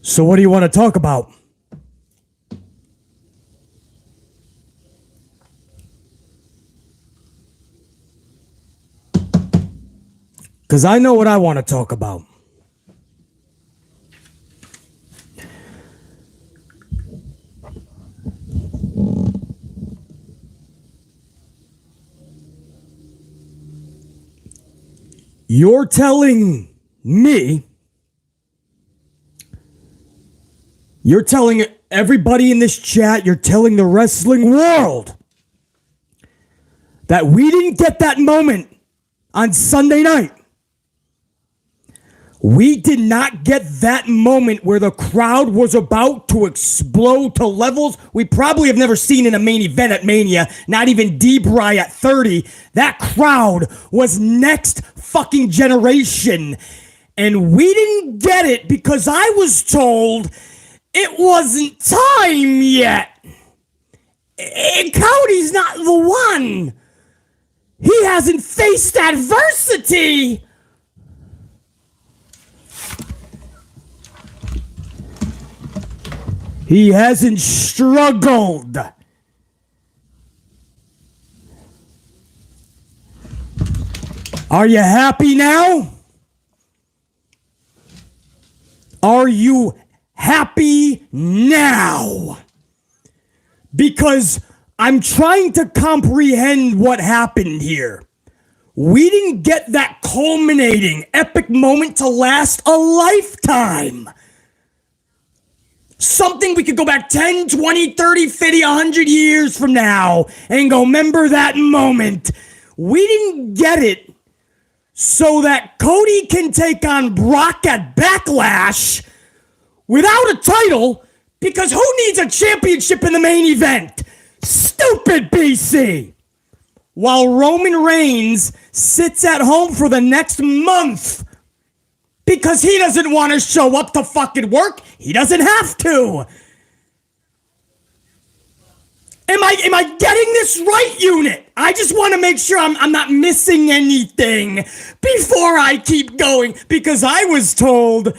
So what do you want to talk about? Because I know what I want to talk about. You're telling me, you're telling everybody in this chat, you're telling the wrestling world that we didn't get that moment on Sunday night. We did not get that moment where the crowd was about to explode to levels we probably have never seen in a main event at Mania, not even Brah at 30. That crowd was next fucking generation. And we didn't get it because I was told it wasn't time yet. Cody's not the one. He hasn't faced adversity. He hasn't struggled. Are you happy now? Are you happy now? Because I'm trying to comprehend what happened here. We didn't get that culminating epic moment to last a lifetime. Something we could go back 10, 20, 30, 50, 100 years from now and go, remember that moment. We didn't get it so that Cody can take on Brock at Backlash without a title, because who needs a championship in the main event? Stupid BC. While Roman Reigns sits at home for the next month because he doesn't want to show up to fucking work. He doesn't have to. Am I getting this right, unit? I just want to make sure I'm not missing anything before I keep going, because I was told,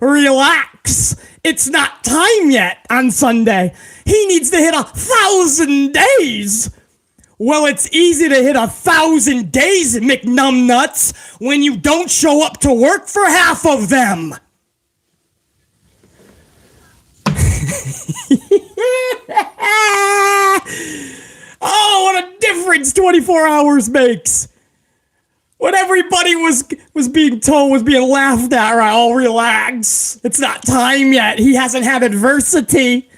relax. It's not time yet on Sunday. He needs to hit 1,000 days. Well, it's easy to hit 1,000 days, McNumbnuts, when you don't show up to work for half of them. Oh, what a difference 24 hours makes. When everybody was being told, was being laughed at, right? Oh, relax. It's not time yet. He hasn't had adversity.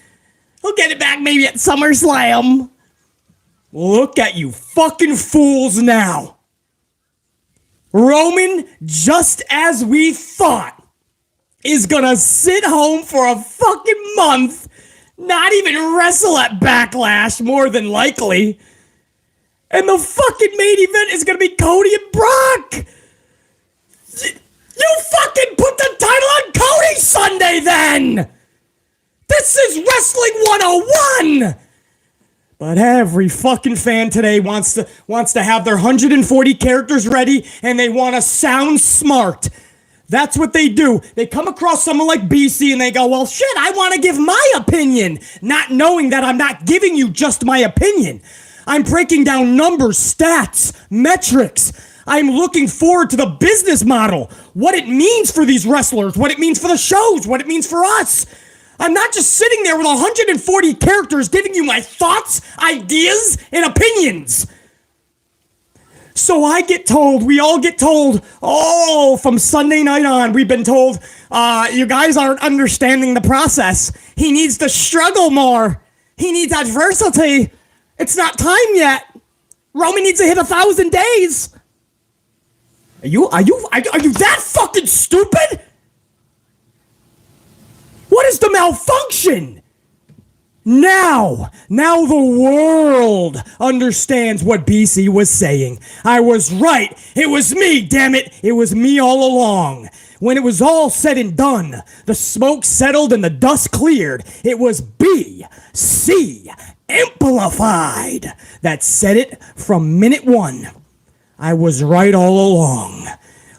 He'll get it back maybe at SummerSlam. Look at you fucking fools now. Roman, just as we thought, is gonna sit home for a fucking month, not even wrestle at Backlash, more than likely. And the fucking main event is gonna be Cody and Brock. You fucking put the title on Cody Sunday then. This is Wrestling 101. But every fucking fan today wants to have their 140 characters ready, and they want to sound smart. That's what they do. They come across someone like BC and they go, well, shit, I want to give my opinion, not knowing that I'm not giving you just my opinion. I'm breaking down numbers, stats, metrics. I'm looking forward to the business model, what it means for these wrestlers, what it means for the shows, what it means for us. I'm not just sitting there with 140 characters giving you my thoughts, ideas, and opinions. So we all get told, oh, from Sunday night on, we've been told, you guys aren't understanding the process. He needs to struggle more. He needs adversity. It's not time yet. Roman needs to hit 1,000 days. Are you that fucking stupid? What is the malfunction? Now the world understands what BC was saying. I was right. It was me, damn it. It was me all along. When it was all said and done, the smoke settled and the dust cleared. It was BC amplified that said it from minute one. I was right all along.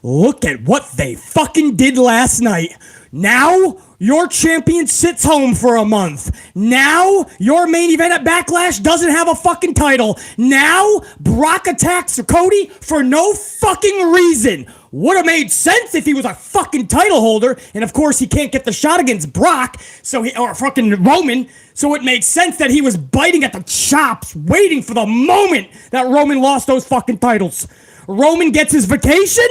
Look at what they fucking did last night. Now, your champion sits home for a month. Now, your main event at Backlash doesn't have a fucking title. Now, Brock attacks Cody for no fucking reason. Would have made sense if he was a fucking title holder. And of course, he can't get the shot against Brock, or fucking Roman. So it makes sense that he was biting at the chops, waiting for the moment that Roman lost those fucking titles. Roman gets his vacation,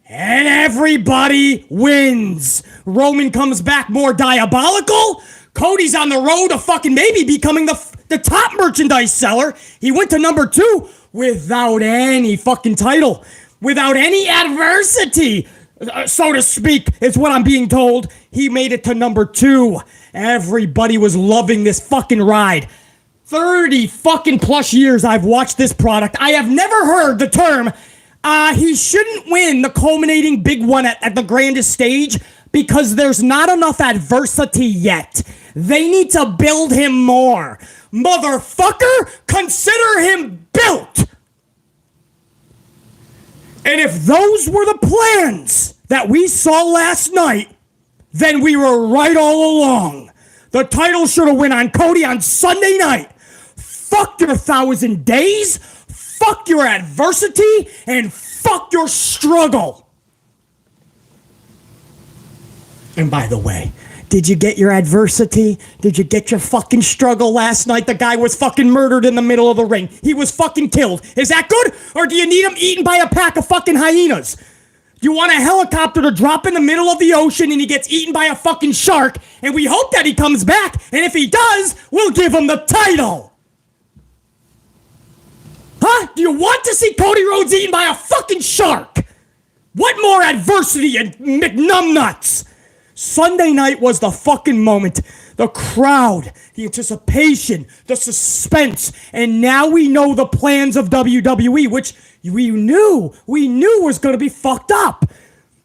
and everybody wins. Roman comes back more diabolical. Cody's on the road to fucking maybe becoming the top merchandise seller. He went to number 2 without any fucking title. Without any adversity, so to speak, is what I'm being told. He made it to number 2. Everybody was loving this fucking ride. 30 fucking plus years I've watched this product. I have never heard the term, he shouldn't win the culminating big one at the grandest stage because there's not enough adversity yet. They need to build him more. Motherfucker, consider him built. And if those were the plans that we saw last night, then we were right all along. The title should have went on Cody on Sunday night. Fuck your 1,000 days, fuck your adversity, and fuck your struggle. And by the way, did you get your adversity? Did you get your fucking struggle last night? The guy was fucking murdered in the middle of the ring. He was fucking killed. Is that good? Or do you need him eaten by a pack of fucking hyenas? You want a helicopter to drop in the middle of the ocean and he gets eaten by a fucking shark, and we hope that he comes back, and if he does, we'll give him the title. Huh? Do you want to see Cody Rhodes eaten by a fucking shark? What more adversity, you McNumbnuts? Sunday night was the fucking moment. The crowd, the anticipation, the suspense, and now we know the plans of WWE, which we knew was going to be fucked up.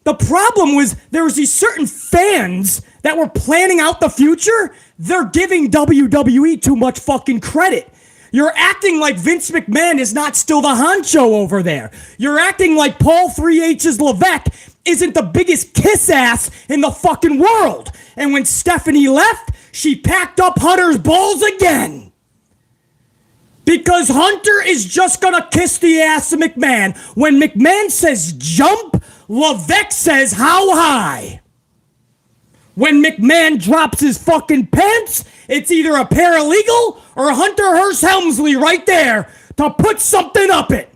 The problem was there was these certain fans that were planning out the future. They're giving WWE too much fucking credit. You're acting like Vince McMahon is not still the honcho over there. You're acting like Paul 3H's Levesque isn't the biggest kiss ass in the fucking world. And when Stephanie left, she packed up Hunter's balls again. Because Hunter is just gonna kiss the ass of McMahon. When McMahon says jump, Levesque says how high. When McMahon drops his fucking pants, it's either a paralegal or Hunter Hearst Helmsley right there to put something up it.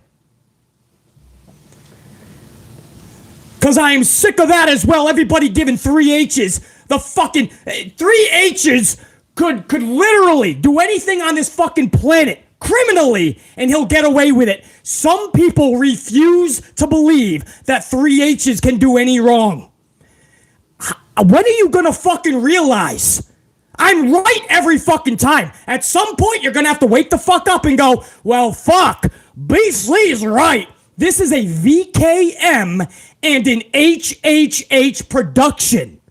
Because I am sick of that as well. Everybody giving 3 H's. The fucking 3 H's could literally do anything on this fucking planet criminally, and he'll get away with it. Some people refuse to believe that 3 H's can do any wrong. When are you gonna fucking realize? I'm right every fucking time. At some point, you're gonna have to wake the fuck up and go, well, fuck, Beast Lee's right. This is a VKM and an HHH production.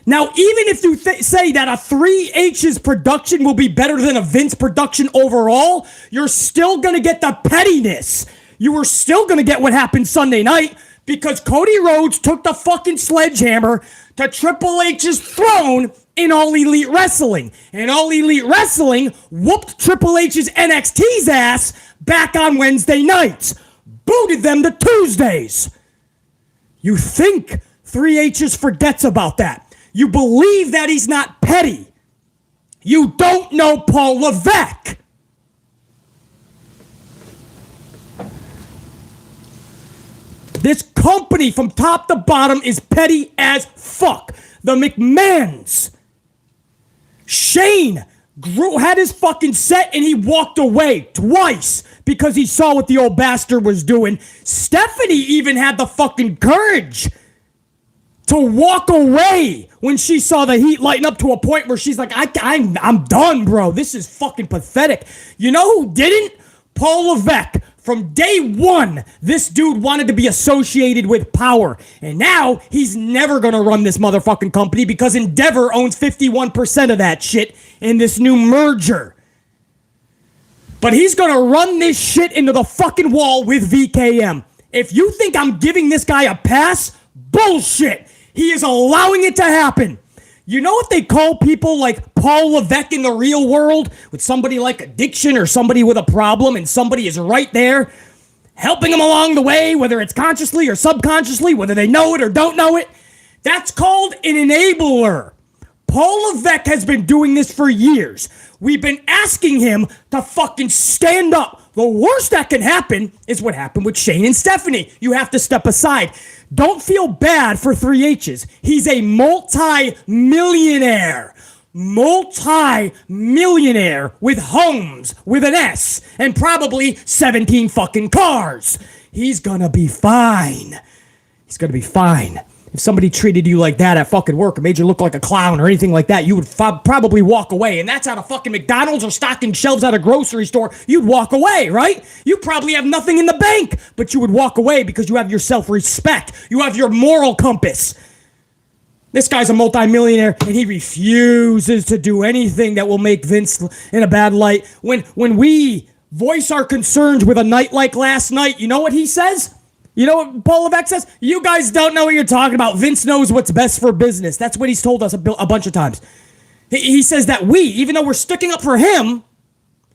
Now, even if you say that a 3H's production will be better than a Vince production overall, you're still going to get the pettiness. You are still going to get what happened Sunday night because Cody Rhodes took the fucking sledgehammer to Triple H's throne in All Elite Wrestling. And All Elite Wrestling whooped Triple H's NXT's ass back on Wednesday nights. Booted them to Tuesdays. You think 3H's forgets about that. You believe that he's not petty. You don't know Paul Levesque. This company from top to bottom is petty as fuck. The McMahons. Shane had his fucking set and he walked away twice because he saw what the old bastard was doing. Stephanie even had the fucking courage to walk away when she saw the heat lighten up to a point where she's like, I'm done, bro. This is fucking pathetic. You know who didn't? Paul Levesque. From day one, this dude wanted to be associated with power. And now he's never going to run this motherfucking company because Endeavor owns 51% of that shit in this new merger. But he's going to run this shit into the fucking wall with VKM. If you think I'm giving this guy a pass, bullshit. He is allowing it to happen. You know what they call people like Paul Levesque in the real world? With somebody like addiction or somebody with a problem and somebody is right there helping them along the way, whether it's consciously or subconsciously, whether they know it or don't know it. That's called an enabler. Paul Levesque has been doing this for years. We've been asking him to fucking stand up. The worst that can happen is what happened with Shane and Stephanie. You have to step aside. Don't feel bad for 3H's. He's a multi-millionaire. Multi-millionaire with homes with an S and probably 17 fucking cars. He's gonna be fine. He's gonna be fine. If somebody treated you like that at fucking work or made you look like a clown or anything like that, you would probably walk away. And that's out of fucking McDonald's or stocking shelves at a grocery store. You'd walk away, right? You probably have nothing in the bank, but you would walk away because you have your self-respect. You have your moral compass. This guy's a multimillionaire, and he refuses to do anything that will make Vince in a bad light. When we voice our concerns with a night like last night, you know what he says? You know what Paul Levesque says? You guys don't know what you're talking about. Vince knows what's best for business. That's what he's told us a bunch of times. He says that we, even though we're sticking up for him,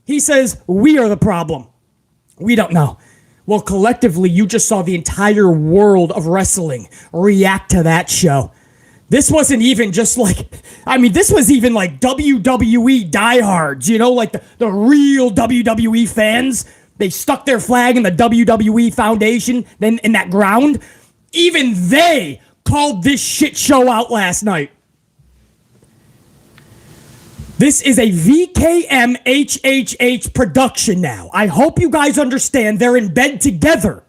he says we are the problem. We don't know. Well, collectively, you just saw the entire world of wrestling react to that show. This wasn't even just like, this was even like WWE diehards, you know, like the real WWE fans. They stuck their flag in the WWE Foundation, then in that ground. Even they called this shit show out last night. This is a VKM HHH production now. I hope you guys understand they're in bed together.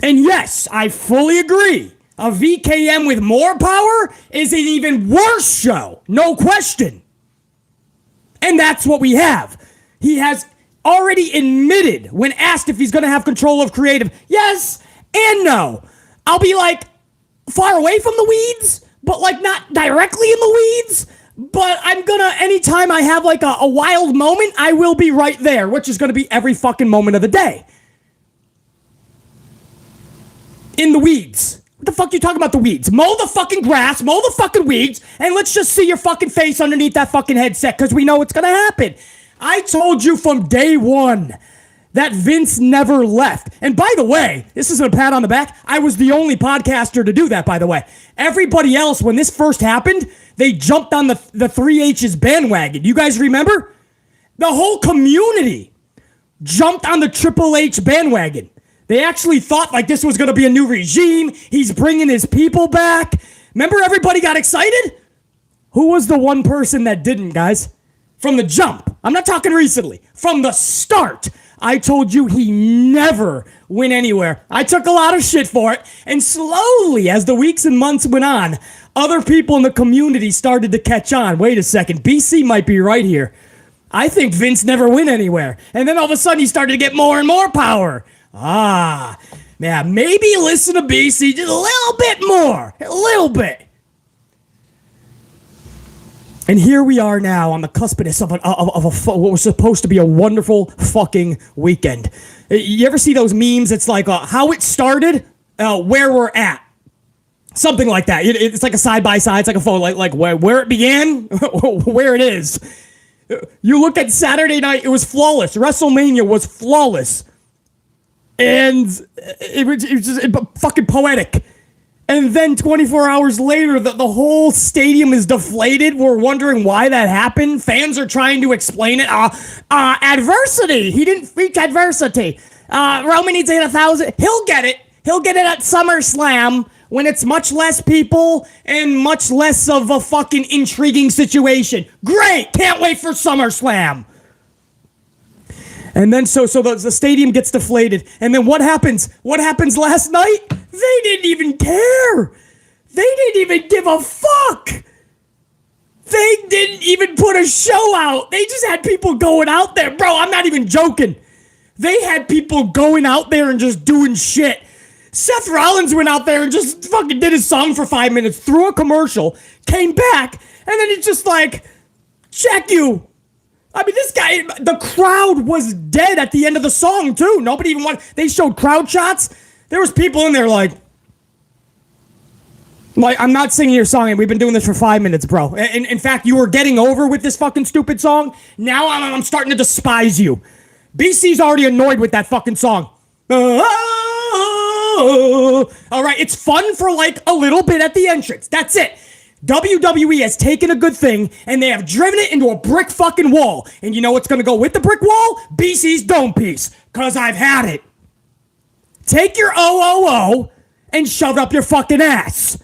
And yes, I fully agree. A VKM with more power is an even worse show. No question. And that's what we have. He has already admitted when asked if he's going to have control of creative. Yes and no. I'll be like far away from the weeds, but like not directly in the weeds. But I'm going to, anytime I have like a wild moment, I will be right there, which is going to be every fucking moment of the day. In the weeds. What the fuck are you talking about the weeds? Mow the fucking grass, mow the fucking weeds, and let's just see your fucking face underneath that fucking headset because we know what's going to happen. I told you from day one that Vince never left. And by the way, this isn't a pat on the back. I was the only podcaster to do that, by the way. Everybody else, when this first happened, they jumped on the 3H's bandwagon. You guys remember? The whole community jumped on the Triple H bandwagon. They actually thought like this was going to be a new regime. He's bringing his people back. Remember everybody got excited? Who was the one person that didn't, guys? From the jump. I'm not talking recently. From the start. I told you he never went anywhere. I took a lot of shit for it. And slowly, as the weeks and months went on, other people in the community started to catch on. Wait a second. BC might be right here. I think Vince never went anywhere. And then all of a sudden he started to get more and more power. Yeah, maybe listen to BC just a little bit more. A little bit. And here we are now on the cuspidus of what was supposed to be a wonderful fucking weekend. You ever see those memes? It's like how it started, where we're at. Something like that. It's like a side-by-side. It's like a photo, like where it began, where it is. You look at Saturday night, it was flawless. WrestleMania was flawless. And it was just fucking poetic. And then 24 hours later, the whole stadium is deflated. We're wondering why that happened. Fans are trying to explain it. Adversity. He didn't reach adversity. Roman needs to hit 1,000. He'll get it. He'll get it at SummerSlam when it's much less people and much less of a fucking intriguing situation. Great. Can't wait for SummerSlam. And then so the stadium gets deflated. And then what happens? What happens last night? They didn't even care. They didn't even give a fuck. They didn't even put a show out. They just had people going out there. Bro, I'm not even joking. They had people going out there and just doing shit. Seth Rollins went out there and just fucking did his song for 5 minutes, threw a commercial, came back, and then it's just like, check you. I mean, this guy, the crowd was dead at the end of the song, too. Nobody even wanted, they showed crowd shots. There was people in there like, I'm not singing your song, and we've been doing this for 5 minutes, bro. In fact, you were getting over with this fucking stupid song. Now I'm starting to despise you. BC's already annoyed with that fucking song. All right, it's fun for like a little bit at the entrance. That's it. WWE has taken a good thing, and they have driven it into a brick fucking wall. And you know what's going to go with the brick wall? BC's dome piece. Because I've had it. Take your OOO and shove it up your fucking ass.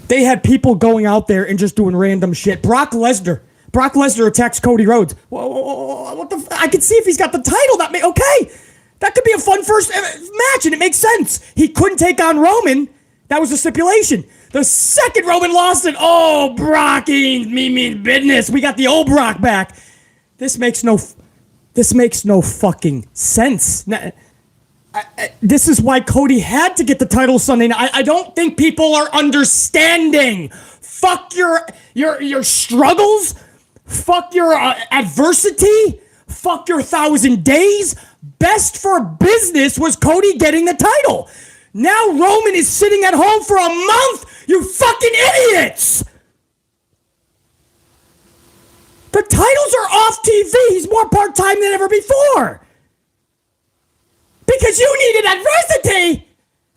They had people going out there and just doing random shit. Brock Lesnar attacks Cody Rhodes. What the? I can see if he's got the title. Okay. That could be a fun first match, and it makes sense. He couldn't take on Roman. That was the stipulation. The second Roman lost it. Oh, Brock means business. We got the old Brock back. This makes no fucking sense. This is why Cody had to get the title Sunday night. I don't think people are understanding. Fuck your struggles. Fuck your adversity. Fuck your 1,000 days. Best for business was Cody getting the title. Now Roman is sitting at home for a month. You fucking idiots. The titles are off TV. He's more part-time than ever before. Because you needed adversity.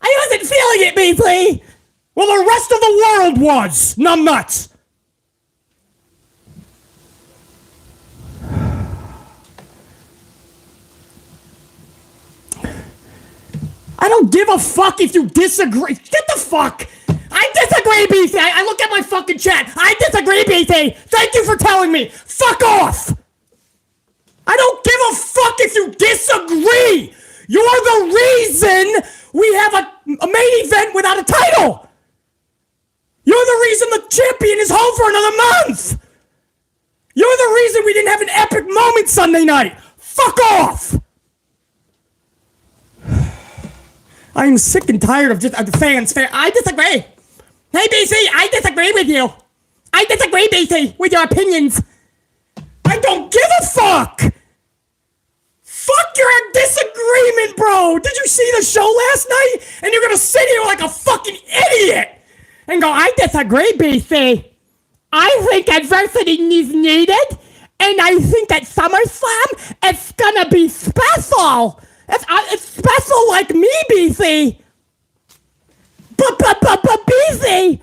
I wasn't feeling it, Beasley. Well, the rest of the world was. Numbnuts. I don't give a fuck if you disagree. Get the fuck. I disagree, BC. I look at my fucking chat. I disagree, BC. Thank you for telling me. Fuck off. I don't give a fuck if you disagree. You're the reason we have a main event without a title. You're the reason the champion is home for another month. You're the reason we didn't have an epic moment Sunday night. Fuck off. I'm sick and tired of just fans. I disagree. Hey, BC, I disagree with you. I disagree, BC, with your opinions. I don't give a fuck. Fuck your disagreement, bro. Did you see the show last night? And you're going to sit here like a fucking idiot and go, I disagree, BC. I think adversity is needed, and I think at SummerSlam, it's going to be special. It's special like me, BC. But BC,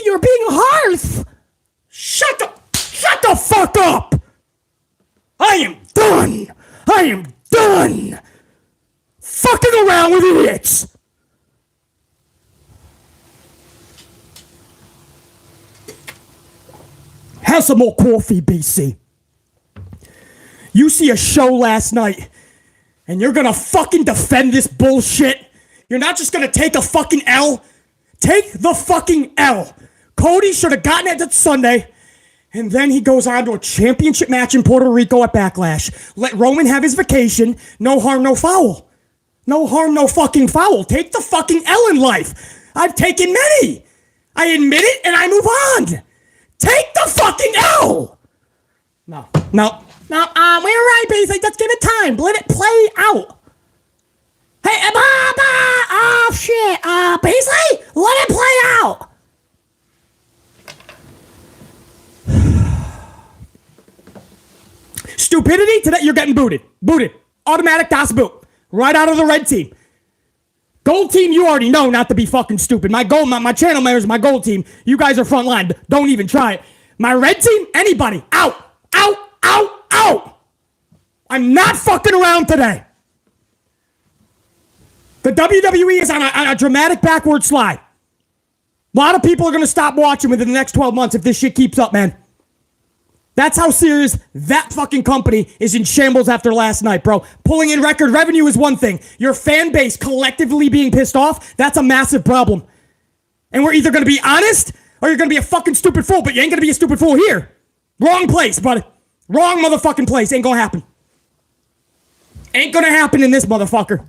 you're being harsh. Shut the fuck up. I am done fucking around with idiots. Have some more coffee, BC. You see a show last night, and you're gonna fucking defend this bullshit? You're not just gonna take a fucking L? Take the fucking L. Cody should have gotten it that Sunday, And then he goes on to a championship match in Puerto Rico at Backlash. Let Roman have his vacation. No harm, no foul. No harm, no fucking foul. Take the fucking L in life. I've taken many. I admit it and I move on. Take the fucking L. No. We're right, basically. Let's give it time. Let it play out. Hey, oh shit. Basically, let it play out. Stupidity, today you're getting booted. Booted. Automatic DOS boot. Right out of the red team. Gold team, you already know not to be fucking stupid. My channel members, my gold team, you guys are front line. Don't even try it. My red team, anybody, out. I'm not fucking around today. The WWE is on a dramatic backward slide. A lot of people are going to stop watching within the next 12 months if this shit keeps up, man. That's how serious that fucking company is in shambles after last night, bro. Pulling in record revenue is one thing. Your fan base collectively being pissed off, that's a massive problem. And we're either going to be honest or you're going to be a fucking stupid fool, but you ain't going to be a stupid fool here. Wrong place, buddy. Wrong motherfucking place. Ain't going to happen. Ain't going to happen in this motherfucker.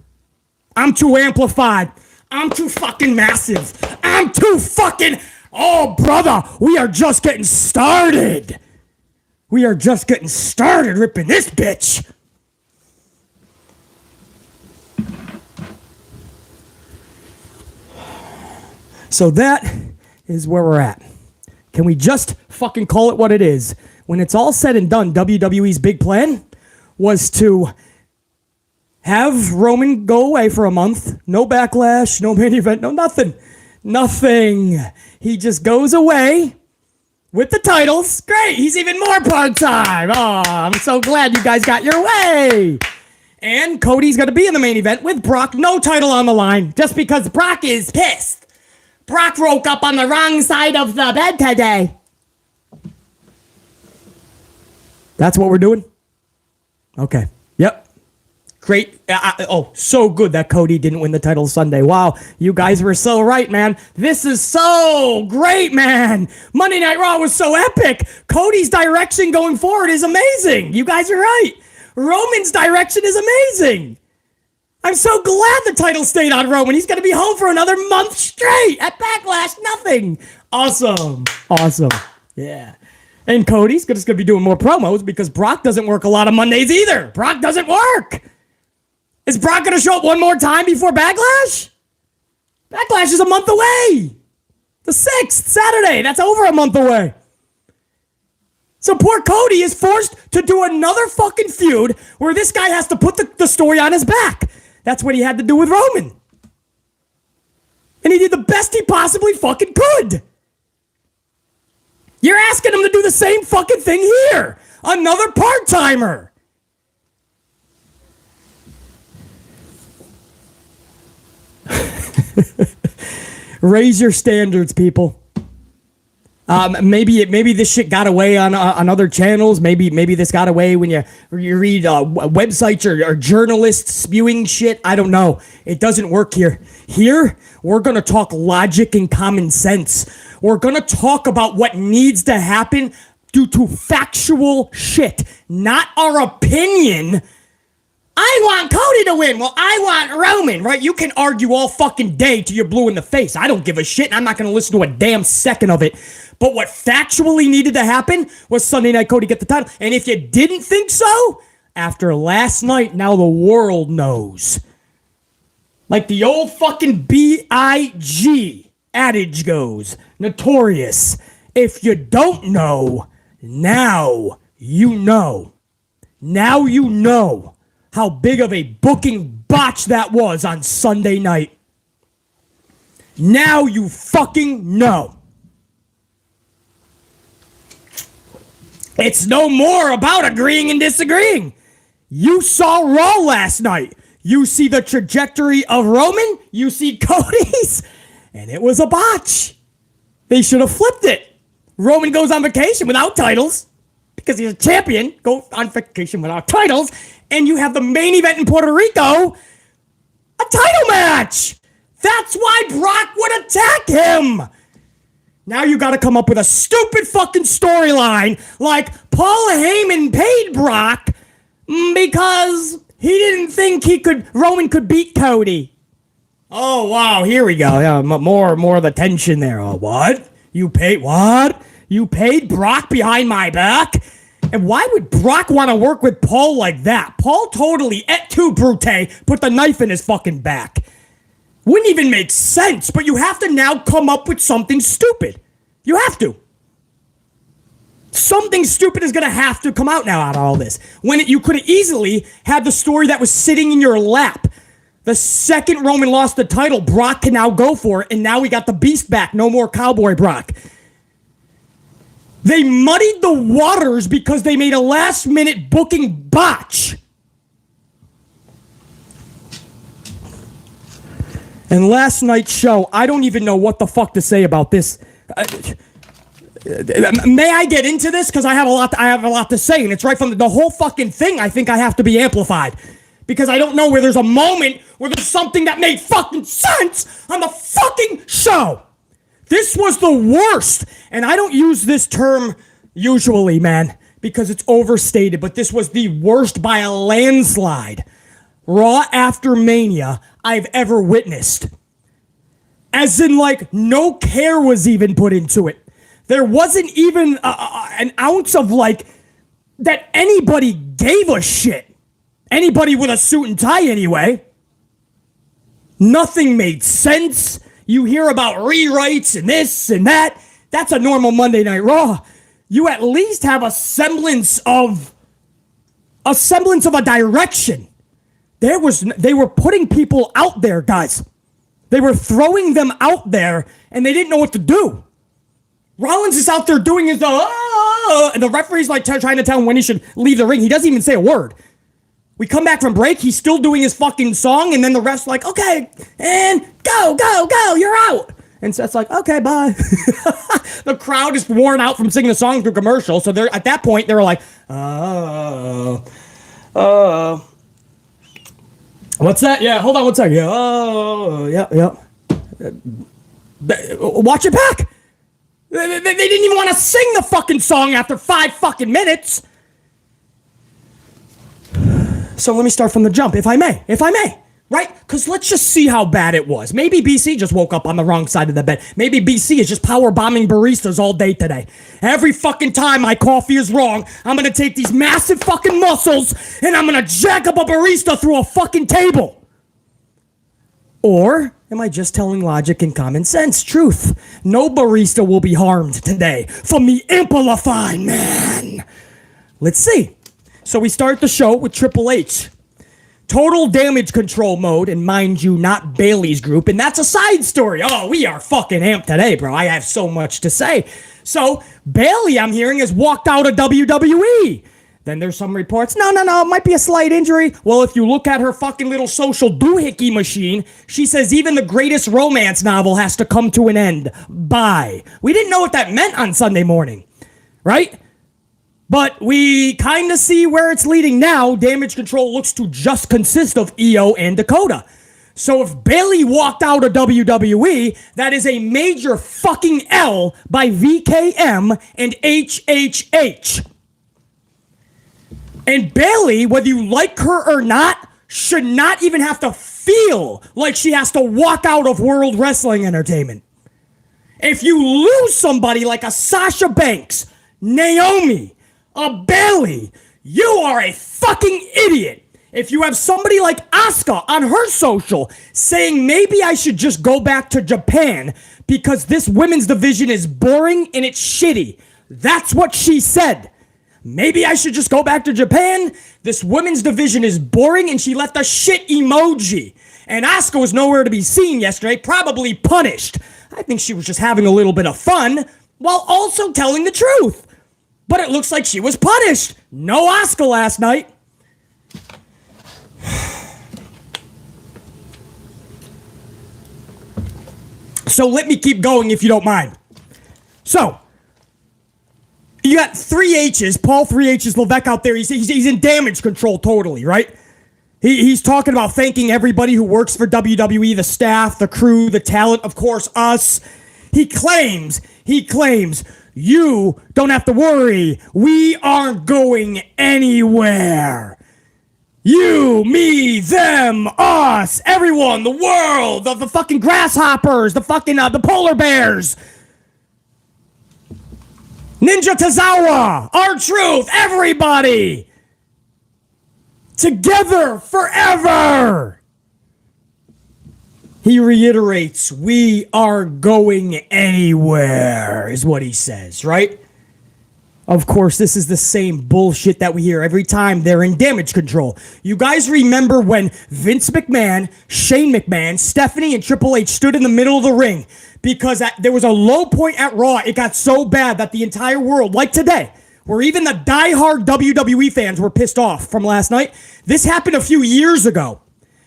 I'm too amplified. I'm too fucking massive. I'm too fucking... Oh, brother, we are just getting started. We are just getting started ripping this bitch. So that is where we're at. Can we just fucking call it what it is? When it's all said and done, WWE's big plan was to have Roman go away for a month. No backlash, no main event, no nothing. Nothing. He just goes away with the titles. Great. He's even more part-time. Oh, I'm so glad you guys got your way. And Cody's going to be in the main event with Brock. No title on the line just because Brock is pissed. Brock woke up on the wrong side of the bed today. That's what we're doing? Okay. Yep. Great. So good that Cody didn't win the title Sunday. Wow, you guys were so right, man. This is so great, man. Monday Night Raw was so epic. Cody's direction going forward is amazing. You guys are right. Roman's direction is amazing. I'm so glad the title stayed on Roman. He's going to be home for another month straight at Backlash. Nothing. Awesome. Yeah. And Cody's just going to be doing more promos because Brock doesn't work a lot of Mondays either. Brock doesn't work. Is Brock going to show up one more time before Backlash? Backlash is a month away. The 6th, Saturday. That's over a month away. So poor Cody is forced to do another fucking feud where this guy has to put the story on his back. That's what he had to do with Roman. And he did the best he possibly fucking could. You're asking him to do the same fucking thing here. Another part-timer. Raise your standards, people. Maybe this shit got away on other channels. Maybe this got away when you read websites or journalists spewing shit. I don't know. It doesn't work here. Here, we're going to talk logic and common sense. We're going to talk about what needs to happen due to factual shit, not our opinion. I want Cody to win. Well, I want Roman, right? You can argue all fucking day till you're blue in the face. I don't give a shit, and I'm not going to listen to a damn second of it. But what factually needed to happen was Sunday Night Cody get the title. And if you didn't think so, after last night, now the world knows. Like the old fucking B.I.G. adage goes, notorious. If you don't know, now you know. Now you know how big of a booking botch that was on Sunday night. Now you fucking know. It's no more about agreeing and disagreeing. You saw Raw last night. You see the trajectory of Roman. You see Cody's. And it was a botch. They should have flipped it. Roman goes on vacation without titles because he's a champion. Go on vacation without titles. And you have the main event in Puerto Rico, a title match. That's why Brock would attack him. Now you got to come up with a stupid fucking storyline like Paul Heyman paid Brock because he didn't think Roman could beat Cody. Oh, wow, here we go. Yeah, more of the tension there. Oh, what? You paid what? You paid Brock behind my back? And why would Brock want to work with Paul like that? Paul totally, et tu, Brute, put the knife in his fucking back. Wouldn't even make sense, but you have to now come up with something stupid. You have to. Something stupid is going to have to come out now out of all this. When you could have easily had the story that was sitting in your lap. The second Roman lost the title, Brock can now go for it, and now we got the beast back. No more Cowboy Brock. They muddied the waters because they made a last-minute booking botch. And last night's show, I don't even know what the fuck to say about this. May I get into this? Because I have a lot to say, and it's right from the whole fucking thing. I think I have to be amplified. Because I don't know where there's a moment where there's something that made fucking sense on the fucking show. This was the worst. And I don't use this term usually, man, because it's overstated. But this was the worst by a landslide Raw After Mania I've ever witnessed. As in, like, no care was even put into it. There wasn't even an ounce of, like, that anybody gave a shit. Anybody with a suit and tie, anyway. Nothing made sense. You hear about rewrites and this and that. That's a normal Monday Night Raw. You at least have a semblance of a direction. They were putting people out there, guys. They were throwing them out there, and they didn't know what to do. Rollins is out there doing his, and the referee's like trying to tell him when he should leave the ring. He doesn't even say a word. We come back from break, he's still doing his fucking song, and then the ref's like, okay, and go, you're out. And Seth's like, okay, bye. The crowd is worn out from singing the song through commercial, so they're at that point, they were like, what's that? Yeah, hold on one second. Yeah. Watch it back. They didn't even want to sing the fucking song after 5 fucking minutes. So let me start from the jump, if I may, right? Because let's just see how bad it was. Maybe BC just woke up on the wrong side of the bed. Maybe BC is just power bombing baristas all day today. Every fucking time my coffee is wrong, I'm going to take these massive fucking muscles and I'm going to jack up a barista through a fucking table. Or am I just telling logic and common sense? Truth. No barista will be harmed today from the amplifying man. Let's see. So we start the show with Triple H. Total damage control mode, and mind you, not Bayley's group, and that's a side story. Oh, we are fucking amped today, bro. I have so much to say. So Bayley, I'm hearing, has walked out of WWE. Then there's some reports, no, it might be a slight injury. Well, if you look at her fucking little social doohickey machine, she says even the greatest romance novel has to come to an end. Bye. We didn't know what that meant on Sunday morning, right? But we kind of see where it's leading now. Damage control looks to just consist of Io and Dakota. So if Bayley walked out of WWE, that is a major fucking L by VKM and HHH. And Bayley, whether you like her or not, should not even have to feel like she has to walk out of World Wrestling Entertainment. If you lose somebody like a Sasha Banks, Naomi, a Bayley, you are a fucking idiot. If you have somebody like Asuka on her social saying maybe I should just go back to Japan because this women's division is boring and it's shitty. That's what she said. Maybe I should just go back to Japan. This women's division is boring, and she left a shit emoji. And Asuka was nowhere to be seen yesterday, probably punished. I think she was just having a little bit of fun while also telling the truth. But it looks like she was punished. No Asuka last night. So let me keep going if you don't mind. So, you got 3 H's, Paul 3 H's, Levesque out there. He's in damage control totally, right? He's talking about thanking everybody who works for WWE, the staff, the crew, the talent, of course, us. He claims he claims, you don't have to worry. We aren't going anywhere. You, me, them, us, everyone, the world, the fucking grasshoppers, the fucking, the polar bears. Ninja Tozawa, R-Truth, everybody. Together forever. He reiterates, we are going anywhere, is what he says, right? Of course, this is the same bullshit that we hear every time they're in Damage Control. You guys remember when Vince McMahon, Shane McMahon, Stephanie, and Triple H stood in the middle of the ring because there was a low point at Raw. It got so bad that the entire world, like today, where even the diehard WWE fans were pissed off from last night. This happened a few years ago,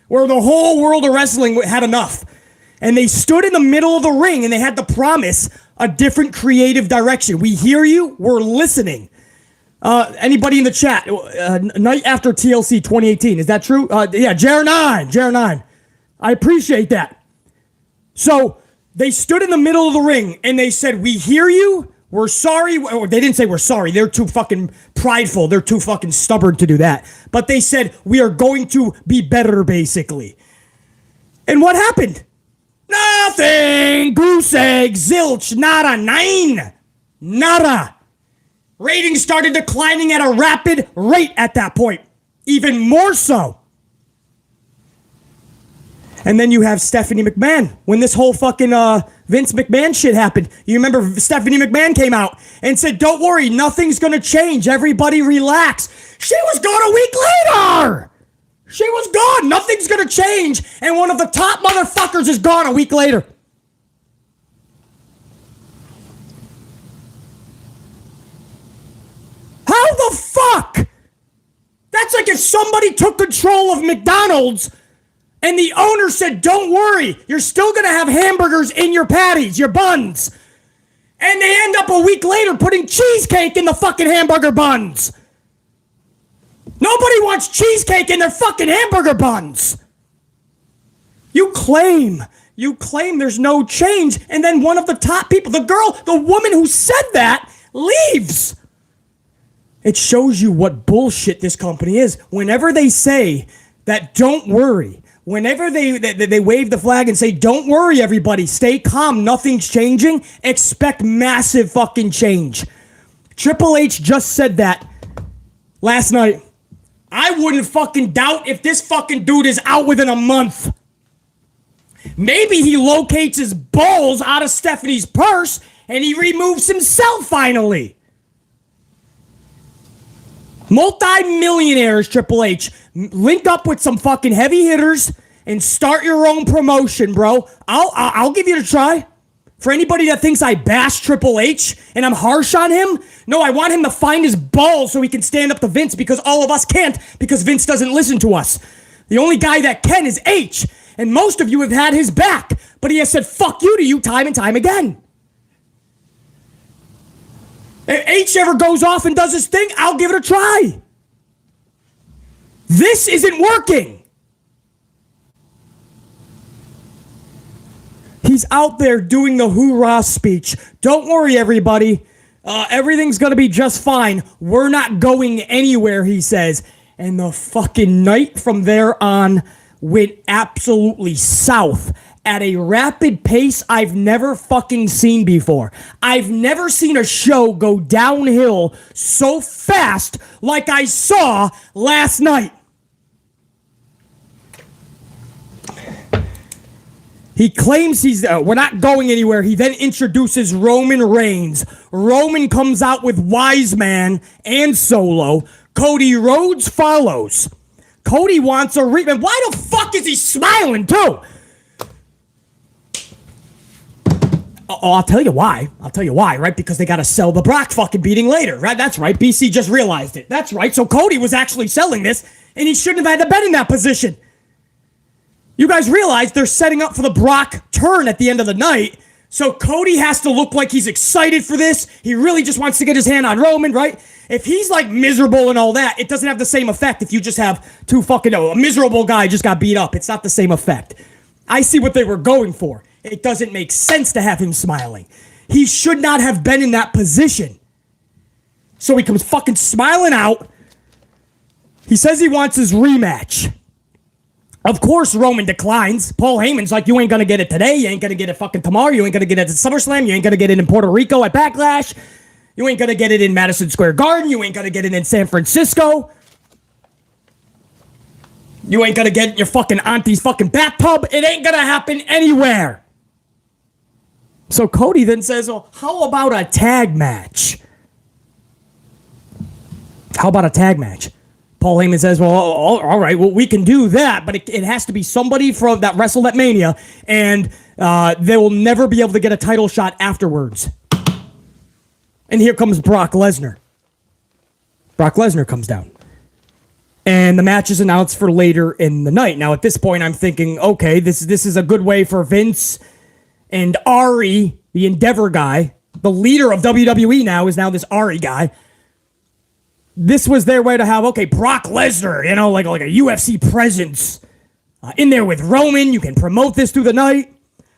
where the whole world of wrestling had enough. And they stood in the middle of the ring and they had to promise a different creative direction. We hear you, we're listening. Anybody in the chat, night after TLC 2018, is that true? Yeah, Jer9. I appreciate that. So they stood in the middle of the ring and they said, we hear you, we're sorry. Or they didn't say we're sorry. They're too fucking prideful. They're too fucking stubborn to do that. But they said, we are going to be better, basically. And what happened? Nothing. Goose egg, zilch, nada, nine. Nada. Ratings started declining at a rapid rate at that point. Even more so. And then you have Stephanie McMahon. When this whole fucking Vince McMahon shit happened, you remember Stephanie McMahon came out and said, don't worry, nothing's going to change. Everybody relax. She was gone a week later. She was gone. Nothing's going to change. And one of the top motherfuckers is gone a week later. How the fuck? That's like if somebody took control of McDonald's and the owner said, don't worry, you're still going to have hamburgers in your patties, your buns. And they end up a week later putting cheesecake in the fucking hamburger buns. Nobody wants cheesecake in their fucking hamburger buns. You claim there's no change, and then one of the top people, the woman who said that, leaves. It shows you what bullshit this company is. Whenever they say that don't worry, whenever they wave the flag and say, don't worry, everybody, stay calm, nothing's changing, expect massive fucking change. Triple H just said that last night. I wouldn't fucking doubt if this fucking dude is out within a month. Maybe he locates his balls out of Stephanie's purse and he removes himself finally. Multi-millionaires, Triple H. Link up with some fucking heavy hitters and start your own promotion, bro. I'll give you a try. For anybody that thinks I bash Triple H and I'm harsh on him, no, I want him to find his balls so he can stand up to Vince because all of us can't because Vince doesn't listen to us. The only guy that can is H, and most of you have had his back, but he has said fuck you to you time and time again. If H ever goes off and does his thing, I'll give it a try. This isn't working. He's out there doing the hoorah speech. Don't worry, everybody. Everything's going to be just fine. We're not going anywhere, he says. And the fucking night from there on went absolutely south at a rapid pace I've never fucking seen before. I've never seen a show go downhill so fast like I saw last night. He claims we're not going anywhere. He then introduces Roman Reigns. Roman comes out with Wiseman and Solo. Cody Rhodes follows. Cody wants a rematch. Why the fuck is he smiling too? I'll tell you why. Right? Because they got to sell the Brock fucking beating later, right? That's right. BC just realized it. That's right. So Cody was actually selling this, and he shouldn't have had to bet in that position. You guys realize they're setting up for the Brock turn at the end of the night. So Cody has to look like he's excited for this. He really just wants to get his hand on Roman, right? If he's like miserable and all that, it doesn't have the same effect if you just have a miserable guy just got beat up. It's not the same effect. I see what they were going for. It doesn't make sense to have him smiling. He should not have been in that position. So he comes fucking smiling out. He says he wants his rematch. Of course, Roman declines. Paul Heyman's like, you ain't gonna get it today. You ain't gonna get it fucking tomorrow. You ain't gonna get it at SummerSlam. You ain't gonna get it in Puerto Rico at Backlash. You ain't gonna get it in Madison Square Garden. You ain't gonna get it in San Francisco. You ain't gonna get it in your fucking auntie's fucking bathtub. It ain't gonna happen anywhere. So Cody then says, well, how about a tag match? How about a tag match? Paul Heyman says, well, all right, well, we can do that, but it has to be somebody from that wrestled at Mania, and they will never be able to get a title shot afterwards. And here comes Brock Lesnar. Brock Lesnar comes down. And the match is announced for later in the night. Now, at this point, I'm thinking, okay, this is a good way for Vince and Ari, the Endeavor guy, the leader of WWE now is now this Ari guy. This was their way to have, okay, Brock Lesnar, you know, like a UFC presence in there with Roman. You can promote this through the night.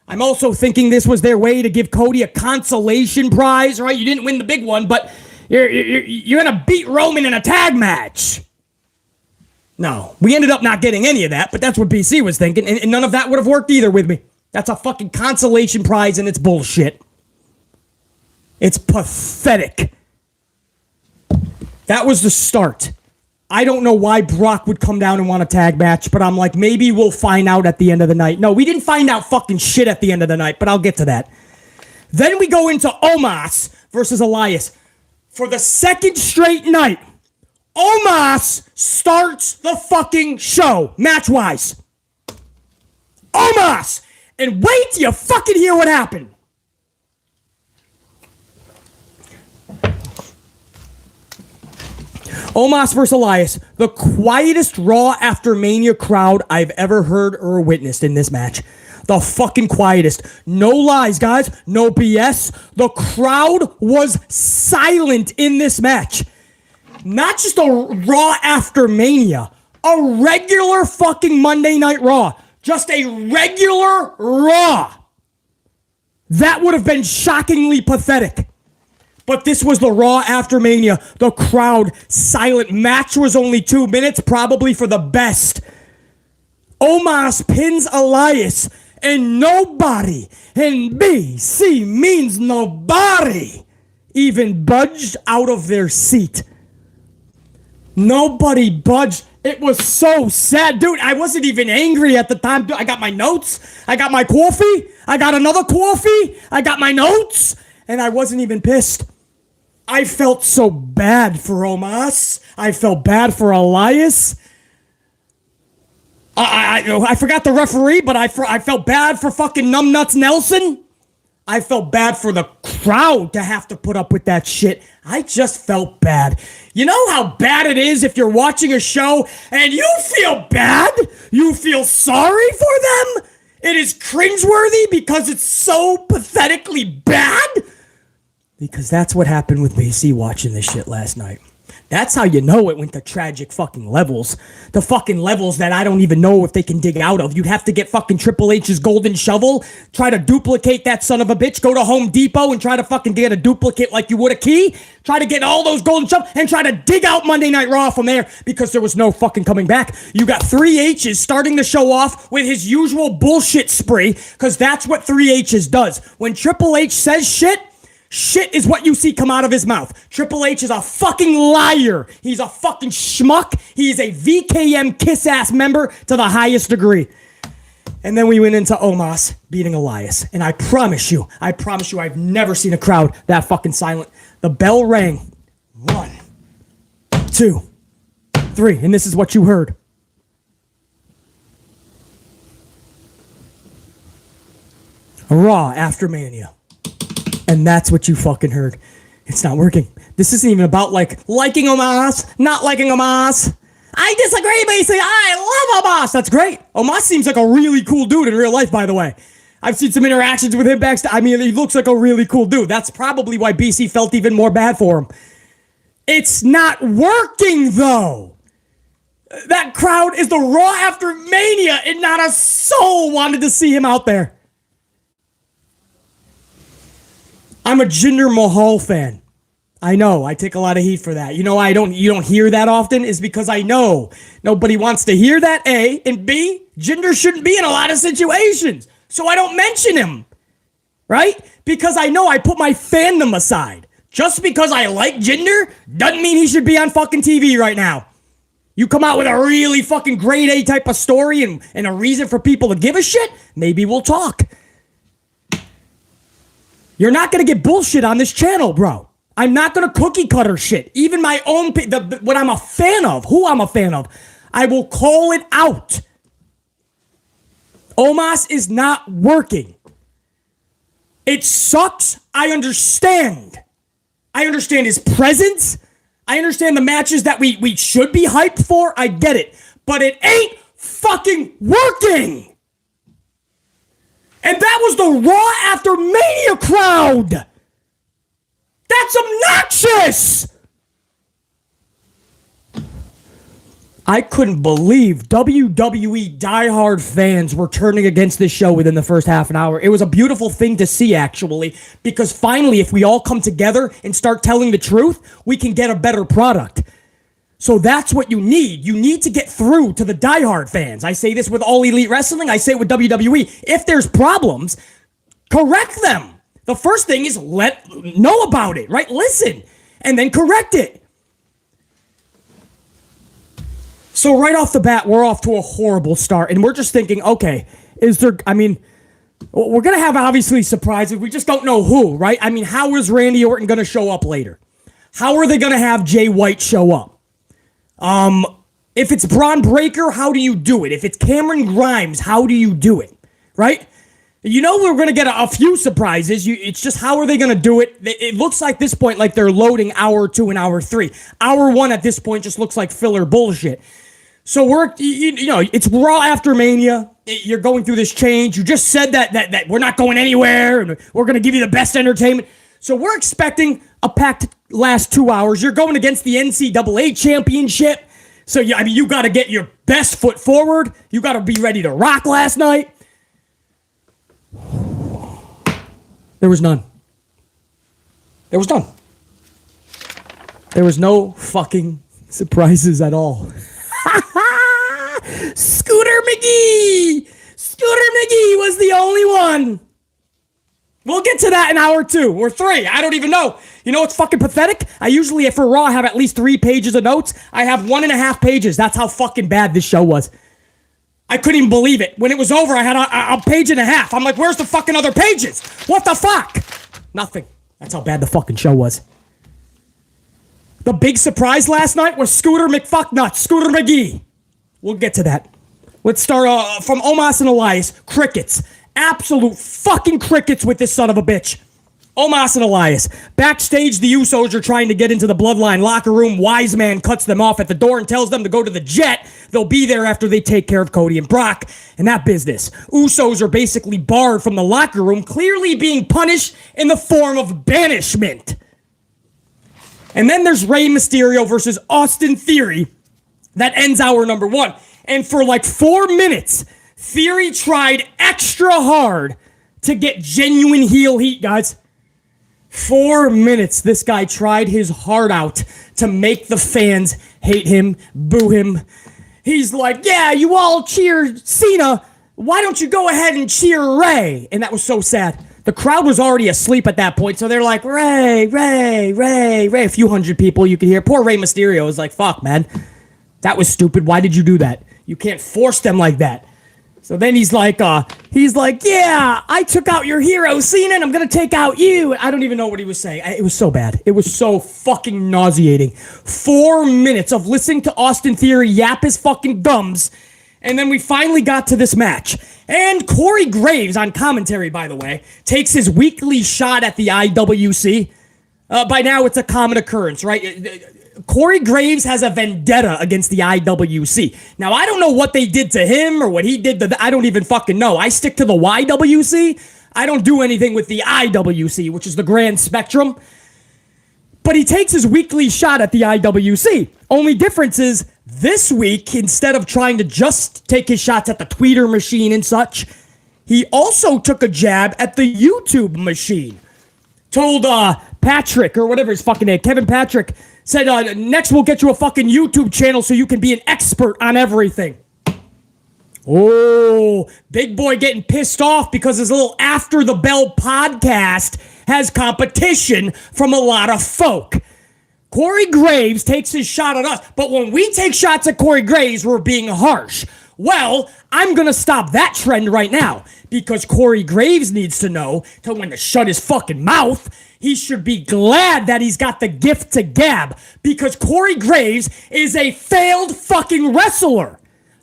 I'm also thinking this was their way to give Cody a consolation prize, right? You didn't win the big one, but you're going to beat Roman in a tag match. No, we ended up not getting any of that, but that's what BC was thinking, and none of that would have worked either with me. That's a fucking consolation prize, and it's bullshit. It's pathetic. That was the start. I don't know why Brock would come down and want a tag match, but I'm like, maybe we'll find out at the end of the night. No, we didn't find out fucking shit at the end of the night, but I'll get to that. Then we go into Omas versus Elias. For the second straight night, Omas starts the fucking show, match-wise. Omas! And wait till you fucking hear what happened. Omas versus Elias, the quietest Raw After Mania crowd I've ever heard or witnessed in this match. The fucking quietest. No lies, guys. No BS. The crowd was silent in this match. Not just a Raw After Mania. A regular fucking Monday Night Raw. Just a regular Raw. That would have been shockingly pathetic. But this was the Raw After Mania. The crowd silent. Match was only 2 minutes, probably for the best. Omas pins Elias, and nobody, and BC means nobody, even budged out of their seat. Nobody budged. It was so sad. Dude, I wasn't even angry at the time. Dude, I got my notes. I got my coffee. I got another coffee. I got my notes. And I wasn't even pissed. I felt so bad for Omas. I felt bad for Elias. I forgot the referee, but I felt bad for fucking Numbnuts Nelson. I felt bad for the crowd to have to put up with that shit. I just felt bad. You know how bad it is if you're watching a show and you feel bad? You feel sorry for them? It is cringeworthy because it's so pathetically bad? Because that's what happened with BC watching this shit last night. That's how you know it went to tragic fucking levels. The fucking levels that I don't even know if they can dig out of. You'd have to get fucking Triple H's golden shovel, try to duplicate that son of a bitch, go to Home Depot and try to fucking get a duplicate like you would a key, try to get all those golden shovels and try to dig out Monday Night Raw from there because there was no fucking coming back. You got 3H's starting the show off with his usual bullshit spree because that's what 3H's does. When Triple H says shit, shit is what you see come out of his mouth. Triple H is a fucking liar. He's a fucking schmuck. He is a VKM kiss-ass member to the highest degree. And then we went into Omas beating Elias. And I promise you, I've never seen a crowd that fucking silent. The bell rang. 1, 2, 3. And this is what you heard. Raw After Mania. And that's what you fucking heard. It's not working. This isn't even about liking Omas, not liking Omas. I disagree, basically. I love Omas. That's great. Omas seems like a really cool dude in real life, by the way. I've seen some interactions with him backstage. I mean, he looks like a really cool dude. That's probably why BC felt even more bad for him. It's not working, though. That crowd is the Raw After Mania, and not a soul wanted to see him out there. I'm a Jinder Mahal fan. I know, I take a lot of heat for that. You know why you don't hear that often is because I know nobody wants to hear that, A, and B, Jinder shouldn't be in a lot of situations. So I don't mention him, right? Because I know I put my fandom aside. Just because I like Jinder doesn't mean he should be on fucking TV right now. You come out with a really fucking grade A type of story and a reason for people to give a shit, maybe we'll talk. You're not going to get bullshit on this channel, bro. I'm not going to cookie cutter shit. Even my own, what I'm a fan of, who I'm a fan of, I will call it out. Omas is not working. It sucks. I understand. I understand his presence. I understand the matches that we should be hyped for. I get it. But it ain't fucking working. And that was the Raw After Mania crowd. That's obnoxious! I couldn't believe WWE diehard fans were turning against this show within the first half an hour. It was a beautiful thing to see, actually, because finally, if we all come together and start telling the truth, we can get a better product. So that's what you need. You need to get through to the diehard fans. I say this with All Elite Wrestling. I say it with WWE. If there's problems, correct them. The first thing is know about it, right? Listen, and then correct it. So right off the bat, we're off to a horrible start, and we're just thinking, okay, we're going to have obviously surprises. We just don't know who, right? I mean, how is Randy Orton going to show up later? How are they going to have Jay White show up? If it's Braun Breaker, how do you do it? If it's Cameron Grimes, how do you do it, right? You know we're going to get a few surprises. It's just how are they going to do it? It looks like this point like they're loading hour 2 and hour 3. Hour 1 at this point just looks like filler bullshit. So it's Raw After Mania. You're going through this change. You just said that we're not going anywhere and we're going to give you the best entertainment. So we're expecting a packed last 2 hours. You're going against the NCAA championship. So you got to get your best foot forward. You got to be ready to rock last night. There was none. There was none. There was no fucking surprises at all. Scooter McGhee! Scooter McGhee was the only one. We'll get to that in hour 2 or 3. I don't even know. You know what's fucking pathetic? I usually, for Raw, have at least 3 pages of notes. I have 1.5 pages. That's how fucking bad this show was. I couldn't even believe it. When it was over, I had a page and a half. I'm like, where's the fucking other pages? What the fuck? Nothing. That's how bad the fucking show was. The big surprise last night was Scooter McGhee. We'll get to that. Let's start from Omas and Elias. Crickets. Absolute fucking crickets with this son of a bitch. Omas and Elias. Backstage, the Usos are trying to get into the Bloodline locker room. Wise Man cuts them off at the door and tells them to go to the jet. They'll be there after they take care of Cody and Brock and that business. Usos are basically barred from the locker room, clearly being punished in the form of banishment. And then there's Rey Mysterio versus Austin Theory. That ends hour number 1. And for like 4 minutes, Theory tried extra hard to get genuine heel heat, guys. 4 minutes, this guy tried his heart out to make the fans hate him, boo him. He's like, yeah, you all cheer Cena. Why don't you go ahead and cheer Rey? And that was so sad. The crowd was already asleep at that point, so they're like, Rey, Rey, Rey, Rey. A few hundred people you could hear. Poor Rey Mysterio was like, fuck, man. That was stupid. Why did you do that? You can't force them like that. So then he's like, yeah, I took out your hero, Cena, and I'm going to take out you. I don't even know what he was saying. It was so bad. It was so fucking nauseating. 4 minutes of listening to Austin Theory yap his fucking gums, and then we finally got to this match. And Corey Graves, on commentary, by the way, takes his weekly shot at the IWC. By now, it's a common occurrence, right? Corey Graves has a vendetta against the IWC. Now, I don't know what they did to him or what he did to I don't even fucking know. I stick to the YWC. I don't do anything with the IWC, which is the Grand Spectrum. But he takes his weekly shot at the IWC. Only difference is this week, instead of trying to just take his shots at the tweeter machine and such, he also took a jab at the YouTube machine. told Patrick, or whatever his fucking name, Kevin Patrick, said, next we'll get you a fucking YouTube channel so you can be an expert on everything. Oh, big boy getting pissed off because his little After the Bell podcast has competition from a lot of folk. Corey Graves takes his shot at us, but when we take shots at Corey Graves, we're being harsh. Well, I'm going to stop that trend right now because Corey Graves needs to know to when to shut his fucking mouth. He should be glad that he's got the gift to gab because Corey Graves is a failed fucking wrestler.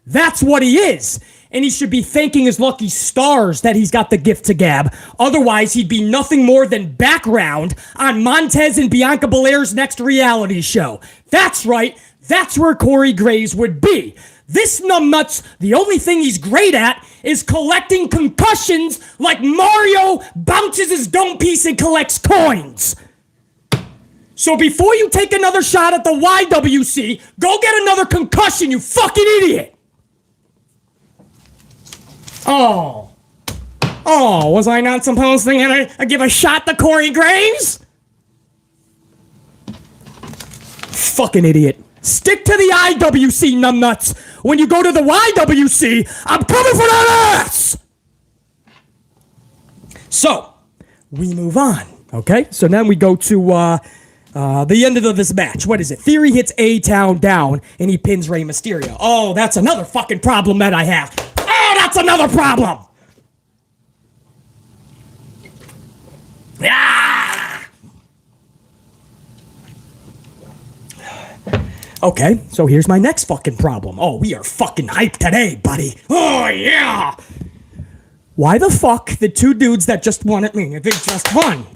That's what he is. And he should be thanking his lucky stars that he's got the gift to gab. Otherwise, he'd be nothing more than background on Montez and Bianca Belair's next reality show. That's right. That's where Corey Graves would be. This numbnuts, the only thing he's great at is collecting concussions like Mario bounces his dome piece and collects coins. So before you take another shot at the YWC, go get another concussion, you fucking idiot. Oh, was I not supposed to give a shot to Corey Graves? Fucking idiot. Stick to the IWC, numbnuts. When you go to the YWC, I'm coming for that ass! So, we move on, okay? So then we go to the end of this match. What is it? Theory hits A-Town down, and he pins Rey Mysterio. Oh, that's another fucking problem that I have. Oh, that's another problem! Ah! Okay, so here's my next fucking problem. Oh, we are fucking hyped today, buddy. Oh, yeah! Why the fuck the two dudes that just won at me? They just won.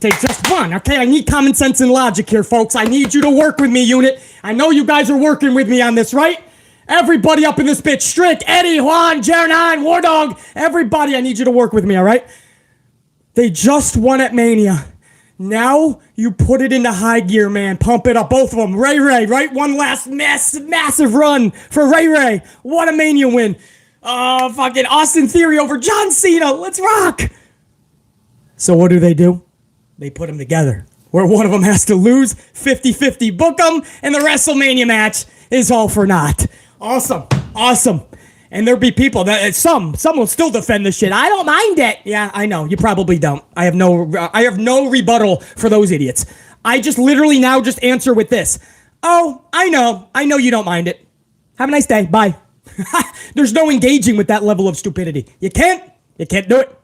Okay, I need common sense and logic here, folks. I need you to work with me, unit. I know you guys are working with me on this, right? Everybody up in this bitch. Strick, Eddie, Juan, Jer9, War Dog. Everybody, I need you to work with me, all right? They just won at Mania. Now you put it into high gear, man. Pump it up, both of them. Ray, right? One last massive run for Ray. What a Mania win. Fucking Austin Theory over John Cena. Let's rock. So what do? They put them together. Where one of them has to lose, 50-50 book them, and the WrestleMania match is all for naught. Awesome. And there'll be people that some will still defend this shit. I don't mind it. Yeah, I know. You probably don't. I have no rebuttal for those idiots. I just literally now just answer with this. Oh, I know you don't mind it. Have a nice day. Bye. There's no engaging with that level of stupidity. You can't do it.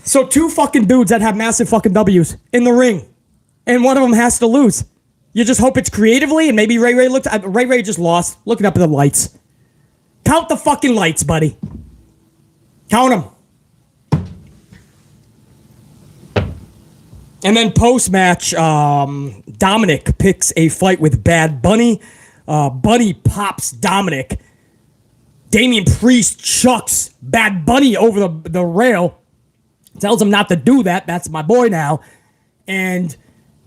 So two fucking dudes that have massive fucking W's in the ring, and one of them has to lose. You just hope it's creatively, and maybe Ray just lost. Looking up at the lights. Count the fucking lights, buddy. Count them. And then post-match, Dominic picks a fight with Bad Bunny. Bunny pops Dominic. Damian Priest chucks Bad Bunny over the rail. Tells him not to do that. That's my boy now. And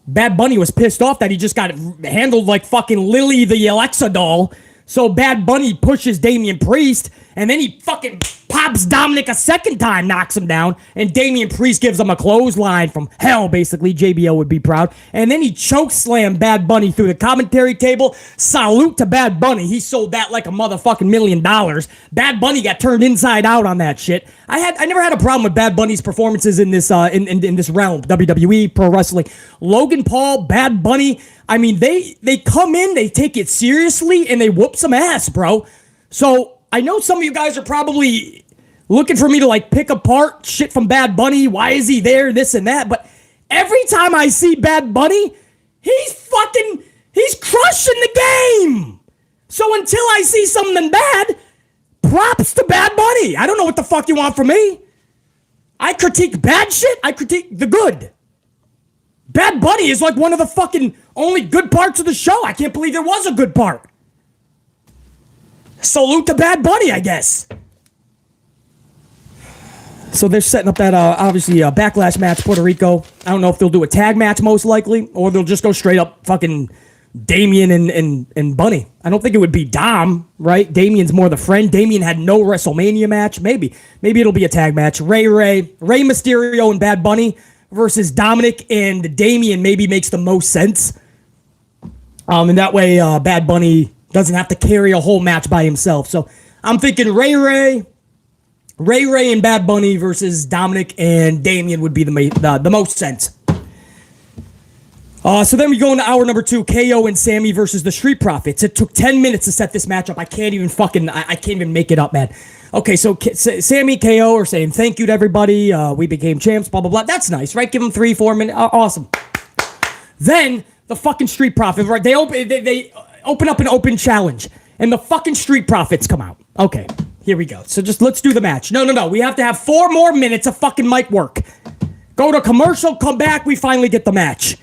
Bad Bunny was pissed off that he just got handled like fucking Lily the Alexa doll. So Bad Bunny pushes Damian Priest, and then he fucking pops Dominic a second time, knocks him down, and Damian Priest gives him a clothesline from hell, basically. JBL would be proud. And then he chokeslammed Bad Bunny through the commentary table. Salute to Bad Bunny. He sold that like a motherfucking $1 million. Bad Bunny got turned inside out on that shit. I never had a problem with Bad Bunny's performances in this in this realm. WWE, pro wrestling. Logan Paul, Bad Bunny. I mean, they come in, they take it seriously, and they whoop some ass, bro. So I know some of you guys are probably looking for me to like pick apart shit from Bad Bunny. Why is he there? This and that. But every time I see Bad Bunny, he's crushing the game. So until I see something bad, props to Bad Bunny. I don't know what the fuck you want from me. I critique bad shit. I critique the good. Bad Bunny is like one of the fucking only good parts of the show. I can't believe there was a good part. Salute to Bad Bunny, I guess. So they're setting up that, obviously, Backlash match, Puerto Rico. I don't know if they'll do a tag match, most likely, or they'll just go straight up fucking Damian and Bunny. I don't think it would be Dom, right? Damian's more the friend. Damian had no WrestleMania match. Maybe it'll be a tag match. Rey Mysterio, and Bad Bunny versus Dominic and Damian maybe makes the most sense. And that way, Bad Bunny doesn't have to carry a whole match by himself. So I'm thinking Ray and Bad Bunny versus Dominic and Damian would be the most sense. So then we go into hour number 2, KO and Sammy versus the Street Profits. It took 10 minutes to set this match up. I can't even make it up, man. Okay, so Sammy, KO are saying thank you to everybody. We became champs, blah, blah, blah. That's nice, right? Give them 3-4 minutes. Awesome. Then the fucking Street Profits, right? They open up an open challenge, and the fucking Street Profits come out. Okay, here we go. So just let's do the match. No. We have to have 4 more minutes of fucking mic work. Go to commercial, come back, we finally get the match.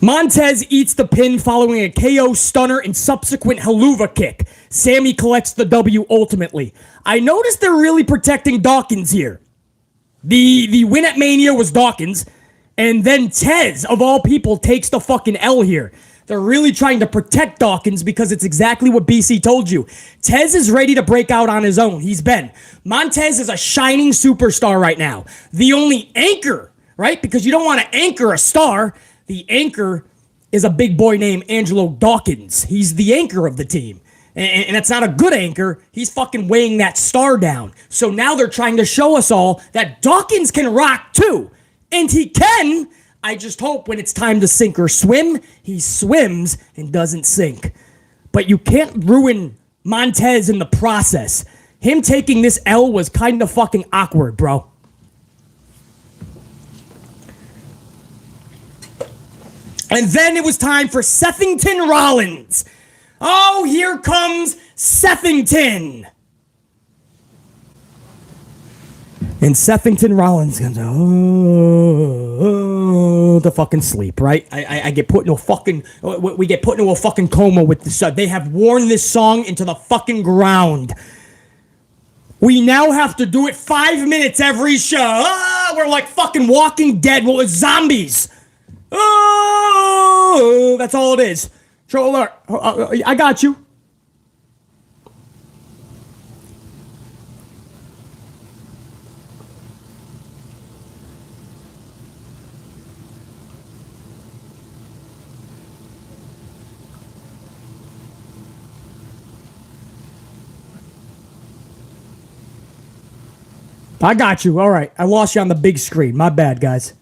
Montez eats the pin following a KO stunner and subsequent haluva kick. Sammy collects the W ultimately. I noticed they're really protecting Dawkins here. The win at Mania was Dawkins, and then Tez, of all people, takes the fucking L here. They're really trying to protect Dawkins because it's exactly what BC told you. Tez is ready to break out on his own. He's been. Montez is a shining superstar right now. The only anchor, right? Because you don't want to anchor a star. The anchor is a big boy named Angelo Dawkins. He's the anchor of the team. And that's not a good anchor. He's fucking weighing that star down. So now they're trying to show us all that Dawkins can rock too. And he can. I just hope when it's time to sink or swim, he swims and doesn't sink. But you can't ruin Montez in the process. Him taking this L was kind of fucking awkward, bro. And then it was time for Sethington Rollins. Oh, here comes Sethington. And Sethington Rollins comes to fucking sleep, right? I get put into a fucking, we get put into a fucking coma with this. They have worn this song into the fucking ground. We now have to do it 5 minutes every show. We're like fucking Walking Dead. Well, it's zombies. Oh, that's all it is. Troller, I got you. I got you. All right. I lost you on the big screen. My bad, guys.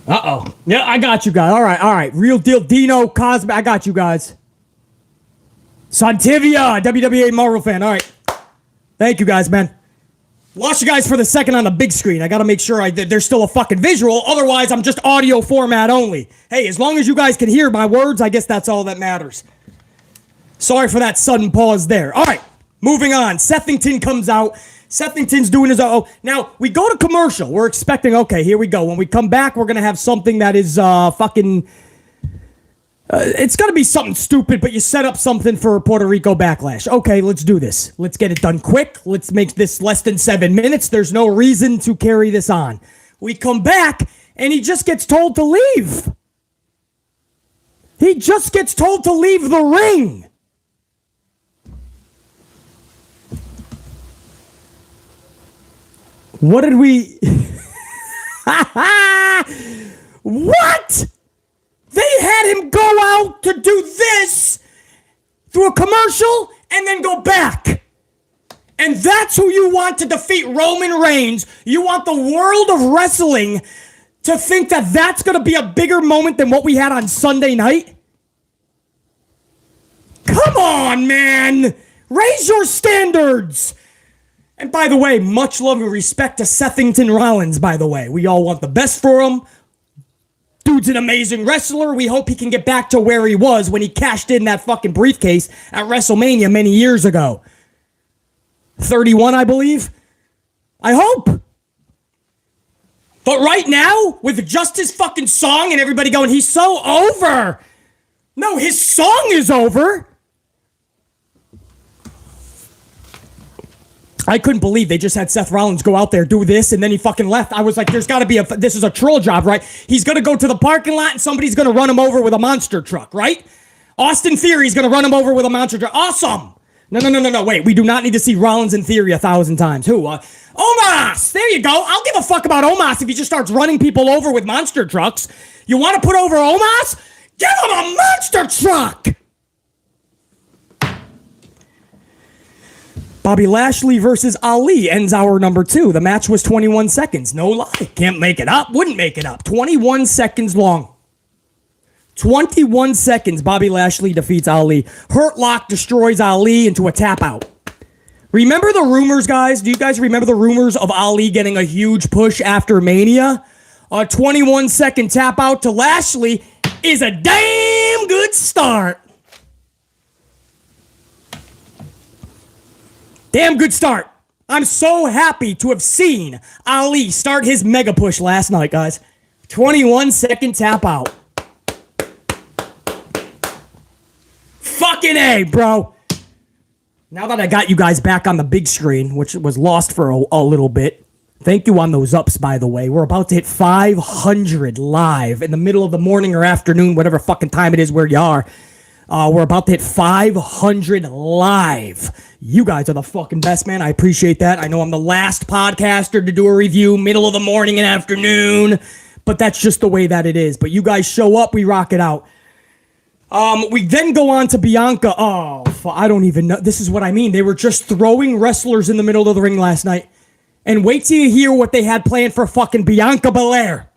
Uh-oh. Yeah, I got you guys. All right. Real deal. Dino, Cosby. I got you guys. Santivia, WWE Marvel fan. All right. Thank you guys, man. Lost you guys for the second on the big screen. I got to make sure there's still a fucking visual. Otherwise, I'm just audio format only. Hey, as long as you guys can hear my words, I guess that's all that matters. Sorry for that sudden pause there. All right. Moving on. Sethington comes out. Sethington's doing his own. Now, we go to commercial. We're expecting, okay, here we go. When we come back, we're going to have something that is fucking... it's going to be something stupid, but you set up something for Puerto Rico Backlash. Okay, let's do this. Let's get it done quick. Let's make this less than 7 minutes. There's no reason to carry this on. We come back, and he just gets told to leave. He just gets told to leave the ring. What did we... What? They had him go out to do this through a commercial and then go back. And that's who you want to defeat Roman Reigns. You want the world of wrestling to think that that's going to be a bigger moment than what we had on Sunday night? Come on, man. Raise your standards. And by the way, much love and respect to Sethington Rollins, by the way. We all want the best for him. Dude's an amazing wrestler. We hope he can get back to where he was when he cashed in that fucking briefcase at WrestleMania many years ago. 31, I believe. I hope. But right now, with just his fucking song and everybody going, he's so over. No, his song is over. I couldn't believe they just had Seth Rollins go out there, do this, and then he fucking left. I was like, there's got to be this is a troll job, right? He's going to go to the parking lot and somebody's going to run him over with a monster truck, right? Austin Theory's going to run him over with a monster truck. Awesome. No. Wait, we do not need to see Rollins in Theory 1,000 times. Who? Omas. There you go. I'll give a fuck about Omas if he just starts running people over with monster trucks. You want to put over Omas? Give him a monster truck. Bobby Lashley versus Ali ends hour number 2. The match was 21 seconds. No lie. Can't make it up. Wouldn't make it up. 21 seconds long. 21 seconds, Bobby Lashley defeats Ali. Hurt Lock destroys Ali into a tap out. Remember the rumors, guys? Do you guys remember the rumors of Ali getting a huge push after Mania? A 21-second tap out to Lashley is a damn good start. Damn good start. I'm so happy to have seen Ali start his mega push last night, guys. 21-second tap out. Fucking A, bro. Now that I got you guys back on the big screen, which was lost for a little bit. Thank you on those ups, by the way. We're about to hit 500 live in the middle of the morning or afternoon, whatever fucking time it is where you are. We're about to hit 500 live. You guys are the fucking best, man. I appreciate that. I know I'm the last podcaster to do a review, middle of the morning and afternoon, but that's just the way that it is. But you guys show up, we rock it out. We then go on to Bianca. Oh, I don't even know. This is what I mean. They were just throwing wrestlers in the middle of the ring last night. And wait till you hear what they had planned for fucking Bianca Belair.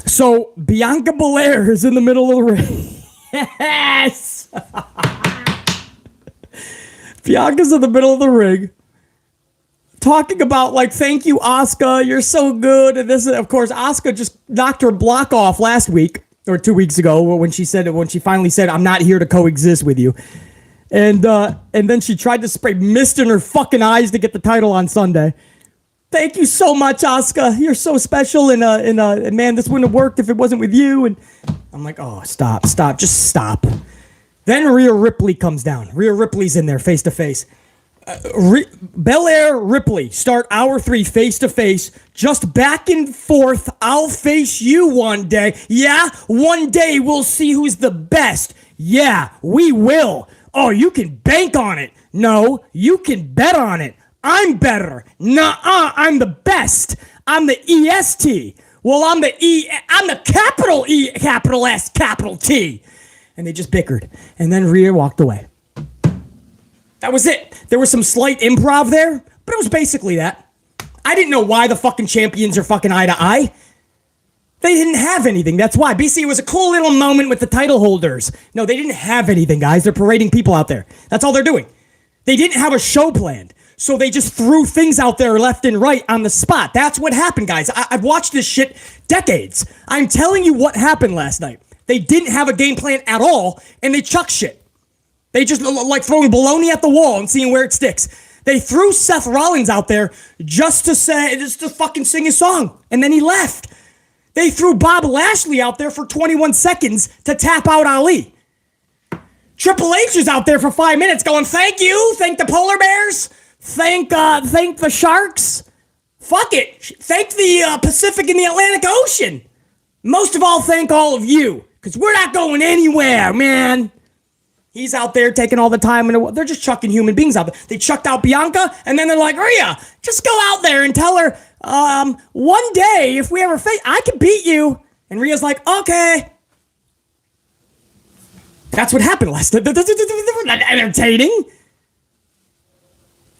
So, Bianca Belair is in the middle of the ring. Yes! Bianca's in the middle of the ring. Talking about, like, thank you, Asuka. You're so good. And this, of course, Asuka just knocked her block off last week or 2 weeks ago when she finally said, I'm not here to coexist with you. And then she tried to spray mist in her fucking eyes to get the title on Sunday. Thank you so much, Asuka. You're so special. And man, this wouldn't have worked if it wasn't with you. And I'm like, oh, stop. Just stop. Then Rhea Ripley comes down. Rhea Ripley's in there face to face. Belair Ripley start hour 3 face to face, just back and forth. I'll face you one day. Yeah, one day we'll see who's the best. Yeah, we will. Oh, you can bank on it. No, you can bet on it. I'm better. Nuh-uh, I'm the best. I'm the EST. Well, I'm the capital E, capital S, capital T. And they just bickered. And then Rhea walked away. That was it. There was some slight improv there, but it was basically that. I didn't know why the fucking champions are fucking eye to eye. They didn't have anything. That's why. BC, it was a cool little moment with the title holders. No, they didn't have anything, guys. They're parading people out there. That's all they're doing. They didn't have a show planned. So they just threw things out there left and right on the spot. That's what happened, guys. I've watched this shit decades. I'm telling you what happened last night. They didn't have a game plan at all, and they chucked shit. They just like throwing baloney at the wall and seeing where it sticks. They threw Seth Rollins out there just to fucking sing his song, and then he left. They threw Bob Lashley out there for 21 seconds to tap out Ali. Triple H is out there for 5 minutes going, thank you, thank the polar bears, thank the sharks, fuck it, thank the Pacific and the Atlantic Ocean. Most of all, thank all of you, because we're not going anywhere, man. He's out there taking all the time, and they're just chucking human beings out there. They chucked out Bianca, and then they're like, Rhea, just go out there and tell her, one day, if we ever face, I can beat you. And Rhea's like, okay. That's what happened last night. Not entertaining.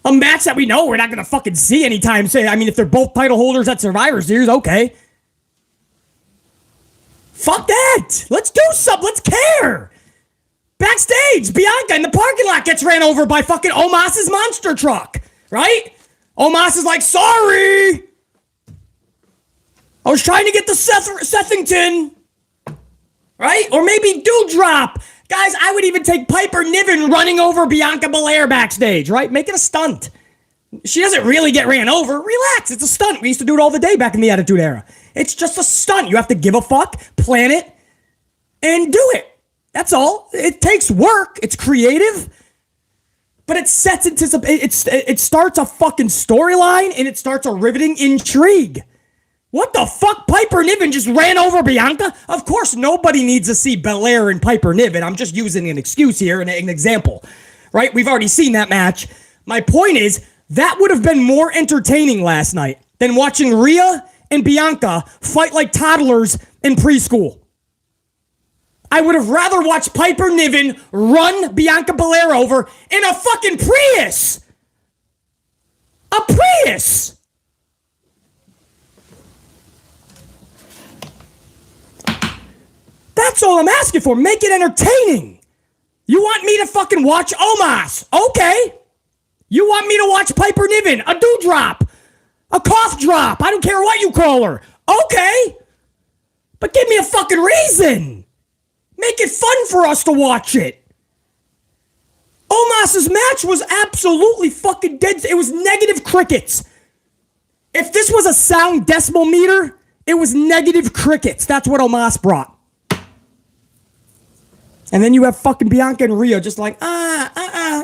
A match that we know we're not going to fucking see anytime soon. I mean, if they're both title holders at Survivor Series, okay. Fuck that. Let's do something. Let's care. Backstage, Bianca in the parking lot gets ran over by fucking Omos' monster truck, right? Omas is like, sorry. I was trying to get the Sethington, right? Or maybe Dewdrop. Guys, I would even take Piper Niven running over Bianca Belair backstage, right? Make it a stunt. She doesn't really get ran over. Relax, it's a stunt. We used to do it all the day back in the Attitude Era. It's just a stunt. You have to give a fuck, plan it, and do it. That's all. It takes work. It's creative. But it sets it starts a fucking storyline and it starts a riveting intrigue. What the fuck? Piper Niven just ran over Bianca? Of course, nobody needs to see Belair and Piper Niven. I'm just using an excuse here and an example, right? We've already seen that match. My point is, that would have been more entertaining last night than watching Rhea and Bianca fight like toddlers in preschool. I would have rather watched Piper Niven run Bianca Belair over in a fucking Prius. A Prius. That's all I'm asking for. Make it entertaining. You want me to fucking watch Omas? Okay. You want me to watch Piper Niven? A dewdrop. A cough drop. I don't care what you call her. Okay. But give me a fucking reason. Make it fun for us to watch it. Omos' match was absolutely fucking dead. It was negative crickets. If this was a sound decimal meter, it was negative crickets. That's what Omos brought. And then you have fucking Bianca and Rhea just like, bye,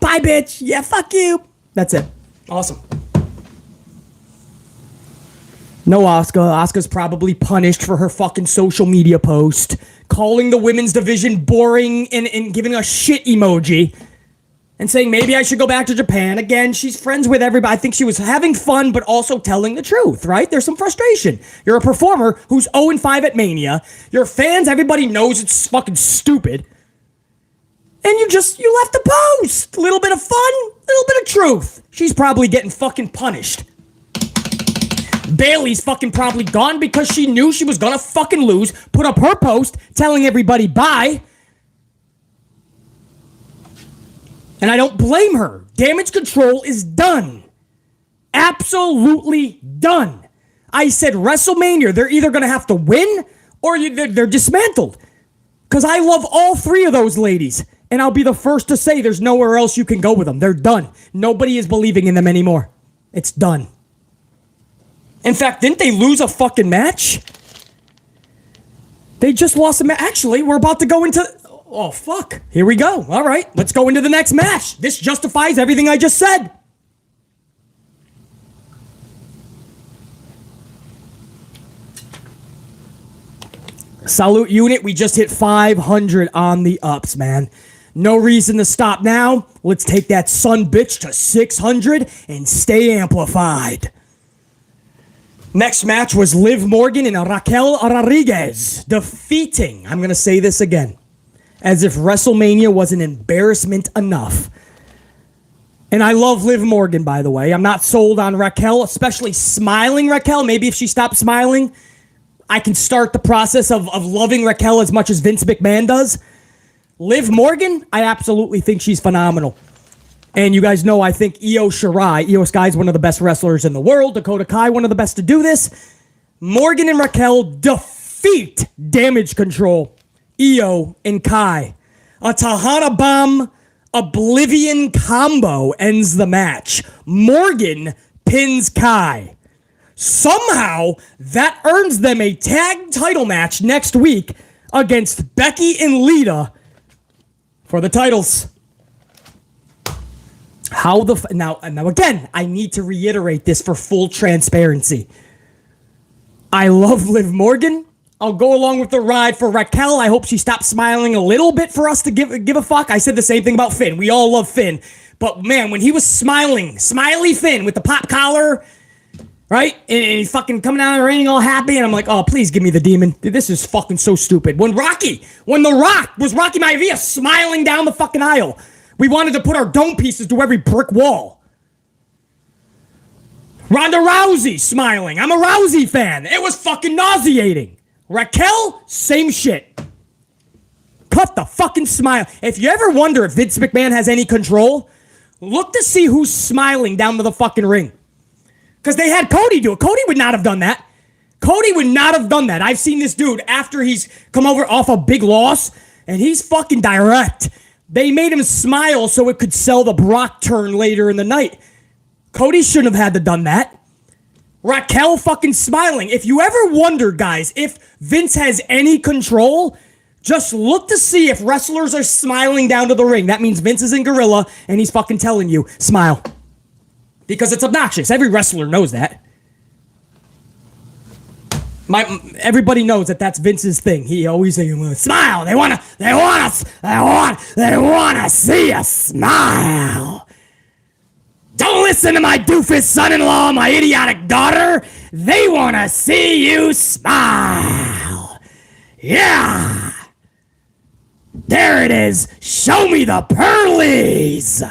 bitch, yeah, fuck you. That's it. Awesome. No Asuka. Asuka's probably punished for her fucking social media post, calling the women's division boring and giving a shit emoji. And saying maybe I should go back to Japan. Again, she's friends with everybody. I think she was having fun, but also telling the truth, right? There's some frustration. You're a performer who's 0-5 at Mania. Your fans, everybody knows it's fucking stupid. And you left the post. A little bit of fun, a little bit of truth. She's probably getting fucking punished. Bailey's fucking probably gone because she knew she was gonna fucking lose. Put up her post telling everybody bye. And I don't blame her. Damage control is done. Absolutely done. I said WrestleMania, they're either going to have to win or they're dismantled. Because I love all three of those ladies. And I'll be the first to say there's nowhere else you can go with them. They're done. Nobody is believing in them anymore. It's done. In fact, didn't they lose a fucking match? They just lost a match. Actually, we're about to go into... Oh, fuck. Here we go. All right, let's go into the next match. This justifies everything I just said. Salute unit, we just hit 500 on the ups, man. No reason to stop now. Let's take that son bitch to 600 and stay amplified. Next match was Liv Morgan and Raquel Rodriguez defeating, I'm going to say this again, as if WrestleMania was an embarrassment enough. And I love Liv Morgan, by the way. I'm not sold on Raquel, especially smiling Raquel. Maybe if she stopped smiling, I can start the process of loving Raquel as much as Vince McMahon does. Liv Morgan, I absolutely think she's phenomenal. And you guys know I think Io Shirai, Io Sky is one of the best wrestlers in the world. Dakota Kai, one of the best to do this. Morgan and Raquel defeat Damage Control. Io and Kai. A Tahana Bomb Oblivion combo ends the match. Morgan pins Kai. Somehow, that earns them a tag title match next week against Becky and Lita for the titles. Now again, I need to reiterate this for full transparency. I love Liv Morgan. I'll go along with the ride for Raquel. I hope she stops smiling a little bit for us to give a fuck. I said the same thing about Finn. We all love Finn. But man, when he was smiling, smiley Finn with the pop collar, right? And he's fucking coming out of the ring all happy. And I'm like, oh, please give me the demon. Dude, this is fucking so stupid. When The Rock was Rocky Maivia smiling down the fucking aisle, we wanted to put our dome pieces to every brick wall. Ronda Rousey smiling. I'm a Rousey fan. It was fucking nauseating. Raquel, same shit. Cut the fucking smile. If you ever wonder if Vince McMahon has any control, look to see who's smiling down to the fucking ring. Because they had Cody do it. Cody would not have done that. Cody would not have done that. I've seen this dude after he's come over off a big loss, and he's fucking direct. They made him smile so it could sell the Brock turn later in the night. Cody shouldn't have had to done that. Raquel fucking smiling. If you ever wondered, guys, if Vince has any control, Just look to see if wrestlers are smiling down to the ring. That means Vince is in gorilla and he's fucking telling you, smile. Because it's obnoxious. Every wrestler knows that. Everybody knows that that's Vince's thing. He always says, smile. They wanna see us smile. Don't listen to my doofus son-in-law, my idiotic daughter. They wanna see you smile. Yeah. There it is. Show me the pearlies.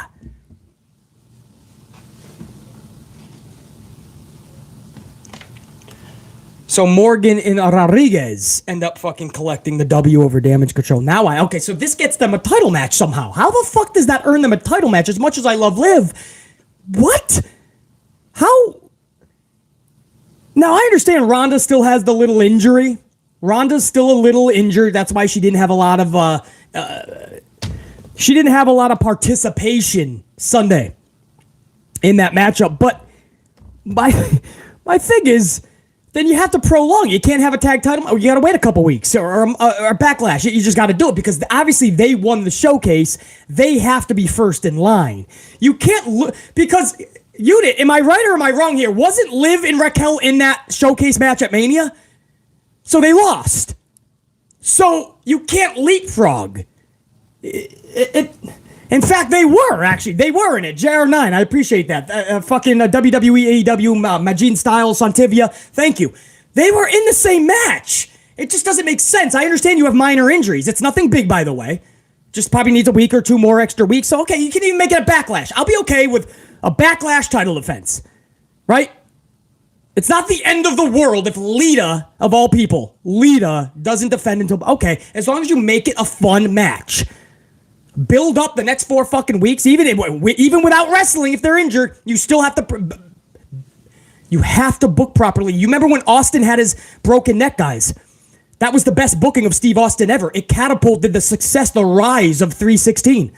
So Morgan and Rodriguez end up fucking collecting the W over Damage Control. Okay, so this gets them a title match somehow. How the fuck does that earn them a title match? As much as I love Liv, what? How? Now I understand Ronda still has the little injury. Ronda's still a little injured. That's why she didn't have a lot of participation Sunday in that matchup. But my thing is, then you have to prolong. You can't have a tag title. You got to wait a couple weeks or Backlash. You just got to do it because obviously they won the showcase. They have to be first in line. You can't look because Unit. Am I right or am I wrong here? Wasn't Liv and Raquel in that showcase match at Mania? So they lost. So you can't leapfrog. In fact, they were, actually. They were in it. JR9, I appreciate that. WWE, AEW, Majin Styles, Santivia, thank you. They were in the same match. It just doesn't make sense. I understand you have minor injuries. It's nothing big, by the way. Just probably needs a week or two more extra weeks. So, okay, you can even make it a Backlash. I'll be okay with a Backlash title defense. Right? It's not the end of the world if Lita, of all people, Lita doesn't defend until... Okay, as long as you make it a fun match. Build up the next 4 fucking weeks, even without wrestling. If they're injured, you still have to. You have to book properly. You remember when Austin had his broken neck, guys? That was the best booking of Steve Austin ever. It catapulted the success, the rise of 316.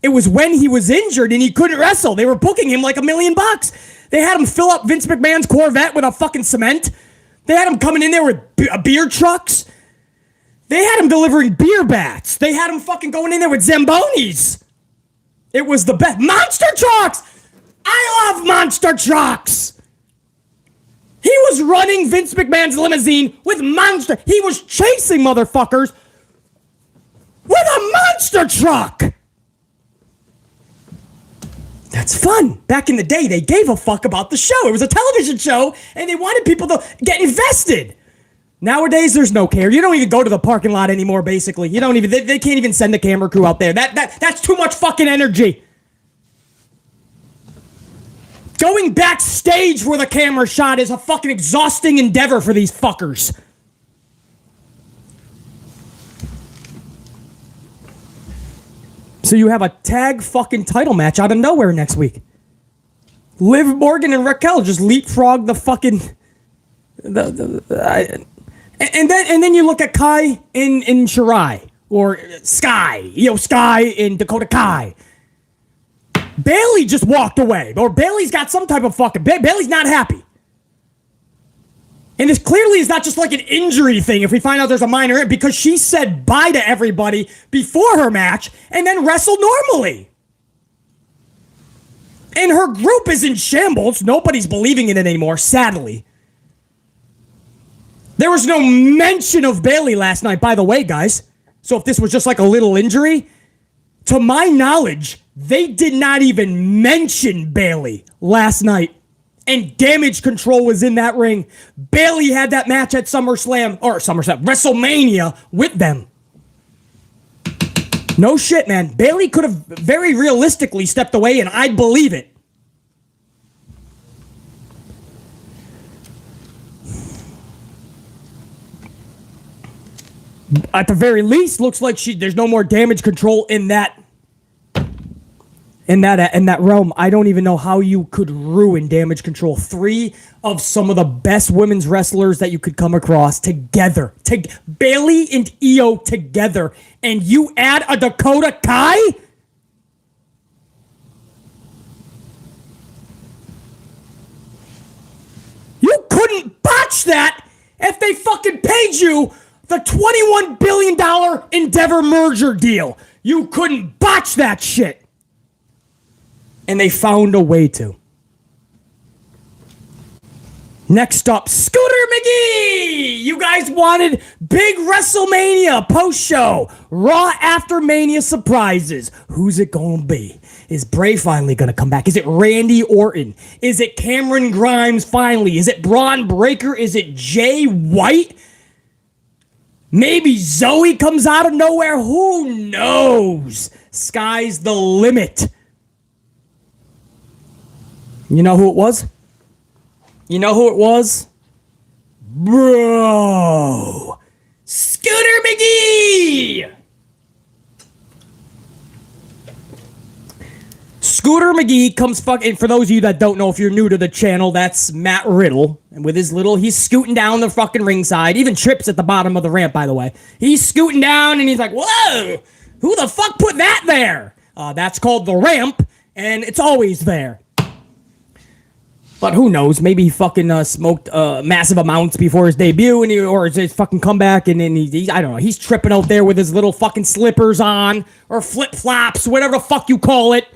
It was when he was injured and he couldn't wrestle. They were booking him like $1 million. They had him fill up Vince McMahon's Corvette with a fucking cement. They had him coming in there with beer trucks. They had him delivering beer bats. They had him fucking going in there with Zambonis. It was the best. Monster trucks! I love monster trucks! He was running Vince McMahon's limousine with monster... He was chasing motherfuckers with a monster truck! That's fun. Back in the day, they gave a fuck about the show. It was a television show, and they wanted people to get invested. Nowadays, there's no care. You don't even go to the parking lot anymore, basically. You don't even, they can't even send the camera crew out there. That's too much fucking energy. Going backstage where the camera shot is a fucking exhausting endeavor for these fuckers. So you have a tag fucking title match out of nowhere next week. Liv Morgan and Raquel just leapfrog the fucking... And then you look at Kai in Shirai, or Sky, Sky in Dakota Kai. Bayley just walked away, or Bayley's got some type of fucking... Bayley's not happy. And this clearly is not just like an injury thing if we find out there's a minor... Because she said bye to everybody before her match and then wrestled normally. And her group is in shambles. Nobody's believing in it anymore, sadly. There was no mention of Bayley last night, by the way, guys. So if this was just like a little injury, to my knowledge, they did not even mention Bayley last night. And Damage Control was in that ring. Bayley had that match at WrestleMania with them. No shit, man. Bayley could have very realistically stepped away, and I'd believe it. At the very least, looks like there's no more Damage Control in that realm. I don't even know how you could ruin Damage Control. 3 of some of the best women's wrestlers that you could come across together. Bayley and Io together. And you add a Dakota Kai? You couldn't botch that if they fucking paid you The $21 billion Endeavor merger deal. You couldn't botch that shit. And they found a way to. Next up, Scooter McGhee! You guys wanted big WrestleMania post-show. Raw After Mania surprises. Who's it gonna be? Is Bray finally gonna come back? Is it Randy Orton? Is it Cameron Grimes finally? Is it Braun Breaker? Is it Jay White? Maybe Zoe comes out of nowhere? Who knows? Sky's the limit. You know who it was? You know who it was? Bro! Scooter McGhee! Scooter McGhee comes fucking, for those of you that don't know, if you're new to the channel, that's Matt Riddle. And with his little, he's scooting down the fucking ringside. Even trips at the bottom of the ramp, by the way. He's scooting down and he's like, whoa! Who the fuck put that there? That's called the ramp, and it's always there. But who knows? Maybe he fucking smoked massive amounts before his debut, and or his fucking comeback, and then I don't know. He's tripping out there with his little fucking slippers on, or flip flops, whatever the fuck you call it.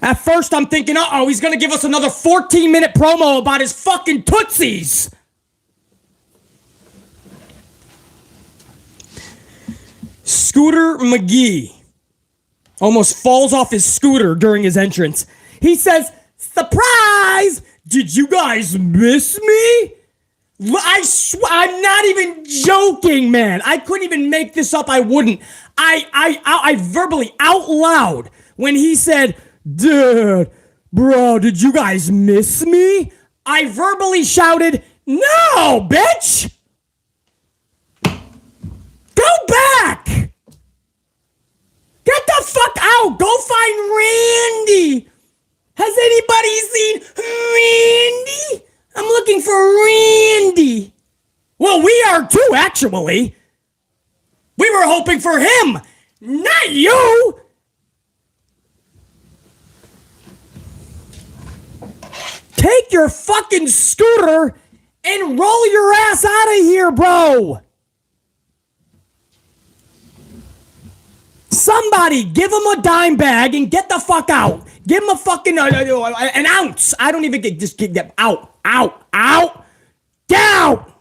At first, I'm thinking, uh-oh, he's gonna give us another 14-minute promo about his fucking tootsies. Scooter McGhee almost falls off his scooter during his entrance. He says, surprise! Did you guys miss me? I'm not even joking, man. I couldn't even make this up. I wouldn't. I verbally, out loud, when he said, dude, bro, did you guys miss me? I verbally shouted, no, bitch! Go back! Get the fuck out! Go find Randy! Has anybody seen Randy? I'm looking for Randy. Well, we are too, actually. We were hoping for him, not you. Take your fucking scooter and roll your ass out of here, bro. Somebody give him a dime bag and get the fuck out. Give him a fucking an ounce. I don't even just get them out. Get out.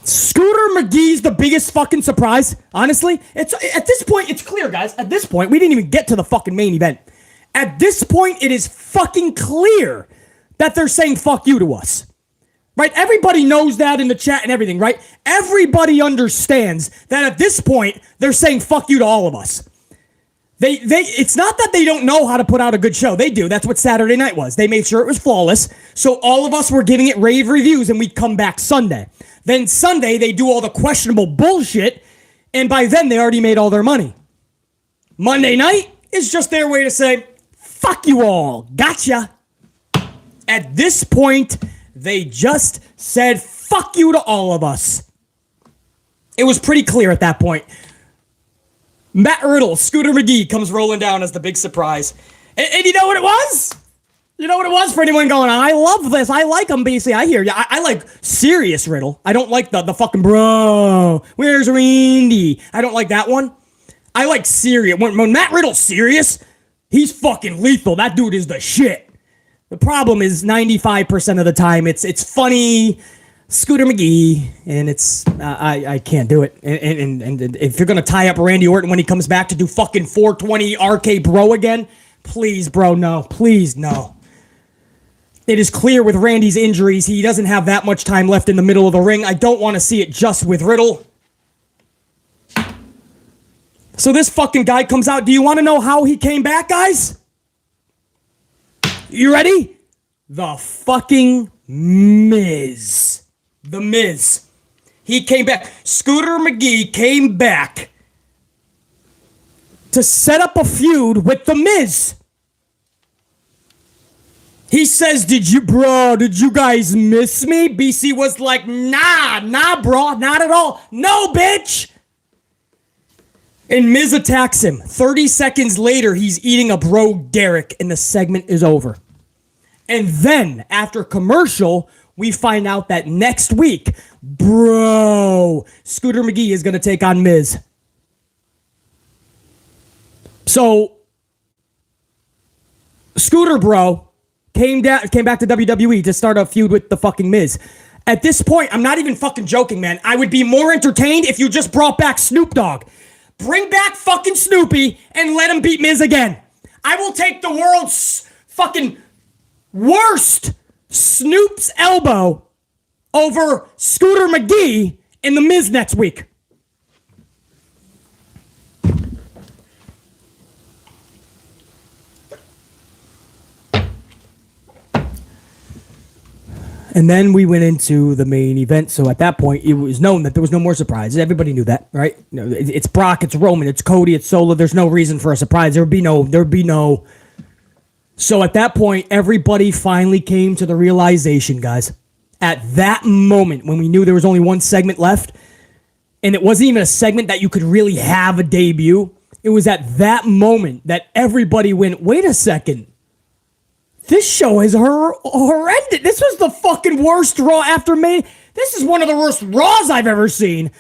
Scooter McGhee's the biggest fucking surprise. Honestly, it's at this point, it's clear, guys. At this point, we didn't even get to the fucking main event. At this point, it is fucking clear that they're saying fuck you to us. Right? Everybody knows that in the chat and everything, right? Everybody understands that at this point, they're saying fuck you to all of us. It's not that they don't know how to put out a good show. They do. That's what Saturday night was. They made sure it was flawless. So all of us were giving it rave reviews, and we'd come back Sunday. Then Sunday, they do all the questionable bullshit, and by then, they already made all their money. Monday night is just their way to say, fuck you all. Gotcha. At this point, they just said fuck you to all of us. It was pretty clear at that point. Matt Riddle, Scooter McGhee comes rolling down as the big surprise. And you know what it was? You know what it was for anyone going, I love this. I like him, BC. I hear you. I like serious Riddle. I don't like the fucking bro. Where's Randy? I don't like that one. I like serious. When Matt Riddle's serious, he's fucking lethal. That dude is the shit. The problem is 95% of the time it's funny, Scooter McGhee, and it's I can't do it. And if you're gonna tie up Randy Orton when he comes back to do fucking 420 RK Bro again, please, bro, no, please, no. It is clear with Randy's injuries, he doesn't have that much time left in the middle of the ring. I don't want to see it just with Riddle. So this fucking guy comes out. Do you want to know how he came back, guys? You ready? The fucking Miz. The Miz. He came back. Scooter McGhee came back to set up a feud with the Miz. He says, did you guys miss me? BC was like, nah, bro, not at all. No, bitch. And Miz attacks him. 30 seconds later, he's eating a bro Derek, and the segment is over. And then, after commercial, we find out that next week, bro, Scooter McGhee is going to take on Miz. So, Scooter Bro came back to WWE to start a feud with the fucking Miz. At this point, I'm not even fucking joking, man. I would be more entertained if you just brought back Snoop Dogg. Bring back fucking Snoopy and let him beat Miz again. I will take the world's fucking worst Snoop's elbow over Scooter McGhee in the Miz next week. And then we went into the main event. So at that point, it was known that there was no more surprises. Everybody knew that, right? It's Brock, it's Roman, it's Cody, it's Solo. There's no reason for a surprise. There'd be no. So at that point, everybody finally came to the realization, guys. At that moment, when we knew there was only one segment left, and it wasn't even a segment that you could really have a debut, it was at that moment that everybody went, wait a second. This show is horrendous. This was the fucking worst Raw After Mania. This is one of the worst Raws I've ever seen.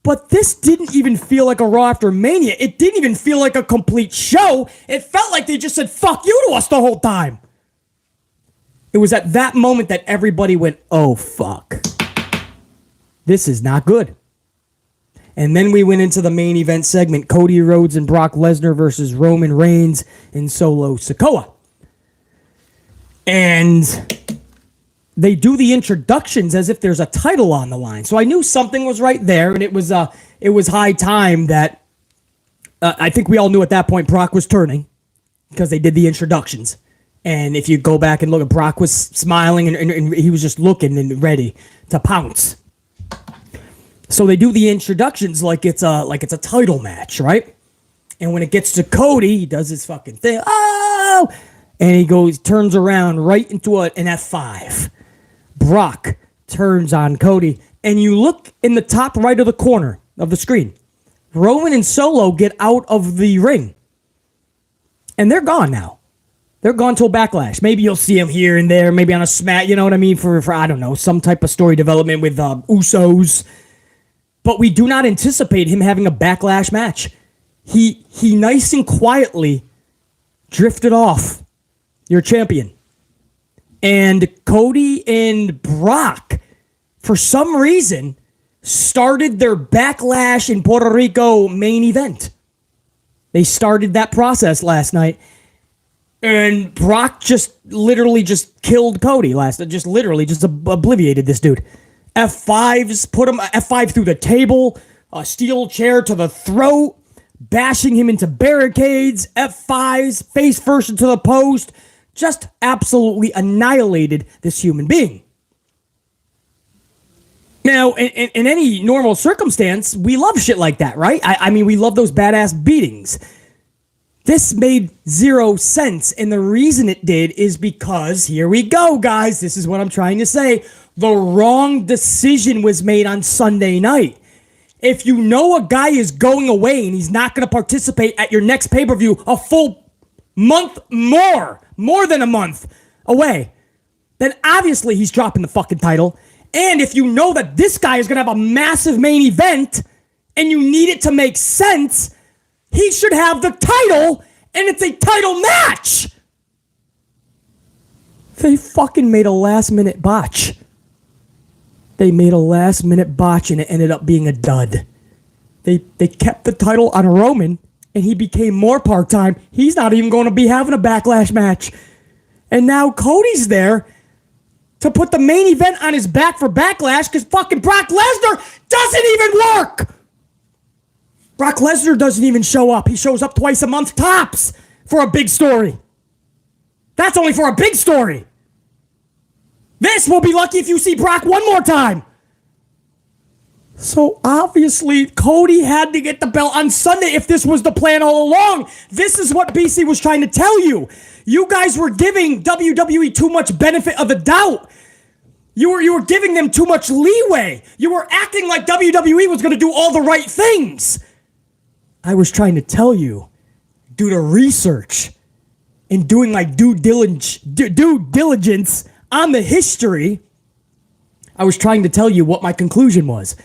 But this didn't even feel like a Raw After Mania. It didn't even feel like a complete show. It felt like they just said, fuck you to us the whole time. It was at that moment that everybody went, oh, fuck. This is not good. And then we went into the main event segment, Cody Rhodes and Brock Lesnar versus Roman Reigns and Solo Sikoa. And they do the introductions as if there's a title on the line. So I knew something was right there, and it was high time that I think we all knew at that point Brock was turning because they did the introductions. And if you go back and look at Brock was smiling and he was just looking and ready to pounce. So they do the introductions like it's a title match, right? And when it gets to Cody, he does his fucking thing. Oh! And he turns around right into an F5. Brock turns on Cody. And you look in the top right of the corner of the screen. Roman and Solo get out of the ring. And they're gone now. They're gone till Backlash. Maybe you'll see them here and there. Maybe on a smack, you know what I mean? For I don't know, some type of story development with Usos. But we do not anticipate him having a Backlash match. He nice and quietly drifted off. Your champion. And Cody and Brock, for some reason, started their Backlash in Puerto Rico main event. They started that process last night. And Brock literally killed Cody last night. Just obliviated this dude. F5s, put him F5 through the table, a steel chair to the throat, bashing him into barricades, F5s, face first into the post. Just absolutely annihilated this human being. Now, in any normal circumstance, we love shit like that, right? I mean, we love those badass beatings. This made zero sense, and the reason it did is because, here we go, guys, this is what I'm trying to say, the wrong decision was made on Sunday night. If you know a guy is going away and he's not going to participate at your next pay-per-view a full month more than a month away, then obviously he's dropping the fucking title. And if you know that this guy is going to have a massive main event and you need it to make sense, he should have the title, and it's a title match. They fucking made a last-minute botch. They made a last-minute botch, and it ended up being a dud. They kept the title on Roman, and he became more part-time. He's not even going to be having a Backlash match. And now Cody's there to put the main event on his back for Backlash because fucking Brock Lesnar doesn't even work. Brock Lesnar doesn't even show up. He shows up twice a month tops for a big story. That's only for a big story. This will be lucky if you see Brock one more time. So obviously, Cody had to get the belt on Sunday if this was the plan all along. This is what BC was trying to tell you. You guys were giving WWE too much benefit of the doubt. You were giving them too much leeway. You were acting like WWE was going to do all the right things. I was trying to tell you, do the research. and doing like due diligence on the history, I was trying to tell you what my conclusion was.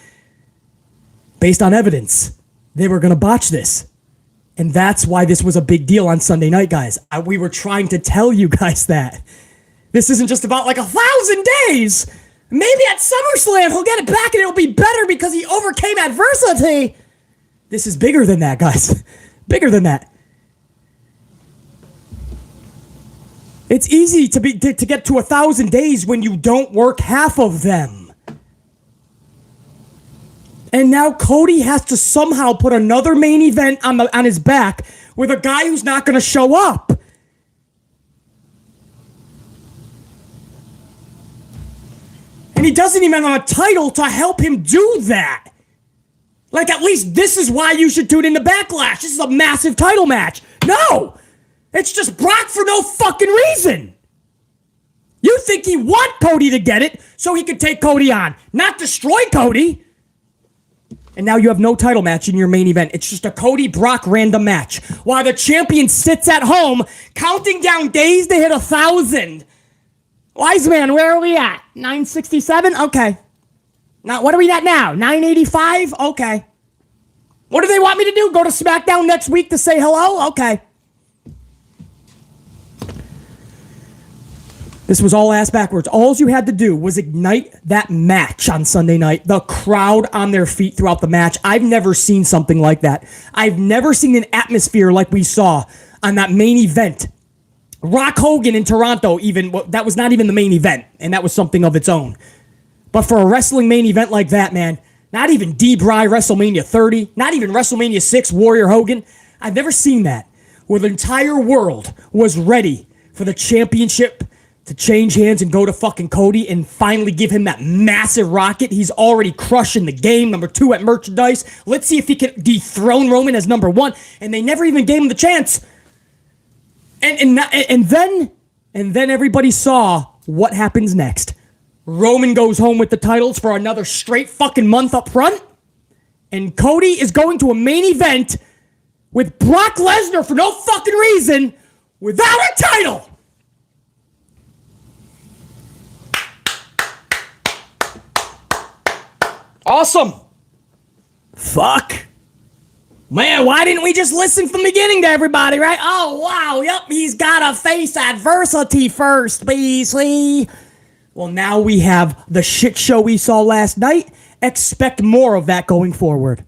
Based on evidence, they were going to botch this. And that's why this was a big deal on Sunday night, guys. We were trying to tell you guys that. This isn't just about like 1,000 days. Maybe at SummerSlam he'll get it back and it'll be better because he overcame adversity. This is bigger than that, guys. Bigger than that. It's easy to get to 1,000 days when you don't work half of them. And now Cody has to somehow put another main event on his back with a guy who's not going to show up. And he doesn't even have a title to help him do that. Like, at least this is why you should tune in to Backlash. This is a massive title match. No! It's just Brock for no fucking reason. You think he want Cody to get it so he could take Cody on, not destroy Cody. And now you have no title match in your main event. It's just a Cody-Brock random match. While the champion sits at home, counting down days to hit 1,000. Wise man, where are we at? 967? Okay. Now, what are we at now? 985? Okay. What do they want me to do? Go to SmackDown next week to say hello? Okay. This was all ass backwards. All you had to do was ignite that match on Sunday night. The crowd on their feet throughout the match. I've never seen something like that. I've never seen an atmosphere like we saw on that main event. Rock Hogan in Toronto, that was not even the main event, and that was something of its own. But for a wrestling main event like that, man, not even Brah WrestleMania 30, not even WrestleMania 6 Warrior Hogan, I've never seen that, where the entire world was ready for the championship to change hands and go to fucking Cody and finally give him that massive rocket. He's already crushing the game, number 2 at merchandise. Let's see if he can dethrone Roman as number 1, and they never even gave him the chance. And then everybody saw what happens next. Roman goes home with the titles for another straight fucking month up front. And Cody is going to a main event with Brock Lesnar for no fucking reason without a title. Awesome. Fuck. Man, why didn't we just listen from the beginning to everybody, right? Oh, wow, yep, he's got to face adversity first, BC. Well, now we have the shit show we saw last night. Expect more of that going forward.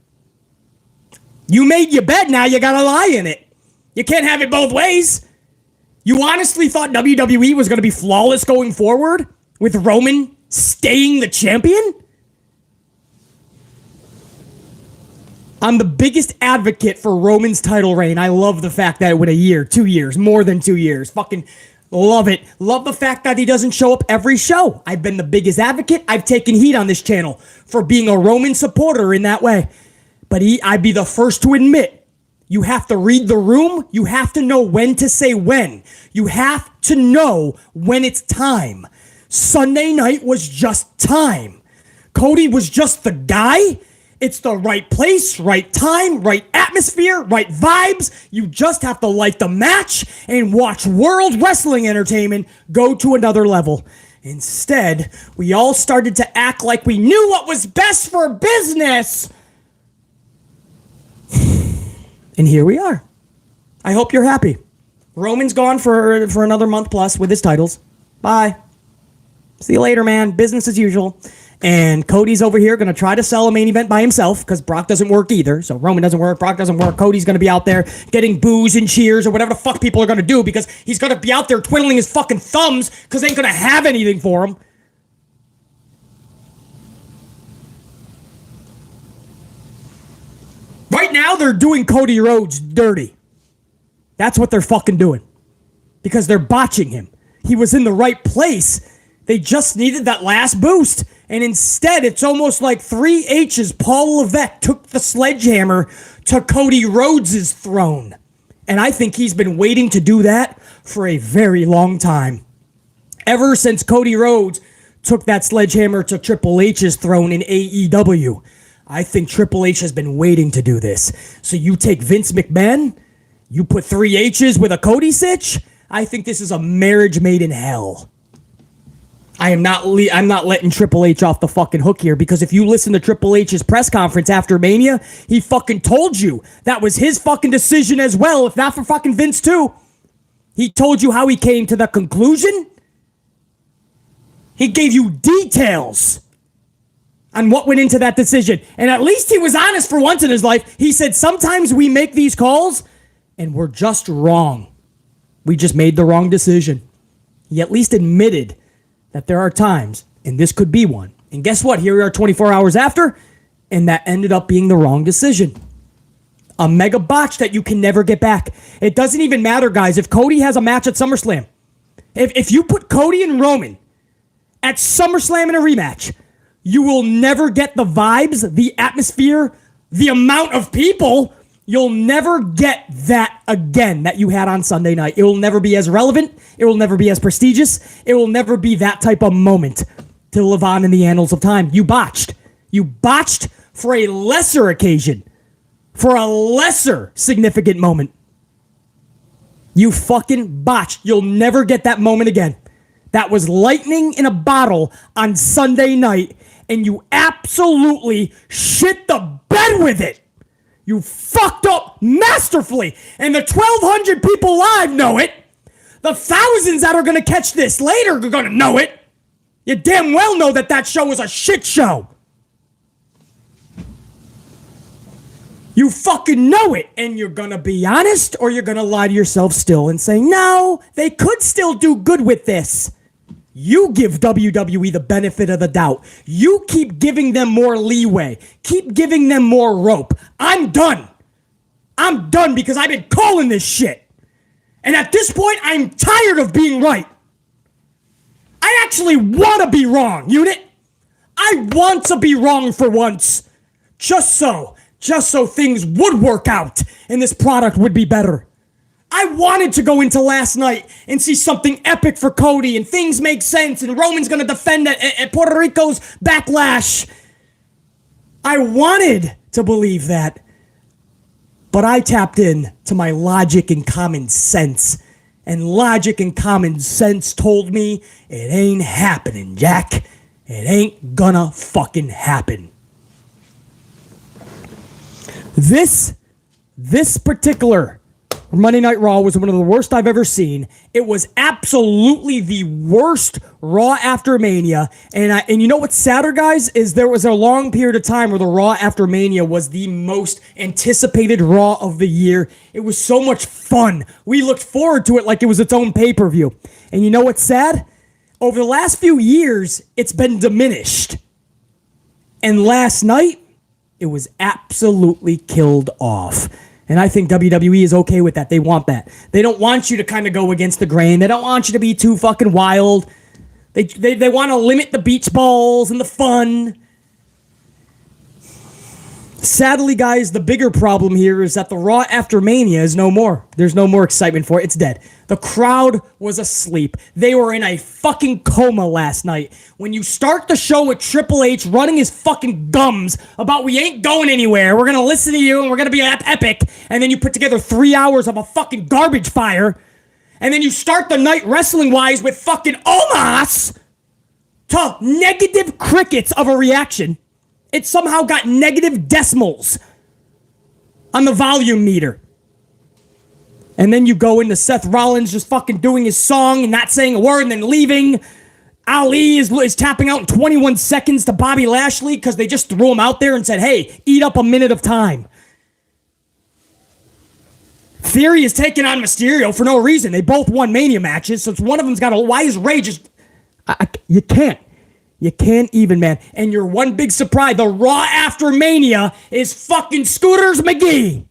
You made your bed, now you got to lie in it. You can't have it both ways. You honestly thought WWE was going to be flawless going forward with Roman staying the champion? I'm the biggest advocate for Roman's title reign. I love the fact that it went a year, 2 years, more than 2 years. Fucking love it. Love the fact that he doesn't show up every show. I've been the biggest advocate. I've taken heat on this channel for being a Roman supporter in that way. But I'd be the first to admit, you have to read the room. You have to know when to say when. You have to know when it's time. Sunday night was just time. Cody was just the guy. It's the right place, right time, right atmosphere, right vibes. You just have to like the match and watch World Wrestling Entertainment go to another level. Instead, we all started to act like we knew what was best for business. And here we are. I hope you're happy. Roman's gone for another month plus with his titles. Bye. See you later, man. Business as usual. And Cody's over here going to try to sell a main event by himself because Brock doesn't work either. So Roman doesn't work, Brock doesn't work. Cody's going to be out there getting boos and cheers or whatever the fuck people are going to do because he's going to be out there twiddling his fucking thumbs because they ain't going to have anything for him. Right now, they're doing Cody Rhodes dirty. That's what they're fucking doing. Because they're botching him. He was in the right place. They just needed that last boost. And instead, it's almost like 3H's Paul Levesque took the sledgehammer to Cody Rhodes' throne. And I think he's been waiting to do that for a very long time. Ever since Cody Rhodes took that sledgehammer to Triple H's throne in AEW, I think Triple H has been waiting to do this. So you take Vince McMahon, you put 3H's with a Cody sitch, I think this is a marriage made in hell. I'm not letting Triple H off the fucking hook here, because if you listen to Triple H's press conference after Mania, he fucking told you that was his fucking decision as well, if not for fucking Vince too. He told you how he came to the conclusion. He gave you details on what went into that decision. And at least he was honest for once in his life. He said, sometimes we make these calls and we're just wrong. We just made the wrong decision. He at least admitted that there are times, and this could be one. And guess what? Here we are 24 hours after, and that ended up being the wrong decision. A mega botch that you can never get back. It doesn't even matter, guys, if Cody has a match at SummerSlam. If you put Cody and Roman at SummerSlam in a rematch, you will never get the vibes, the atmosphere, the amount of people. You'll never get that again that you had on Sunday night. It will never be as relevant. It will never be as prestigious. It will never be that type of moment to live on in the annals of time. You botched. You botched for a lesser occasion. For a lesser significant moment. You fucking botched. You'll never get that moment again. That was lightning in a bottle on Sunday night, and you absolutely shit the bed with it. You fucked up masterfully, and the 1,200 people live know it. The thousands that are going to catch this later are going to know it. You damn well know that show was a shit show. You fucking know it, and you're going to be honest, or you're going to lie to yourself still and say, no, they could still do good with this. You give WWE the benefit of the doubt. You keep giving them more leeway. Keep giving them more rope. I'm done. I'm done because I've been calling this shit. And at this point, I'm tired of being right. I actually want to be wrong, unit. I want to be wrong for once. Just so things would work out and this product would be better. I wanted to go into last night and see something epic for Cody and things make sense and Roman's going to defend at Puerto Rico's Backlash. I wanted to believe that, but I tapped in to my logic and common sense. And logic and common sense told me it ain't happening, Jack. It ain't gonna fucking happen. This particular Monday Night Raw was one of the worst I've ever seen. It was absolutely the worst Raw After Mania. And you know what's sadder, guys, is there was a long period of time where the Raw After Mania was the most anticipated Raw of the year. It was so much fun. We looked forward to it like it was its own pay-per-view. And you know what's sad? Over the last few years, it's been diminished. And last night, it was absolutely killed off. And I think WWE is okay with that. They want that. They don't want you to kind of go against the grain. They don't want you to be too fucking wild. They want to limit the beach balls and the fun. Sadly, guys, the bigger problem here is that the Raw After Mania is no more. There's no more excitement for it. It's dead. The crowd was asleep. They were in a fucking coma last night. When you start the show with Triple H running his fucking gums about we ain't going anywhere, we're going to listen to you and we're going to be epic, and then you put together 3 hours of a fucking garbage fire, and then you start the night wrestling-wise with fucking Omas to negative crickets of a reaction. It somehow got negative decimals on the volume meter. And then you go into Seth Rollins just fucking doing his song and not saying a word and then leaving. Ali is tapping out in 21 seconds to Bobby Lashley because they just threw him out there and said, hey, eat up a minute of time. Theory is taking on Mysterio for no reason. They both won Mania matches, so it's one of them's got a... Why is Ray just... you can't. You can't even, man. And your one big surprise, the Raw After Mania is fucking Scooters McGhee.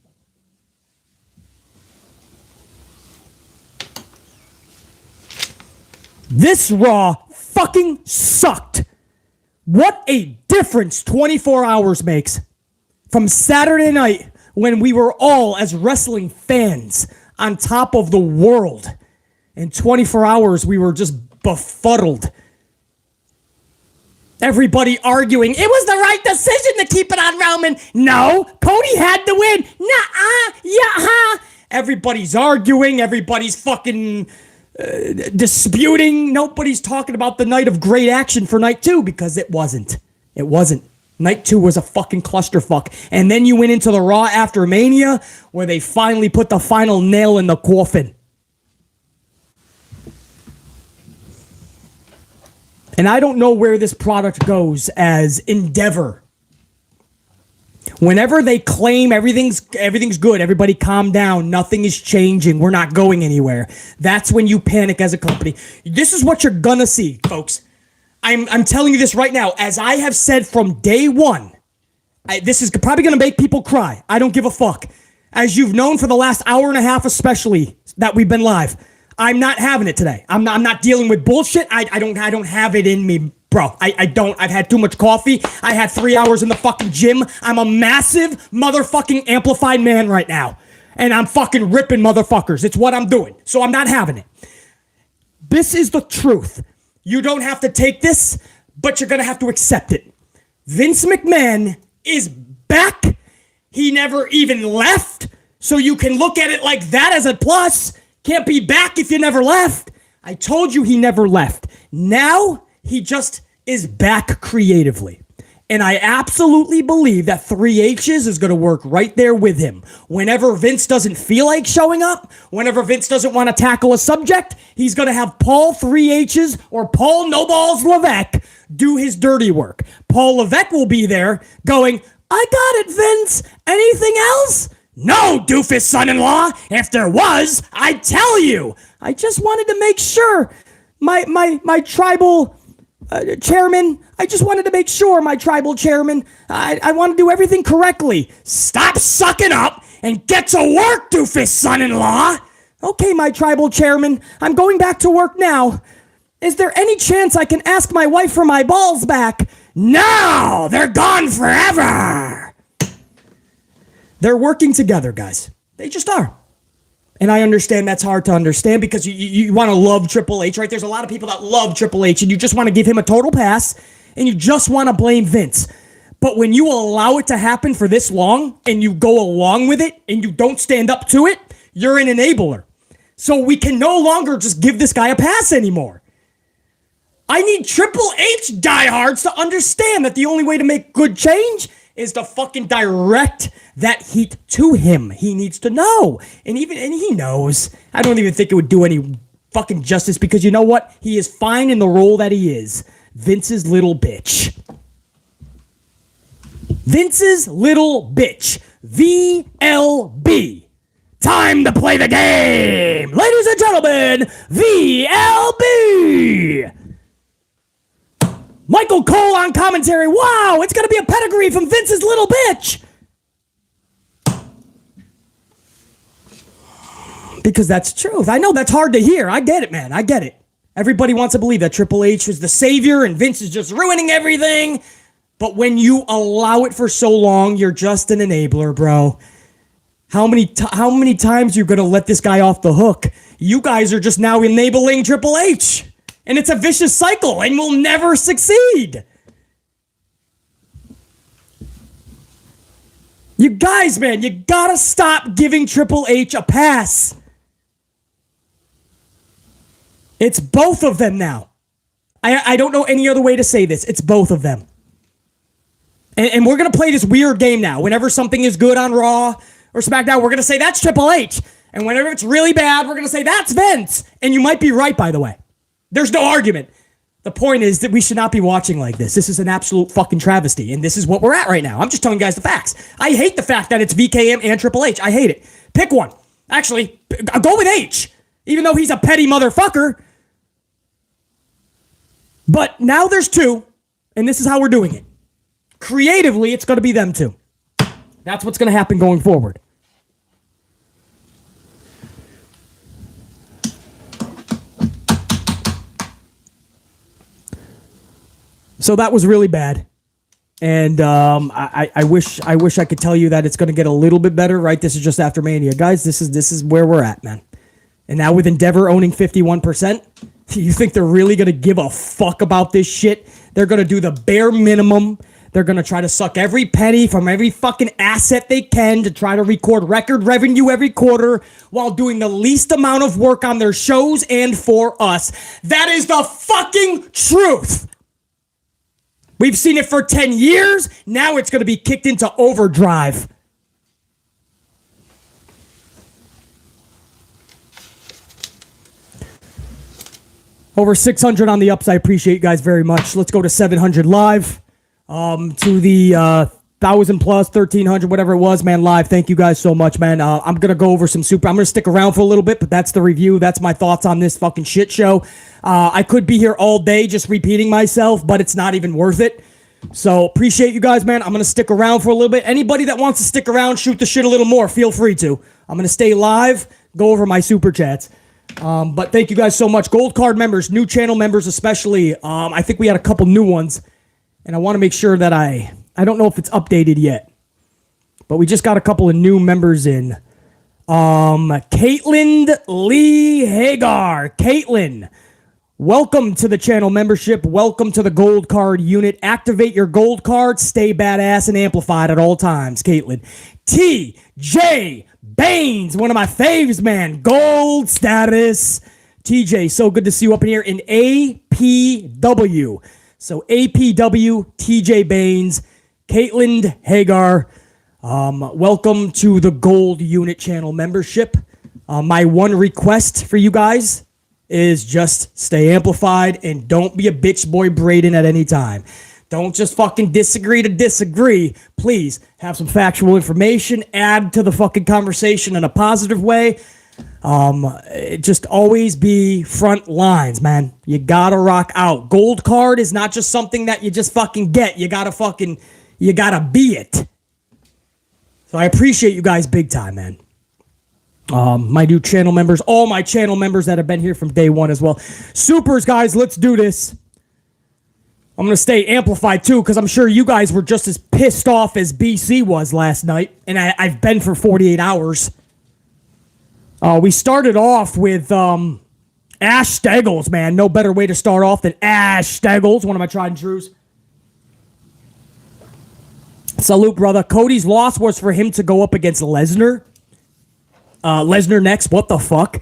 This Raw fucking sucked. What a difference 24 hours makes. From Saturday night, when we were all, as wrestling fans, on top of the world. In 24 hours, we were just befuddled. Everybody arguing, it was the right decision to keep it on Roman. No, Cody had to win. Nuh-uh, yeah-huh. Everybody's arguing. Everybody's fucking disputing. Nobody's talking about the night of great action for night 2 because it wasn't. It wasn't. Night 2 was a fucking clusterfuck. And then you went into the Raw After Mania where they finally put the final nail in the coffin. And I don't know where this product goes as Endeavor. Whenever they claim everything's good, everybody calm down, nothing is changing, we're not going anywhere. That's when you panic as a company. This is what you're gonna see, folks. I'm telling you this right now. As I have said from day one, this is probably going to make people cry. I don't give a fuck. As you've known for the last hour and a half, especially that we've been live, I'm not having it today. I'm not dealing with bullshit. I don't have it in me, bro. I don't. I've had too much coffee. I had 3 hours in the fucking gym. I'm a massive motherfucking amplified man right now. And I'm fucking ripping motherfuckers. It's what I'm doing. So I'm not having it. This is the truth. You don't have to take this, but you're going to have to accept it. Vince McMahon is back. He never even left. So you can look at it like that as a plus. Can't be back if you never left. I told you he never left. Now he just is back creatively. And I absolutely believe that 3H's is going to work right there with him. Whenever Vince doesn't feel like showing up, whenever Vince doesn't want to tackle a subject, he's going to have Paul 3H's or Paul No Balls Levesque do his dirty work. Paul Levesque will be there going, I got it, Vince. Anything else? No, doofus son-in-law. If there was, I'd tell you. I just wanted to make sure my tribal chairman, I just wanted to make sure, my tribal chairman, I want to do everything correctly. Stop sucking up and get to work, doofus son-in-law. Okay, my tribal chairman, I'm going back to work now. Is there any chance I can ask my wife for my balls back? No, they're gone forever. They're working together, guys. They just are. And I understand that's hard to understand because you want to love Triple H, right? There's a lot of people that love Triple H and you just want to give him a total pass and you just want to blame Vince. But when you allow it to happen for this long and you go along with it and you don't stand up to it, you're an enabler. So we can no longer just give this guy a pass anymore. I need Triple H diehards to understand that the only way to make good change is to fucking direct that heat to him. He needs to know. And he knows. I don't even think it would do any fucking justice because you know what? He is fine in the role that he is. Vince's little bitch. Vince's little bitch. VLB. Time to play the game. Ladies and gentlemen, VLB. Michael Cole on commentary. Wow, it's going to be a pedigree from Vince's little bitch. Because that's truth. I know that's hard to hear. I get it, man. I get it. Everybody wants to believe that Triple H is the savior and Vince is just ruining everything. But when you allow it for so long, you're just an enabler, bro. How many times you're going to let this guy off the hook? You guys are just now enabling Triple H. And it's a vicious cycle and will never succeed. You guys, man, you gotta stop giving Triple H a pass. It's both of them now. I don't know any other way to say this. It's both of them. And we're going to play this weird game now. Whenever something is good on Raw or SmackDown, we're going to say that's Triple H. And whenever it's really bad, we're going to say that's Vince. And you might be right, by the way. There's no argument. The point is that we should not be watching like this. This is an absolute fucking travesty, and this is what we're at right now. I'm just telling you guys the facts. I hate the fact that it's VKM and Triple H. I hate it. Pick one. Actually, I'll go with H, even though he's a petty motherfucker. But now there's two, and this is how we're doing it. Creatively, it's going to be them two. That's what's going to happen going forward. So that was really bad, and I wish I could tell you that it's going to get a little bit better. Right? This is just After Mania, guys. This is where we're at, man. And now with Endeavor owning 51%, you think they're really going to give a fuck about this shit? They're going to do the bare minimum. They're going to try to suck every penny from every fucking asset they can to try to record record revenue every quarter while doing the least amount of work on their shows and for us. That is the fucking truth. We've seen it for 10 years. Now it's going to be kicked into overdrive. Over 600 on the ups. I appreciate you guys very much. Let's go to 700 live. To the 1,000 plus, 1,300, whatever it was, man, live. Thank you guys so much, man. I'm going to go over some super. I'm going to stick around for a little bit, but that's the review. That's my thoughts on this fucking shit show. I could be here all day just repeating myself, but it's not even worth it. So appreciate you guys, man. I'm going to stick around for a little bit. Anybody that wants to stick around, shoot the shit a little more, feel free to. I'm going to stay live, go over my super chats. But thank you guys so much. Gold card members, new channel members especially. I think we had a couple new ones. And I want to make sure that I don't know if it's updated yet. But we just got a couple of new members in. Caitlin Lee Hagar. Caitlin, welcome to the channel membership. Welcome to the gold card unit. Activate your gold card. Stay badass and amplified at all times, Caitlin. TJ Baines, one of my faves, man. Gold status. TJ, so good to see you up in here in APW. So APW, TJ Baines, Caitlin Hagar, welcome to the Gold Unit channel membership. My one request for you guys is just stay amplified and don't be a bitch boy Braden at any time. Don't just fucking disagree to disagree. Please have some factual information, add to the fucking conversation in a positive way. Just always be front lines, man. You gotta rock out. Gold card is not just something that you just fucking get. You gotta be it. So I appreciate you guys big time, man. My new channel members, all my channel members that have been here from day one as well. Supers, guys, let's do this. I'm gonna stay amplified too, because I'm sure you guys were just as pissed off as BC was last night, and I've been for 48 hours. We started off with Ash Steggles, man. No better way to start off than Ash Steggles, one of my tried and trues. Salute, brother. Cody's loss was for him to go up against Lesnar. Lesnar next, what the fuck?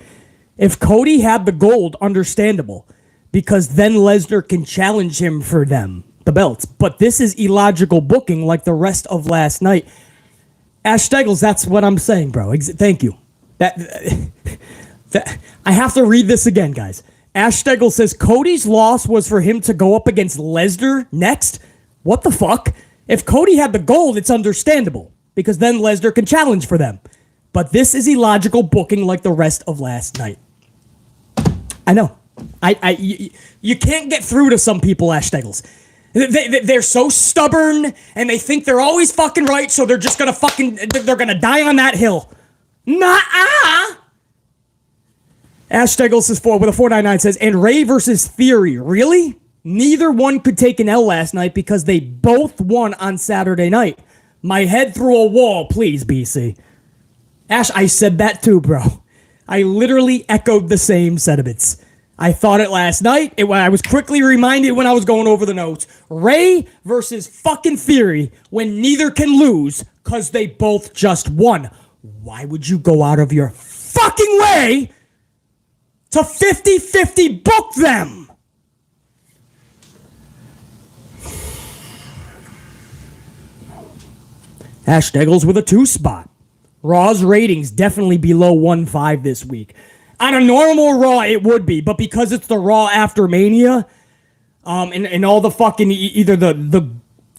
If Cody had the gold, understandable, because then Lesnar can challenge him for the belts. But this is illogical booking like the rest of last night. Ash Steggles, that's what I'm saying, bro. Thank you. That I have to read this again, guys. Ash Steggles says Cody's loss was for him to go up against Lesnar next. What the fuck? If Cody had the gold, it's understandable, because then Lesnar can challenge for them. But this is illogical booking like the rest of last night. I know. You can't get through to some people, Ash Steggles. They're so stubborn, and they think they're always fucking right, so they're just gonna they're gonna die on that hill. Nah. Ash Steggles says with a 499 says, and Ray versus Theory. Really? Neither one could take an L last night because they both won on Saturday night. My head through a wall, please, BC. Ash, I said that too, bro. I literally echoed the same sentiments. I thought it last night. I was quickly reminded when I was going over the notes. Ray versus fucking Theory when neither can lose because they both just won. Why would you go out of your fucking way to 50-50 book them? Ash Steggles with a 2 spot. Raw's ratings definitely below 1.5 this week. On a normal Raw, it would be, but because it's the Raw After Mania, and all the fucking, either the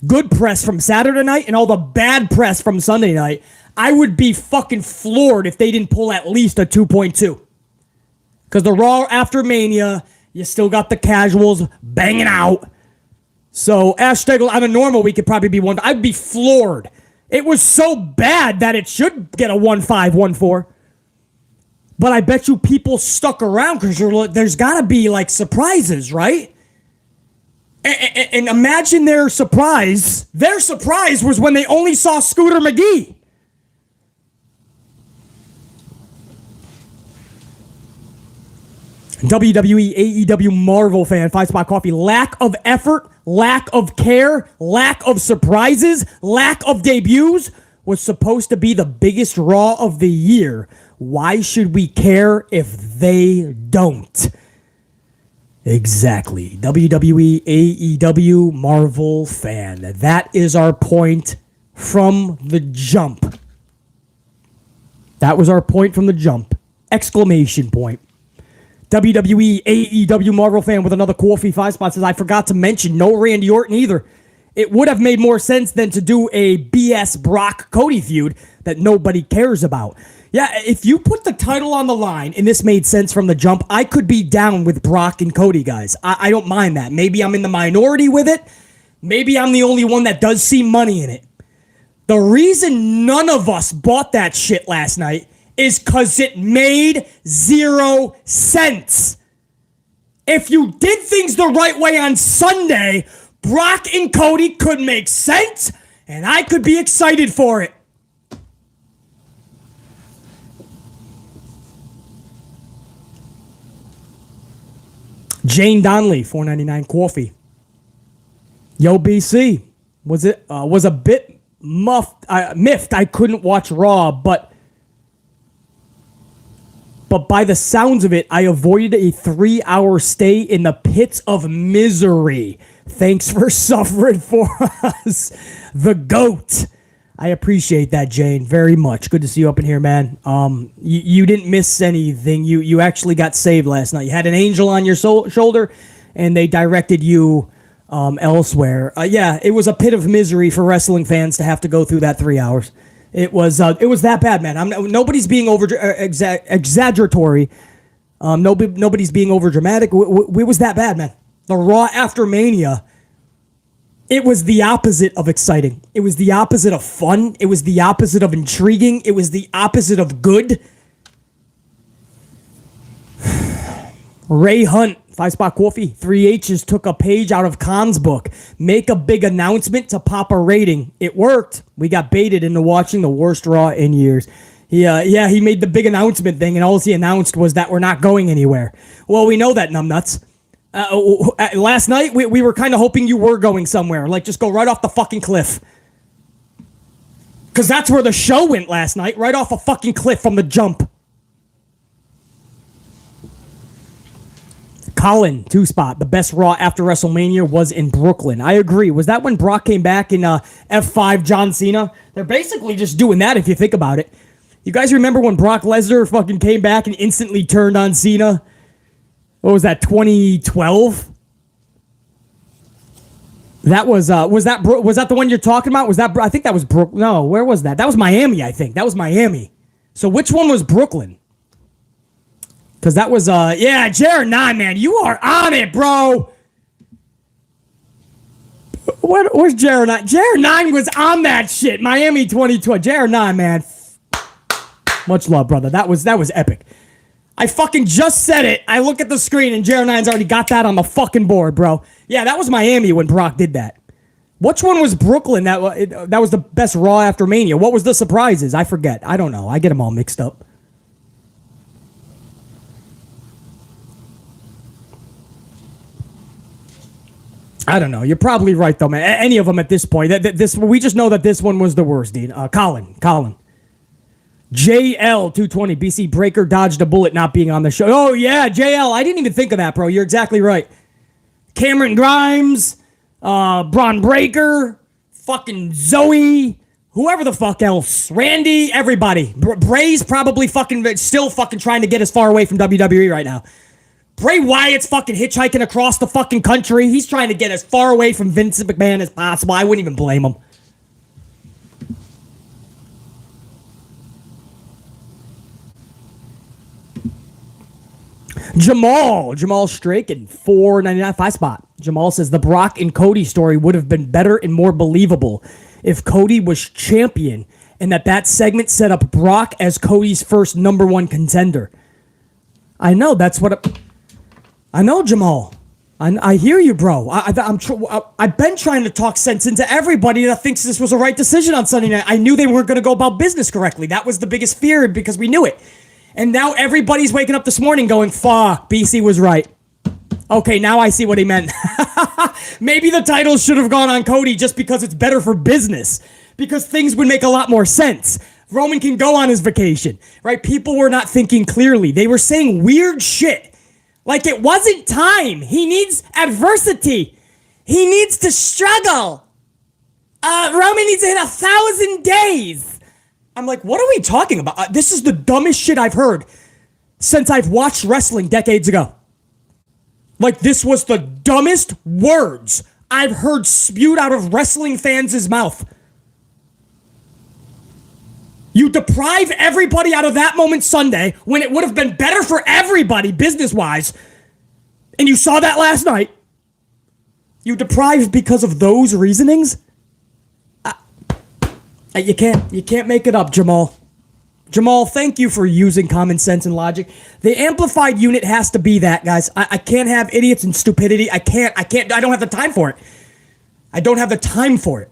good press from Saturday night and all the bad press from Sunday night, I would be fucking floored if they didn't pull at least a 2.2. Because the Raw After Mania, you still got the casuals banging out. So Ash Steggles, on a normal week, could probably be 1. I'd be floored. It was so bad that it should get a 1.5, 1.4. But I bet you people stuck around because there's got to be like surprises, right? And imagine their surprise. Their surprise was when they only saw Scooter McGhee. WWE, AEW, Marvel fan, 5-Spot Coffee. Lack of effort, lack of care, lack of surprises, lack of debuts was supposed to be the biggest Raw of the year. Why should we care if they don't? Exactly. WWE, AEW, Marvel fan. That is our point from the jump. That was our point from the jump. Exclamation point. WWE, AEW, Marvel fan with another coffee, 5-Spot says, I forgot to mention no Randy Orton either. It would have made more sense than to do a BS Brock Cody feud that nobody cares about. Yeah, if you put the title on the line, and this made sense from the jump, I could be down with Brock and Cody, guys. I don't mind that. Maybe I'm in the minority with it. Maybe I'm the only one that does see money in it. The reason none of us bought that shit last night is because it made 0 sense. If you did things the right way on Sunday, Brock and Cody could make sense, and I could be excited for it. Jane Donnelly, $4.99 coffee. Yo, BC, was a bit miffed. I couldn't watch Raw, but by the sounds of it, I avoided a 3-hour stay in the pits of misery. Thanks for suffering for us, the GOAT. I appreciate that, Jane, very much. Good to see you up in here, man. You didn't miss anything. You actually got saved last night. You had an angel on your shoulder, and they directed you elsewhere. Yeah, it was a pit of misery for wrestling fans to have to go through that 3 hours. It was that bad, man. Nobody's being exaggeratory. Nobody's being over dramatic. It was that bad, man. The Raw After Mania. It was the opposite of exciting. It was the opposite of fun. It was the opposite of intriguing. It was the opposite of good. Ray Hunt, 5-Spot Coffee, 3H's took a page out of Khan's book. Make a big announcement to pop a rating. It worked. We got baited into watching the worst Raw in years. He made the big announcement thing, and all he announced was that we're not going anywhere. Well, we know that, numbnuts. Last night, we were kind of hoping you were going somewhere. Like, just go right off the fucking cliff. Because that's where the show went last night. Right off a fucking cliff from the jump. Colin, 2-Spot. The best Raw after WrestleMania was in Brooklyn. I agree. Was that when Brock came back in F5 John Cena? They're basically just doing that if you think about it. You guys remember when Brock Lesnar fucking came back and instantly turned on Cena? What was that, 2012? That was that the one you're talking about? Was that, I think that was Brooklyn. No, where was that? That was Miami, I think. That was Miami. So which one was Brooklyn? Because that was, Jared 9, man. You are on it, bro. Where's Jared 9? Jared 9 was on that shit. Miami 2012. Jared 9, man. Much love, brother. That was epic. I fucking just said it. I look at the screen and Jared 9's already got that on the fucking board, bro. Yeah, that was Miami when Brock did that. Which one was Brooklyn? That was the best Raw after Mania. What was the surprises? I forget. I don't know. I get them all mixed up. I don't know. You're probably right, though, man. Any of them at this point. We just know that this one was the worst, Dean. Colin. JL220, BC Breaker dodged a bullet not being on the show. Oh, yeah, JL. I didn't even think of that, bro. You're exactly right. Cameron Grimes, Braun Breaker, fucking Zoe, whoever the fuck else. Randy, everybody. Bray's probably still trying to get as far away from WWE right now. Bray Wyatt's fucking hitchhiking across the fucking country. He's trying to get as far away from Vince McMahon as possible. I wouldn't even blame him. Jamal Straken, $4.99 5-Spot. Jamal says the Brock and Cody story would have been better and more believable if Cody was champion and that segment set up Brock as Cody's first number one contender. I know, I know, Jamal. I hear you, bro. I've been trying to talk sense into everybody that thinks this was the right decision on Sunday night. I knew they weren't going to go about business correctly. That was the biggest fear because we knew it. And now everybody's waking up this morning going, fuck, BC was right. Okay, now I see what he meant. Maybe the title should have gone on Cody just because it's better for business. Because things would make a lot more sense. Roman can go on his vacation, right? People were not thinking clearly. They were saying weird shit. Like it wasn't time. He needs adversity. He needs to struggle. Roman needs to hit 1,000 days. I'm like, what are we talking about? This is the dumbest shit I've heard since I've watched wrestling decades ago. Like, this was the dumbest words I've heard spewed out of wrestling fans' mouth. You deprive everybody out of that moment Sunday when it would have been better for everybody business-wise. And you saw that last night. You deprived because of those reasonings? You can't make it up, Jamal. Jamal, thank you for using common sense and logic. The amplified unit has to be that, guys. I can't have idiots and stupidity. I don't have the time for it. I don't have the time for it.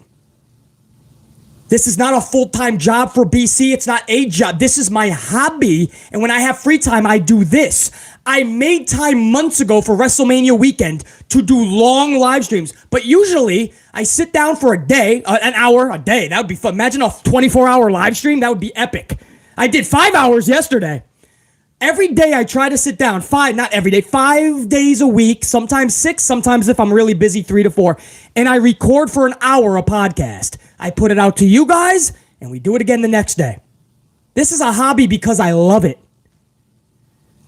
This is not a full-time job for BC. It's not a job. This is my hobby. And when I have free time, I do this. I made time months ago for WrestleMania weekend to do long live streams. But usually, I sit down for a day, an hour, a day. That would be fun. Imagine a 24-hour live stream. That would be epic. I did 5 hours yesterday. Every day I try to sit down, not every day, 5 days a week, sometimes 6, sometimes if I'm really busy, 3 to 4. And I record for an hour a podcast. I put it out to you guys, and we do it again the next day. This is a hobby because I love it.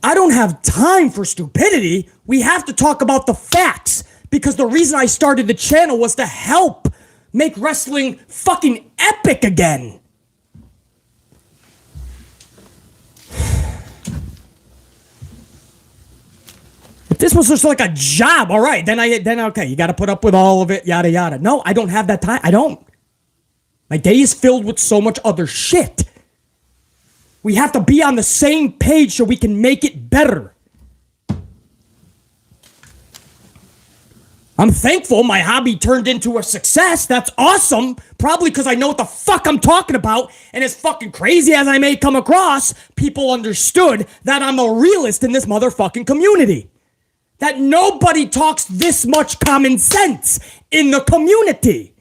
I don't have time for stupidity. We have to talk about the facts because the reason I started the channel was to help make wrestling fucking epic again. If this was just like a job, all right, then okay, you got to put up with all of it, yada yada. No, I don't have that time. I don't. My day is filled with so much other shit. We have to be on the same page so we can make it better. I'm thankful my hobby turned into a success. That's awesome. Probably because I know what the fuck I'm talking about. And as fucking crazy as I may come across, people understood that I'm a realist in this motherfucking community. That nobody talks this much common sense in the community.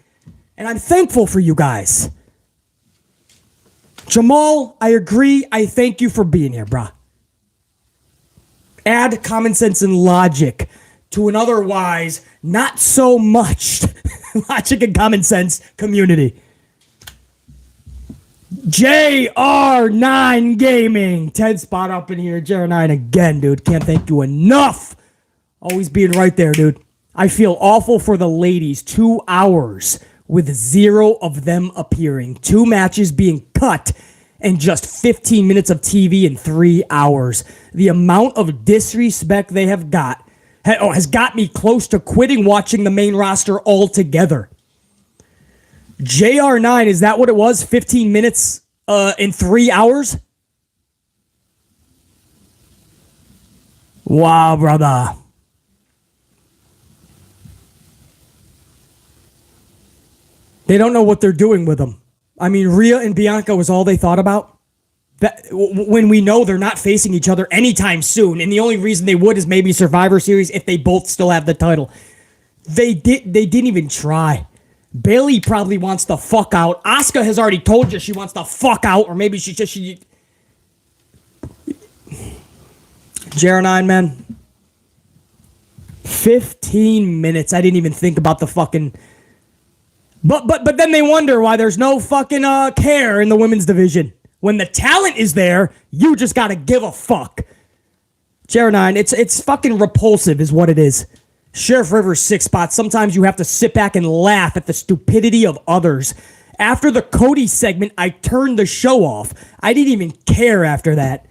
And I'm thankful for you guys. Jamal, I agree. I thank you for being here, brah. Add common sense and logic to an otherwise not so much logic and common sense community. JR9 Gaming. 10 spot up in here. JR9 again, dude. Can't thank you enough. Always being right there, dude. I feel awful for the ladies. 2 hours with 0 of them appearing. 2 matches being cut and just 15 minutes of TV in 3 hours. The amount of disrespect they have got has got me close to quitting watching the main roster altogether. JR9, is that what it was? 15 minutes in 3 hours? Wow, brother. They don't know what they're doing with them. I mean, Rhea and Bianca was all they thought about. That when we know they're not facing each other anytime soon, and the only reason they would is maybe Survivor Series if they both still have the title. They didn't even try. Bayley probably wants the fuck out. Asuka has already told you she wants the fuck out, or maybe she JR9, man. 15 minutes. I didn't even think about the fucking. But then they wonder why there's no fucking care in the women's division. When the talent is there, you just gotta give a fuck. JR9, it's fucking repulsive is what it is. Sheriff Rivers 6 spots. Sometimes you have to sit back and laugh at the stupidity of others. After the Cody segment, I turned the show off. I didn't even care after that.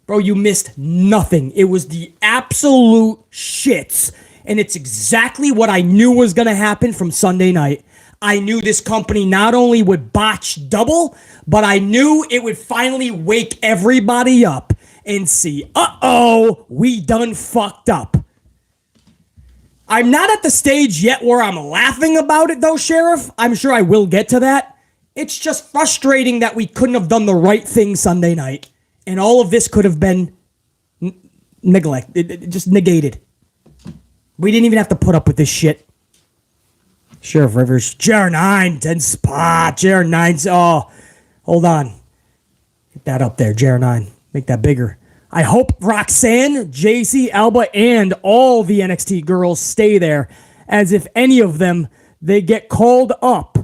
Bro, you missed nothing. It was the absolute shits. And it's exactly what I knew was gonna happen from Sunday night. I knew this company not only would botch double, but I knew it would finally wake everybody up and see, we done fucked up. I'm not at the stage yet where I'm laughing about it though, Sheriff. I'm sure I will get to that. It's just frustrating that we couldn't have done the right thing Sunday night. And all of this could have been just negated. We didn't even have to put up with this shit. Sheriff Rivers, JR9, 10 spot, JR9's, oh, hold on. Get that up there, JR9. Make that bigger. I hope Roxanne, JC, Alba, and all the NXT girls stay there, as if any of them, they get called up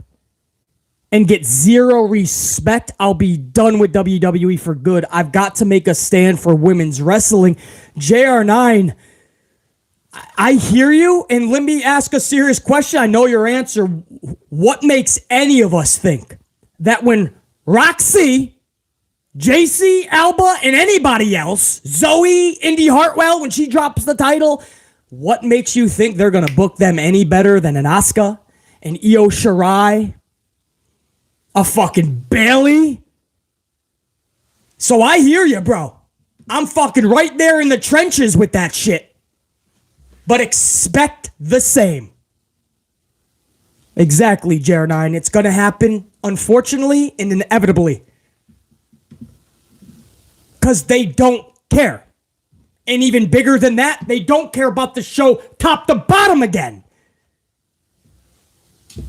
and get zero respect, I'll be done with WWE for good. I've got to make a stand for women's wrestling. JR9, I hear you, and let me ask a serious question. I know your answer. What makes any of us think that when Roxy, JC, Alba, and anybody else, Zoe, Indy Hartwell, when she drops the title, what makes you think they're going to book them any better than an Asuka, an Io Shirai, a fucking Bailey? So I hear you, bro. I'm fucking right there in the trenches with that shit. But expect the same. Exactly, JR9. It's going to happen, unfortunately and inevitably. Because they don't care. And even bigger than that, they don't care about the show top to bottom again.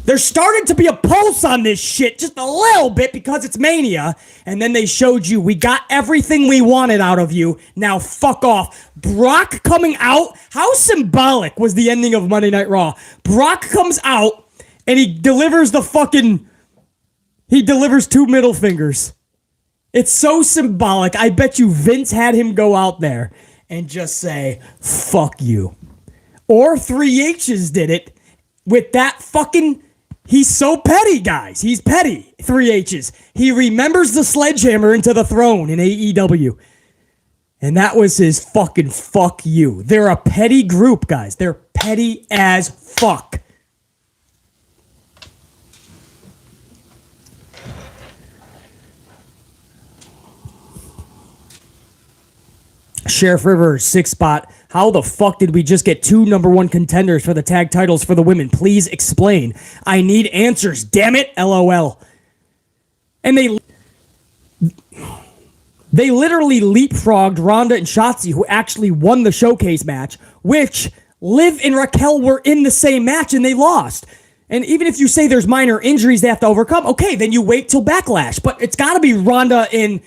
There's starting to be a pulse on this shit just a little bit because it's Mania. And then they showed you, we got everything we wanted out of you. Now fuck off. Brock coming out. How symbolic was the ending of Monday Night Raw? Brock comes out and he delivers he delivers 2 middle fingers. It's so symbolic. I bet you Vince had him go out there and just say, fuck you. Or 3H's did it. With that fucking, he's so petty, guys. He's petty. 3H's. He remembers the sledgehammer into the throne in AEW. And that was his fucking fuck you. They're a petty group, guys. They're petty as fuck. Sheriff Rivers, 6 spot. How the fuck did we just get 2 number 1 contenders for the tag titles for the women? Please explain. I need answers. Damn it. LOL. And they literally leapfrogged Ronda and Shotzi, who actually won the showcase match, which Liv and Raquel were in the same match and they lost. And even if you say there's minor injuries they have to overcome, okay, then you wait till Backlash. But it's got to be Ronda and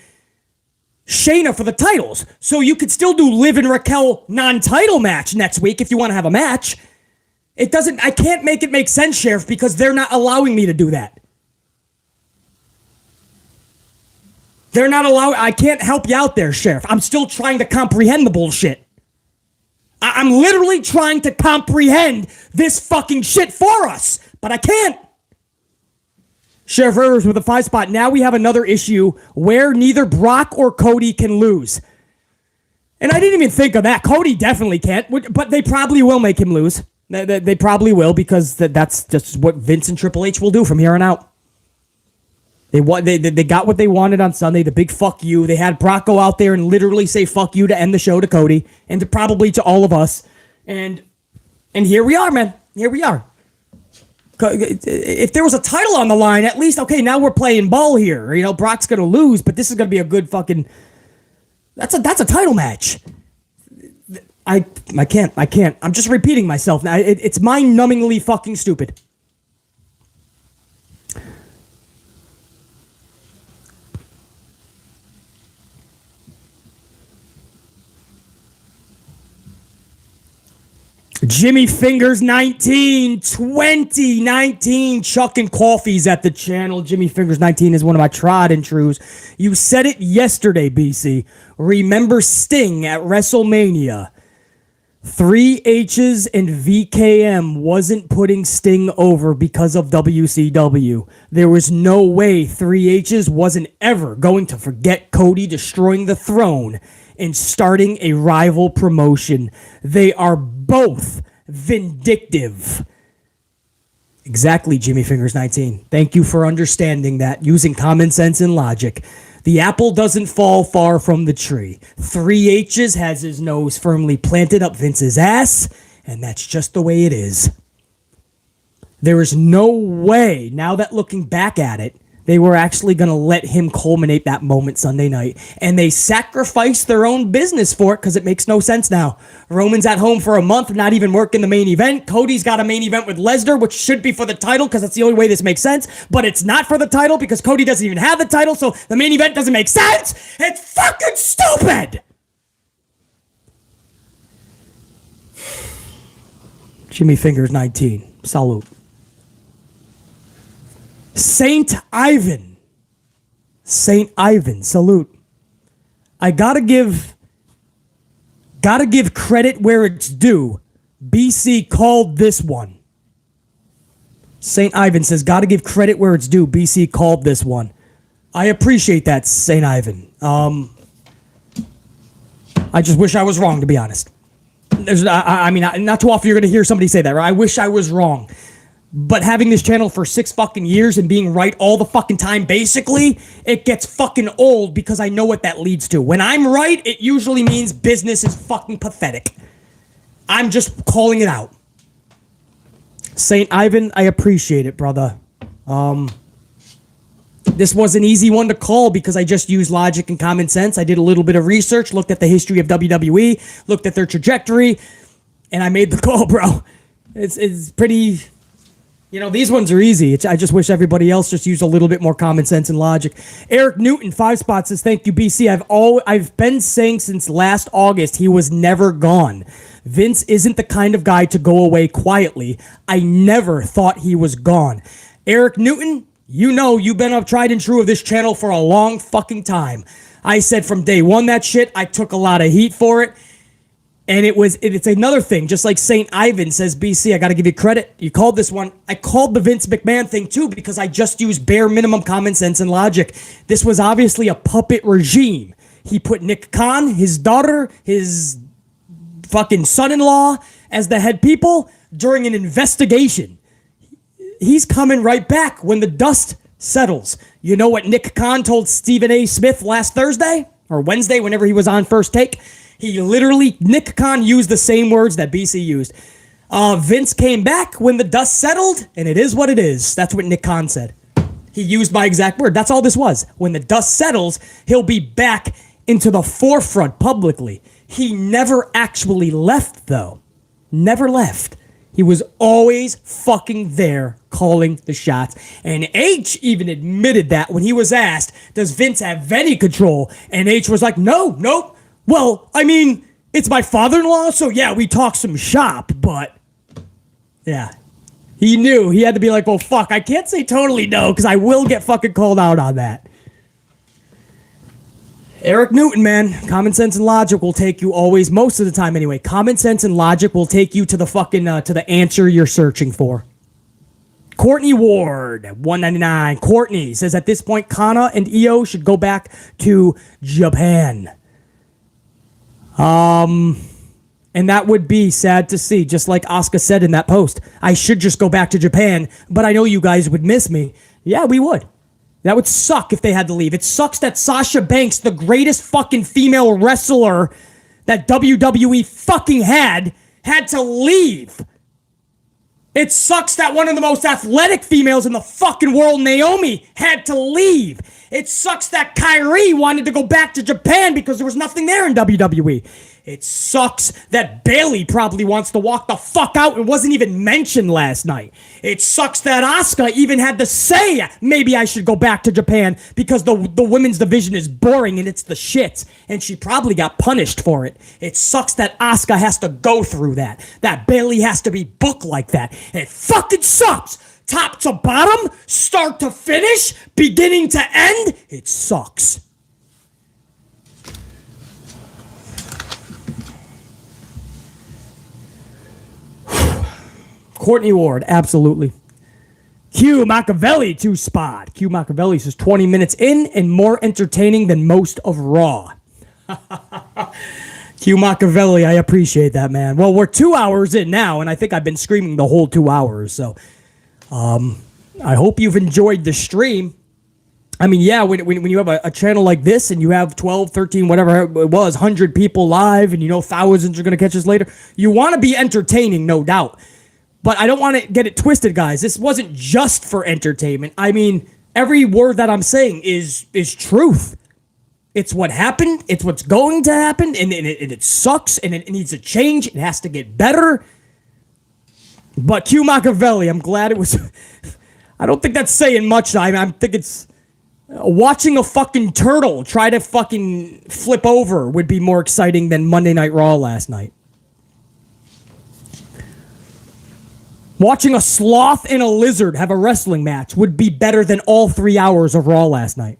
Shayna for the titles. So you could still do Liv and Raquel non-title match next week if you want to have a match. I can't make it make sense, Sheriff, because they're not allowing me to do that. They're not allowing, I can't help you out there, Sheriff. I'm still trying to comprehend the bullshit. I'm literally trying to comprehend this fucking shit for us, but I can't. Sheriff Rivers with a 5 spot. Now we have another issue where neither Brock or Cody can lose. And I didn't even think of that. Cody definitely can't, but they probably will make him lose. They probably will, because that's just what Vince and Triple H will do from here on out. They got what they wanted on Sunday, the big fuck you. They had Brock go out there and literally say fuck you to end the show to Cody and probably to all of us. And here we are, man. Here we are. If there was a title on the line, at least, okay, now we're playing ball here. You know, Brock's going to lose, but this is going to be a good fucking... That's a title match. I can't. I'm just repeating myself now. It's mind-numbingly fucking stupid. Jimmy Fingers 19, 2019, chucking coffees at the channel. Jimmy Fingers 19 is one of my tried and trues. You said it yesterday, BC. Remember Sting at WrestleMania. 3H's and VKM wasn't putting Sting over because of WCW. There was no way 3H's wasn't ever going to forget Cody destroying the throne and starting a rival promotion. They are both vindictive. Exactly, Jimmy Fingers 19. Thank you for understanding that, using common sense and logic. The apple doesn't fall far from the tree. 3H's has his nose firmly planted up Vince's ass, and that's just the way it is. There is no way, now that looking back at it, They were actually going to let him culminate that moment Sunday night. And they sacrificed their own business for it because it makes no sense now. Roman's at home for a month, not even working the main event. Cody's got a main event with Lesnar, which should be for the title because that's the only way this makes sense. But it's not for the title because Cody doesn't even have the title, so the main event doesn't make sense. It's fucking stupid! Jimmy Fingers 19. Salute. Saint Ivan. Saint Ivan. Salute. I gotta give credit where it's due. BC called this one. Saint Ivan says, gotta give credit where it's due. BC called this one. I appreciate that, Saint Ivan. I just wish I was wrong, to be honest. I mean, not too often you're going to hear somebody say that, right? I wish I was wrong. But having this channel for 6 fucking years and being right all the fucking time, basically, it gets fucking old because I know what that leads to. When I'm right, it usually means business is fucking pathetic. I'm just calling it out. Saint Ivan, I appreciate it, brother. This was an easy one to call because I just used logic and common sense. I did a little bit of research, looked at the history of WWE, looked at their trajectory, and I made the call, bro. It's pretty... You know, these ones are easy. I just wish everybody else just used a little bit more common sense and logic. Eric Newton, 5 spots, says, thank you, BC. I've been saying since last August he was never gone. Vince isn't the kind of guy to go away quietly. I never thought he was gone. Eric Newton, you know you've been a tried and true of this channel for a long fucking time. I said from day one that shit. I took a lot of heat for it. And it's another thing, just like St. Ivan says, BC, I got to give you credit. You called this one. I called the Vince McMahon thing too because I just used bare minimum common sense and logic. This was obviously a puppet regime. He put Nick Khan, his daughter, his fucking son-in-law as the head people during an investigation. He's coming right back when the dust settles. You know what Nick Khan told Stephen A. Smith last Thursday or Wednesday, whenever he was on First Take? He literally, Nick Khan used the same words that BC used. Vince came back when the dust settled, and it is what it is. That's what Nick Khan said. He used my exact word. That's all this was. When the dust settles, he'll be back into the forefront publicly. He never actually left, though. Never left. He was always fucking there calling the shots. And H even admitted that when he was asked, does Vince have any control? And H was like, nope. Well, I mean, it's my father-in-law, so yeah, we talk some shop, but yeah. He knew. He had to be like, well, fuck, I can't say totally no, because I will get fucking called out on that. Eric Newton, man, common sense and logic will take you always, most of the time anyway, common sense and logic will take you to the fucking, to the answer you're searching for. Courtney Ward, 199. Courtney says, at this point, Kana and Io should go back to Japan. And that would be sad to see, just like Asuka said in that post. I should just go back to Japan, but I know you guys would miss me. Yeah, we would. That would suck if they had to leave. It sucks that Sasha Banks, the greatest fucking female wrestler that WWE fucking had to leave. It sucks that one of the most athletic females in the fucking world, Naomi, had to leave. It sucks that Kyrie wanted to go back to Japan because there was nothing there in WWE. It sucks that Bayley probably wants to walk the fuck out and wasn't even mentioned last night. It sucks that Asuka even had to say, maybe I should go back to Japan because the women's division is boring and it's the shits. And she probably got punished for it. It sucks that Asuka has to go through that. That Bayley has to be booked like that. It fucking sucks. Top to bottom, start to finish, beginning to end, it sucks. Courtney Ward, absolutely. Q Machiavelli, 2 spot. Q Machiavelli says 20 minutes in and more entertaining than most of Raw. Q Machiavelli, I appreciate that, man. Well, we're 2 hours in now, and I think I've been screaming the whole 2 hours, so I hope you've enjoyed the stream. I mean, yeah, when you have a channel like this and you have 12, 13, whatever it was, 100 people live, and you know thousands are going to catch us later, you want to be entertaining, no doubt. But I don't want to get it twisted, guys. This wasn't just for entertainment. I mean, every word that I'm saying is truth. It's what happened. It's what's going to happen. And it sucks. And it needs to change. It has to get better. But Q Machiavelli, I'm glad it was... I don't think that's saying much. I think it's... watching a fucking turtle try to fucking flip over would be more exciting than Monday Night Raw last night. Watching a sloth and a lizard have a wrestling match would be better than all 3 hours of Raw last night.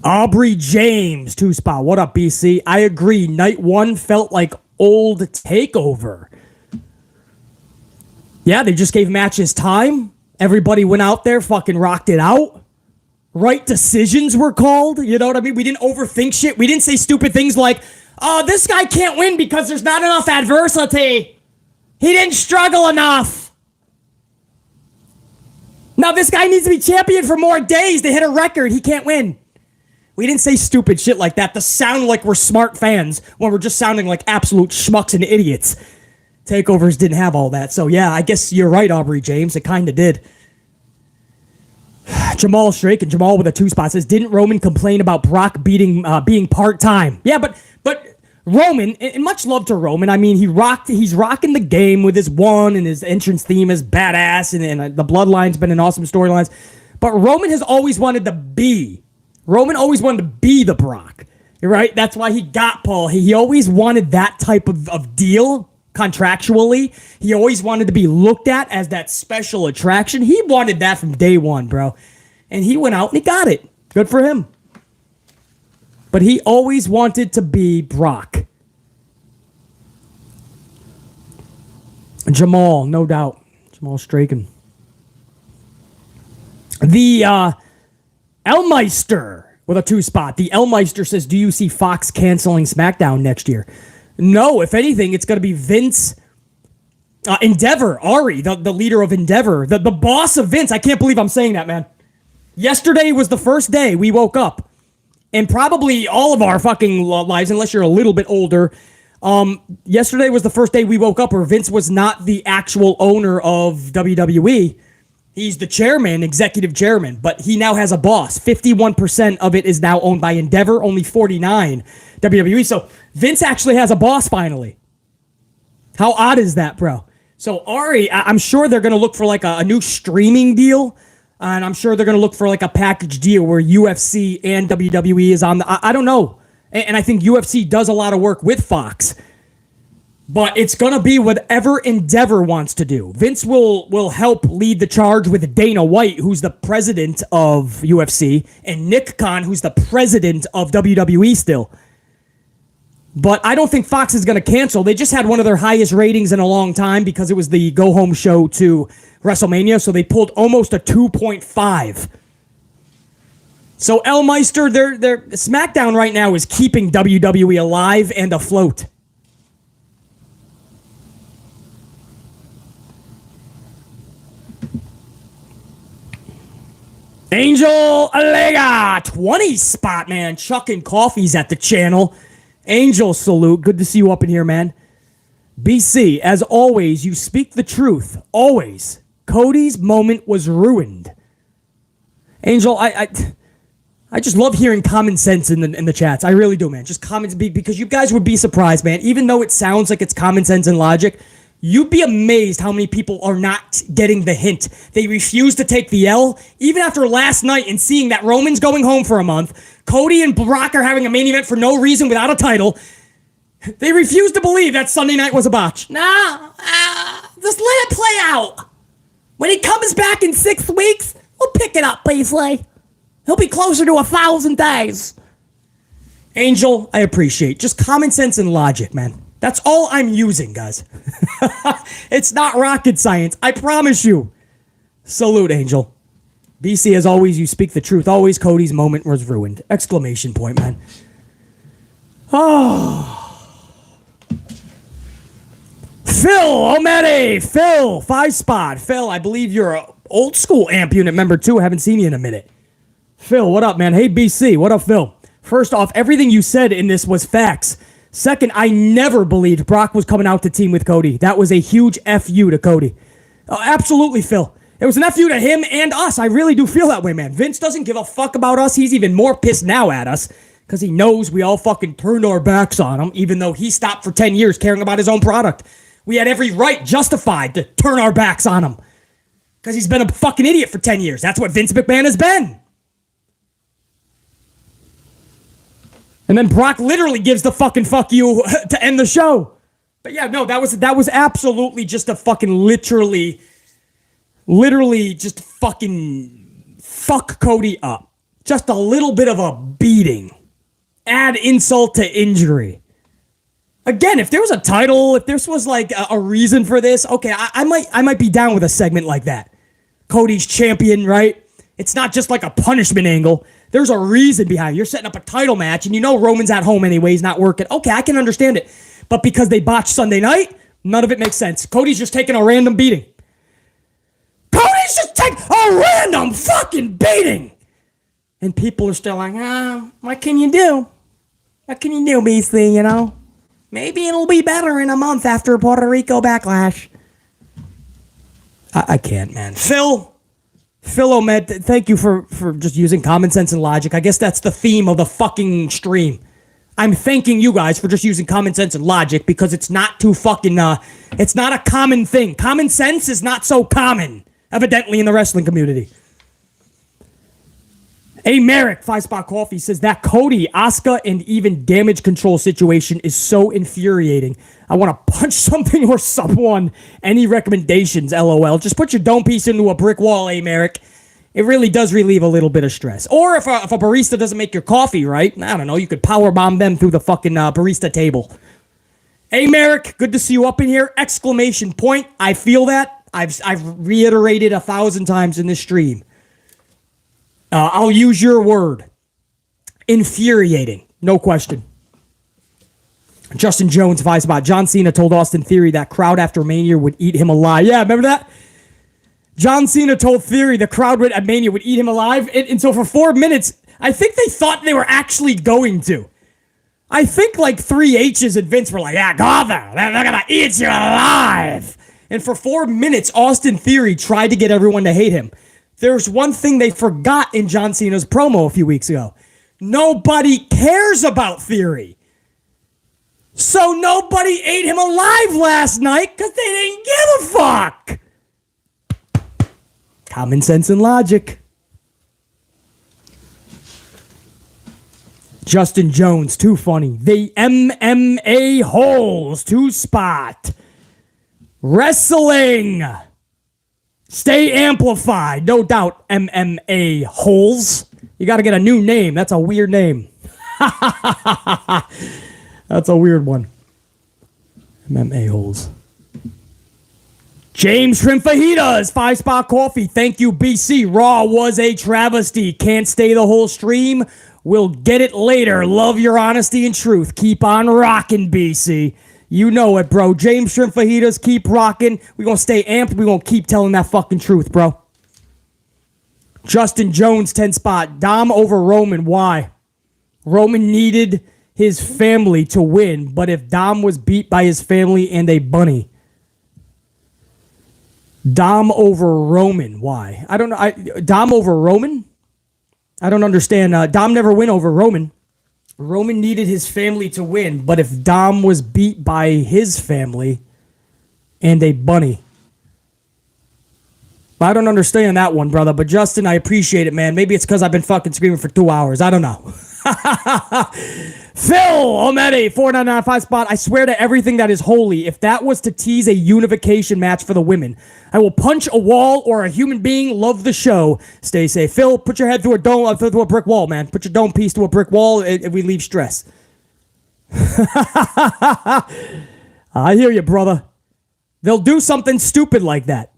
Aubrey James, 2-spot. What up, BC? I agree. Night 1 felt like old TakeOver. Yeah, they just gave matches time. Everybody went out there, fucking rocked it out. Right decisions were called. You know what I mean? We didn't overthink shit. We didn't say stupid things like, oh, this guy can't win because there's not enough adversity. He didn't struggle enough. Now this guy needs to be champion for more days to hit a record. He can't win. We didn't say stupid shit like that to sound like we're smart fans when we're just sounding like absolute schmucks and idiots. Takeovers didn't have all that. So yeah, I guess you're right, Aubrey James. It kind of did. Jamal Strake and Jamal with a 2-spot says, didn't Roman complain about Brock being part-time? Yeah, but Roman, and much love to Roman. I mean, he's rocking the game with his one, and his entrance theme is badass, and the Bloodline's been an awesome storyline. But Roman has always wanted to be. Roman always wanted to be the Brock. Right? That's why he got Paul. He always wanted that type of deal. Contractually, he always wanted to be looked at as that special attraction. He wanted that from day one, bro. And he went out and he got it. Good for him. But he always wanted to be Brock. Jamal, no doubt. Jamal Straken. The Elmeister with a 2-spot. The Elmeister says, do you see Fox canceling SmackDown next year? No, if anything, it's going to be Vince, Endeavor, Ari, the leader of Endeavor, the boss of Vince. I can't believe I'm saying that, man. Yesterday was the first day we woke up, and probably all of our fucking lives, unless you're a little bit older, yesterday was the first day we woke up where Vince was not the actual owner of WWE. He's the chairman, executive chairman, but he now has a boss. 51% of it is now owned by Endeavor, only 49% WWE. So Vince actually has a boss finally. How odd is that, bro? So Ari, I'm sure they're going to look for like a new streaming deal, and I'm sure they're going to look for like a package deal where UFC and WWE is on the... I don't know. And I think UFC does a lot of work with Fox. But it's going to be whatever Endeavor wants to do. Vince will help lead the charge with Dana White, who's the president of UFC, and Nick Khan, who's the president of WWE still. But I don't think Fox is going to cancel. They just had one of their highest ratings in a long time because it was the go-home show to WrestleMania, so they pulled almost a 2.5. So Elmeister, their SmackDown right now is keeping WWE alive and afloat. Angel Alega, 20-spot, man. Chucking coffees at the channel. Angel, salute. Good to see you up in here, man. BC, as always, you speak the truth. Always. Cody's moment was ruined. Angel, I just love hearing common sense in the chats. I really do, man. Just comments, because you guys would be surprised, man. Even though it sounds like it's common sense and logic, you'd be amazed how many people are not getting the hint. They refuse to take the L. Even after last night and seeing that Roman's going home for a month, Cody and Brock are having a main event for no reason without a title, they refuse to believe that Sunday night was a botch. No, just let it play out. When he comes back in 6 weeks, we'll pick it up, Paisley. He'll be closer to 1,000 days. Angel, I appreciate. Just common sense and logic, man. That's all I'm using, guys. It's not rocket science. I promise you. Salute, Angel. BC, as always, you speak the truth. Always Cody's moment was ruined. Exclamation point, man. Oh. Phil O'Malley. Phil, 5-spot. Phil, I believe you're an old school AMP unit member, too. I haven't seen you in a minute. Phil, what up, man? Hey, BC. What up, Phil? First off, everything you said in this was facts. Second, I never believed Brock was coming out to team with Cody. That was a huge FU to Cody. Absolutely, Phil. It was a nephew to him and us. I really do feel that way, man. Vince doesn't give a fuck about us. He's even more pissed now at us because he knows we all fucking turned our backs on him, even though he stopped for 10 years caring about his own product. We had every right justified to turn our backs on him because he's been a fucking idiot for 10 years. That's what Vince McMahon has been. And then Brock literally gives the fucking fuck you to end the show. But yeah, no, that was absolutely just a fucking literally just fucking fuck Cody up. Just a little bit of a beating. Add insult to injury. Again, if there was a title, if this was like a reason for this, okay, I might be down with a segment like that. Cody's champion, right? It's not just like a punishment angle. There's a reason behind it. You're setting up a title match, and you know Roman's at home anyway. He's not working. Okay, I can understand it. But because they botched Sunday night, none of it makes sense. Cody's just taking a random beating. Cody's just taking a random fucking beating! And people are still like, what can you do? What can you do, BC, you know? Maybe it'll be better in a month after Puerto Rico Backlash. I can't, man. Phil Omed, thank you for just using common sense and logic. I guess that's the theme of the fucking stream. I'm thanking you guys for just using common sense and logic because it's not too fucking, it's not a common thing. Common sense is not so common, evidently, in the wrestling community. A Merrick, 5-Spot Coffee, says that Cody, Asuka, and even Damage Control situation is so infuriating. I want to punch something or someone. Any recommendations, LOL? Just put your dome piece into a brick wall, A Merrick. It really does relieve a little bit of stress. Or if a barista doesn't make your coffee right, I don't know, you could powerbomb them through the fucking barista table. A Merrick, good to see you up in here. Exclamation point. I feel that. I've reiterated 1,000 times in this stream. I'll use your word. Infuriating. No question. Justin Jones, Vicebot. John Cena told Austin Theory that crowd after Mania would eat him alive. Yeah, remember that? John Cena told Theory the crowd at Mania would eat him alive. And so for 4 minutes, I think they thought they were actually going to. I think like 3 H's and Vince were like, yeah, go there. They're going to eat you alive. And for 4 minutes, Austin Theory tried to get everyone to hate him. There's one thing they forgot in John Cena's promo a few weeks ago. Nobody cares about Theory. So nobody ate him alive last night because they didn't give a fuck. Common sense and logic. Justin Jones, too funny. The MMA holes, 2-Spot. Wrestling. Stay amplified. No doubt, MMA holes. You got to get a new name. That's a weird name. That's a weird one. MMA holes. James Shrimp Fajitas, 5-Spot Coffee. Thank you, BC. Raw was a travesty. Can't stay the whole stream. We'll get it later. Love your honesty and truth. Keep on rocking, BC. You know it, bro. James Shrimp Fajitas, keep rocking. We're going to stay amped. We're going to keep telling that fucking truth, bro. Justin Jones, 10-Spot. Dom over Roman. Why? Roman needed his family to win, but if Dom was beat by his family and a bunny. Dom over Roman. Why? I don't know. Dom over Roman? I don't understand. Dom never win over Roman. Roman needed his family to win, but if Dom was beat by his family and a bunny. I don't understand that one, brother, but Justin, I appreciate it, man. Maybe it's because I've been fucking screaming for 2 hours. I don't know. Phil Omedi, 499 5-Spot. I swear to everything that is holy, if that was to tease a unification match for the women, I will punch a wall or a human being. Love the show. Stay safe. Phil, put your head through a brick wall, man. Put your dome piece to a brick wall and we leave stress. I hear you, brother. They'll do something stupid like that.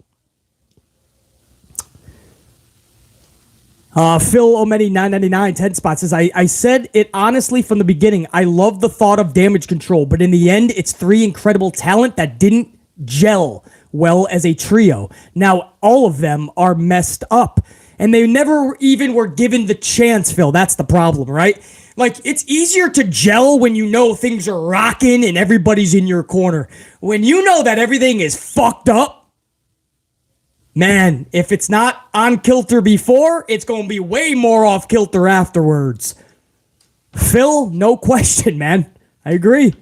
Phil Omedi 999 10-Spot says, I said it honestly from the beginning. I love the thought of Damage Control, but in the end, it's 3 incredible talent that didn't gel well as a trio. Now, all of them are messed up, and they never even were given the chance, Phil. That's the problem, right? Like, it's easier to gel when you know things are rocking and everybody's in your corner. When you know that everything is fucked up, Man, if it's not on kilter before, it's going to be way more off kilter afterwards. Phil, no question, man. I agree.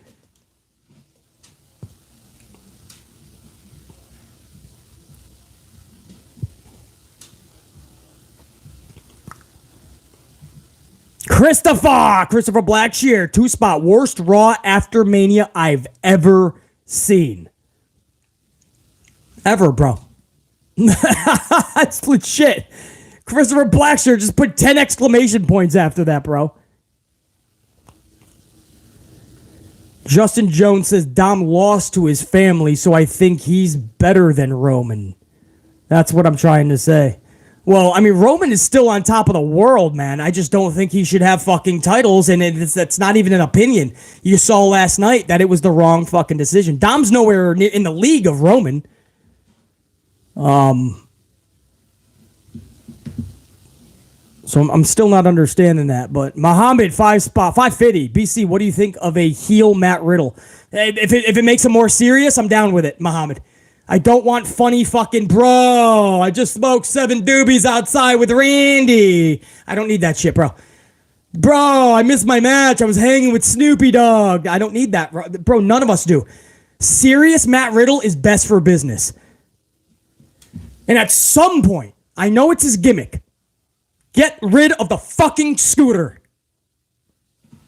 Christopher Blackshear, 2-spot, worst Raw After Mania I've ever seen. Ever, bro. That's legit. Christopher Blackshear just put 10 exclamation points after that, bro. Justin Jones says Dom lost to his family, so I think he's better than Roman. That's what I'm trying to say. Well, I mean, Roman is still on top of the world, man. I just don't think he should have fucking titles, and that's not even an opinion. You saw last night that it was the wrong fucking decision. Dom's nowhere in the league of Roman. So I'm still not understanding that. But Muhammad, 550. BC, what do you think of a heel Matt Riddle? If it makes him more serious, I'm down with it, Muhammad. I don't want funny fucking bro. I just smoked 7 doobies outside with Randy. I don't need that shit, bro. Bro, I missed my match. I was hanging with Snoopy Dogg. I don't need that, bro. None of us do. Serious Matt Riddle is best for business. And at some point, I know it's his gimmick. Get rid of the fucking scooter.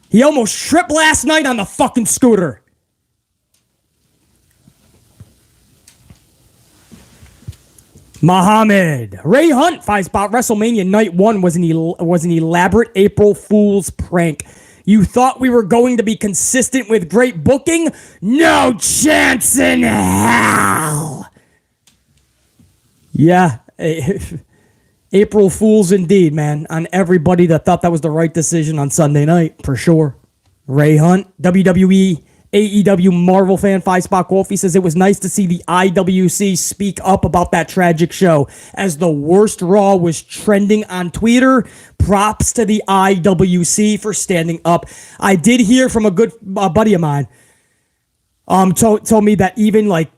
He almost tripped last night on the fucking scooter. Muhammad. Ray Hunt, 5-spot. WrestleMania Night 1 was an elaborate April Fool's prank. You thought we were going to be consistent with great booking? No chance in hell. Yeah. April Fools indeed, man. On everybody that thought that was the right decision on Sunday night, for sure. Ray Hunt, WWE AEW Marvel fan, 5-spot Wolfie says it was nice to see the IWC speak up about that tragic show as the worst Raw was trending on Twitter. Props to the IWC for standing up. I did hear from a good buddy of mine. Told me that even like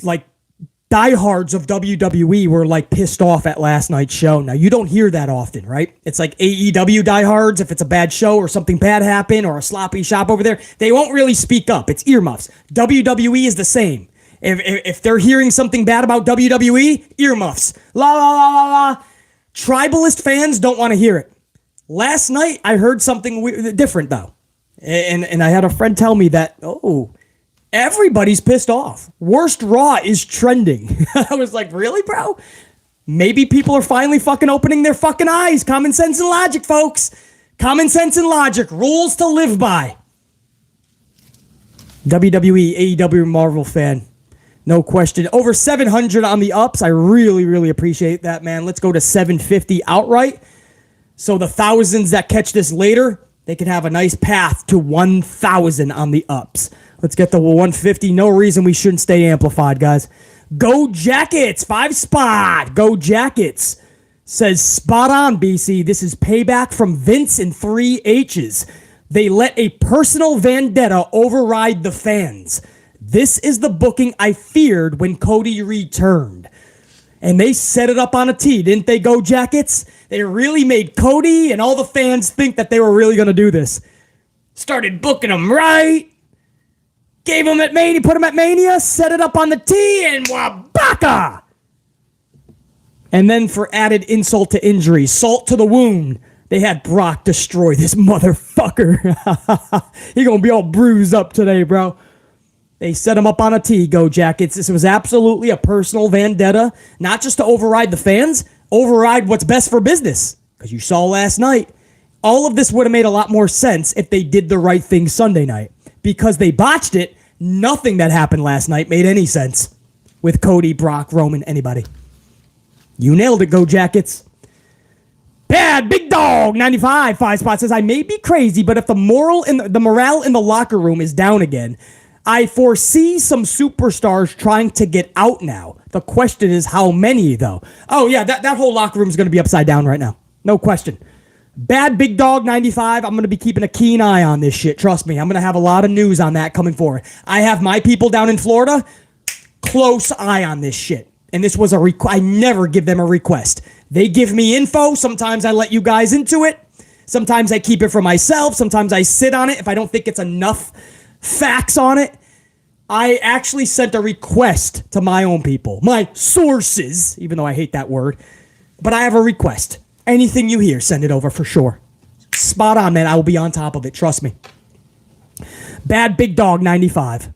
diehards of WWE were like pissed off at last night's show. Now you don't hear that often, right? It's like AEW diehards. If it's a bad show or something bad happened or a sloppy shop over there, they won't really speak up. It's earmuffs. WWE is the same. If they're hearing something bad about WWE, earmuffs. La la la la la. Tribalist fans don't want to hear it. Last night I heard something different though, and I had a friend tell me that everybody's pissed off. Worst Raw is trending. I was like, really, bro? Maybe people are finally fucking opening their fucking eyes. Common sense and logic, folks. Common sense and logic. Rules to live by. WWE, AEW, Marvel fan. No question. Over 700 on the ups. I really, really appreciate that, man. Let's go to 750 outright. So the thousands that catch this later, they can have a nice path to 1,000 on the ups. Let's get the 150. No reason we shouldn't stay amplified, guys. Go Jackets, 5-spot. Go Jackets. Says, spot on, BC. This is payback from Vince and 3 H's. They let a personal vendetta override the fans. This is the booking I feared when Cody returned. And they set it up on a tee, didn't they, Go Jackets? They really made Cody and all the fans think that they were really going to do this. Started booking them right. Gave him at Mania, put him at Mania, set it up on the tee, and wabaka! And then for added insult to injury, salt to the wound, they had Brock destroy this motherfucker. He gonna be all bruised up today, bro. They set him up on a tee, Go Jackets. This was absolutely a personal vendetta, not just to override the fans, override what's best for business. Because you saw last night, all of this would have made a lot more sense if they did the right thing Sunday night. Because they botched it, nothing that happened last night made any sense with Cody, Brock, Roman, anybody. You nailed it, Go Jackets. Bad Big Dog 95 5-spot says, I may be crazy, but if the morale in the locker room is down again, I foresee some superstars trying to get out now. The question is how many though? Oh yeah, that whole locker room is going to be upside down right now. No question. Bad Big Dog 95, I'm going to be keeping a keen eye on this shit. Trust me, I'm going to have a lot of news on that coming forward. I have my people down in Florida. Close eye on this shit. And this was I never give them a request. They give me info. Sometimes I let you guys into it. Sometimes I keep it for myself. Sometimes I sit on it if I don't think it's enough facts on it. I actually sent a request to my own people, my sources, even though I hate that word. But I have a request. Anything you hear, send it over for sure. Spot on, man. I will be on top of it. Trust me. Bad Big Dog 95.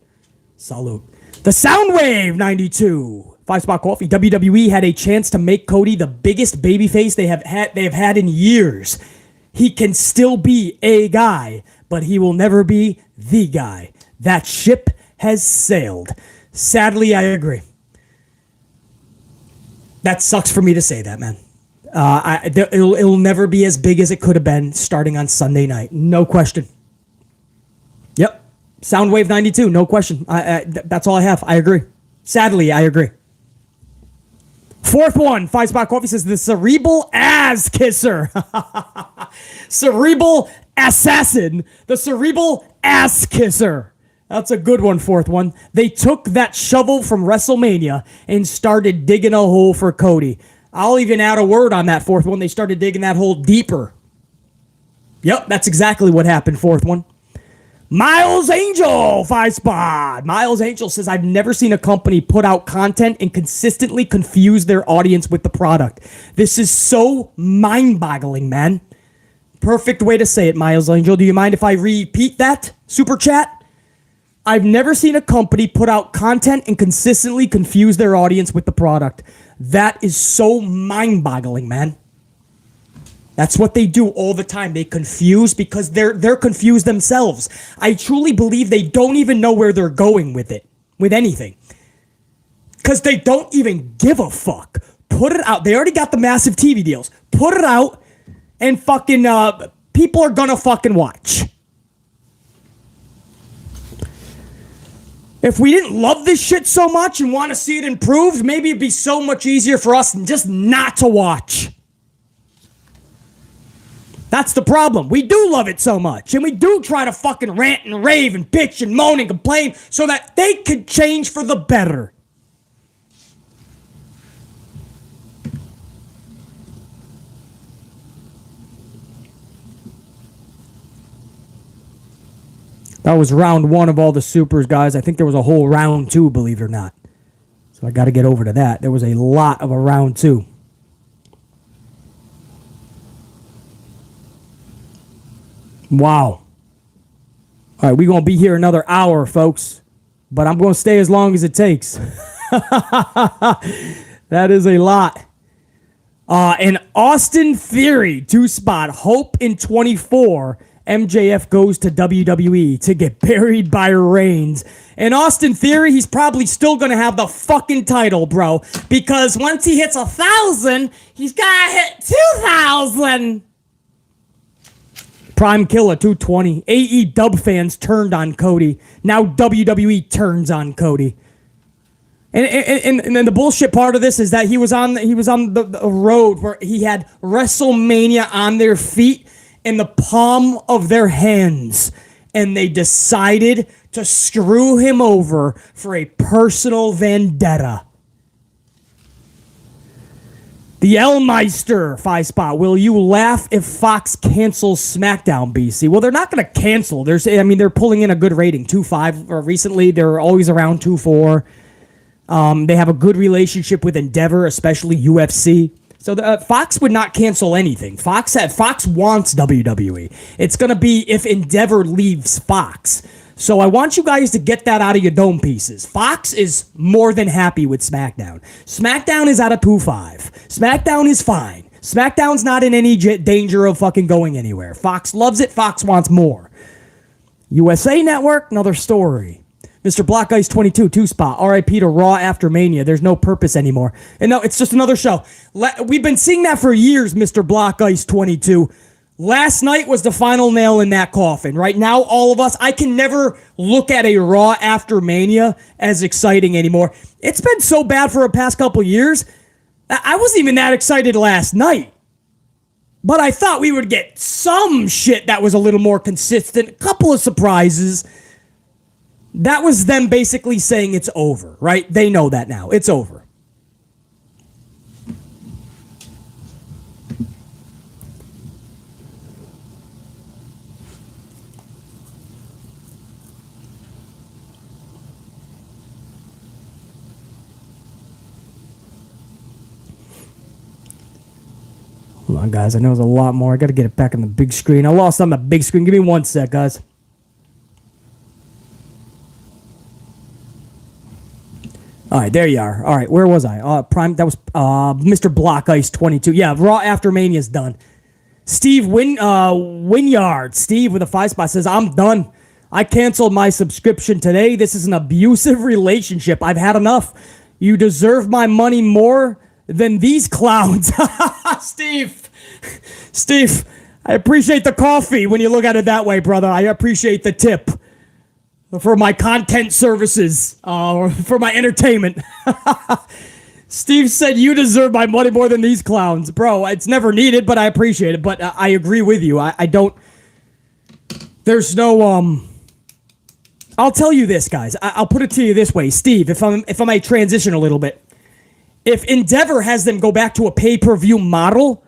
Salute. The Soundwave 92. 5-spot coffee. WWE had a chance to make Cody the biggest babyface they have had in years. He can still be a guy, but he will never be the guy. That ship has sailed. Sadly, I agree. That sucks for me to say that, man. It'll never be as big as it could have been starting on Sunday night. No question. Yep. Soundwave 92, no question. That's all I have. I agree. Sadly, I agree. Fourth one, 5-spot coffee says the cerebral ass kisser. Cerebral assassin. The cerebral ass kisser. That's a good one, fourth one. They took that shovel from WrestleMania and started digging a hole for Cody. I'll even add a word on that fourth one. They started digging that hole deeper. Yep, that's exactly what happened, fourth one. Miles Angel, 5-spot. Miles Angel says, I've never seen a company put out content and consistently confuse their audience with the product. This is so mind-boggling, man. Perfect way to say it, Miles Angel. Do you mind if I repeat that? Super chat? I've never seen a company put out content and consistently confuse their audience with the product. That is so mind-boggling, man. That's what they do all the time. They confuse because they're confused themselves. I truly believe they don't even know where they're going with it, with anything. Because they don't even give a fuck. Put it out. They already got the massive TV deals. Put it out and fucking people are gonna fucking watch. If we didn't love this shit so much and want to see it improved, maybe it'd be so much easier for us just not to watch. That's the problem. We do love it so much, and we do try to fucking rant and rave and bitch and moan and complain so that they could change for the better. That was round one of all the supers, guys. I think there was a whole round two, believe it or not. So I got to get over to that. There was a lot of a round two. Wow. All right, we're going to be here another hour, folks. But I'm going to stay as long as it takes. That is a lot. And Austin Theory, 2-spot. Hope in 24. MJF goes to WWE to get buried by Reigns. And Austin Theory, he's probably still going to have the fucking title, bro. Because once he hits 1,000, he's got to hit 2,000. Prime Killer, 220. AEW fans turned on Cody. Now WWE turns on Cody. And then the bullshit part of this is that he was on the road where he had WrestleMania on their feet in the palm of their hands, and they decided to screw him over for a personal vendetta. The L-Meister, 5-spot. Will you laugh if Fox cancels SmackDown, BC? Well, they're not going to cancel. They're pulling in a good rating, 2.5 recently. They're always around 2.4. They have a good relationship with Endeavor, especially UFC. So Fox would not cancel anything. Fox wants WWE. It's going to be if Endeavor leaves Fox. So I want you guys to get that out of your dome pieces. Fox is more than happy with SmackDown. SmackDown is at a 2.5. SmackDown is fine. SmackDown's not in any danger of fucking going anywhere. Fox loves it. Fox wants more. USA Network, another story. Mr. Black Ice 22, 2-spot. RIP to Raw After Mania. There's no purpose anymore. And no, it's just another show. We've been seeing that for years, Mr. Black Ice 22. Last night was the final nail in that coffin. Right now, all of us, I can never look at a Raw After Mania as exciting anymore. It's been so bad for the past couple years. I wasn't even that excited last night. But I thought we would get some shit that was a little more consistent. A couple of surprises. That was them basically saying it's over, right? They know that now. It's over. Hold on, guys. I know there's a lot more. I got to get it back on the big screen. I lost on the big screen. Give me 1 sec, guys. All right, there you are. All right, where was I? Prime. That was Mr. Block Ice 22. Yeah, Raw After Mania is done. Steve Winyard. Steve with a 5 spot says, I'm done. I canceled my subscription today. This is an abusive relationship. I've had enough. You deserve my money more than these clowns. Steve, I appreciate the coffee when you look at it that way, brother. I appreciate the tip for my content services, for my entertainment. Steve said, you deserve my money more than these clowns. Bro, it's never needed, but I appreciate it. But I agree with you. I don't... There's no... I'll tell you this, guys. I'll put it to you this way. Steve, if I may transition a little bit. If Endeavor has them go back to a pay-per-view model,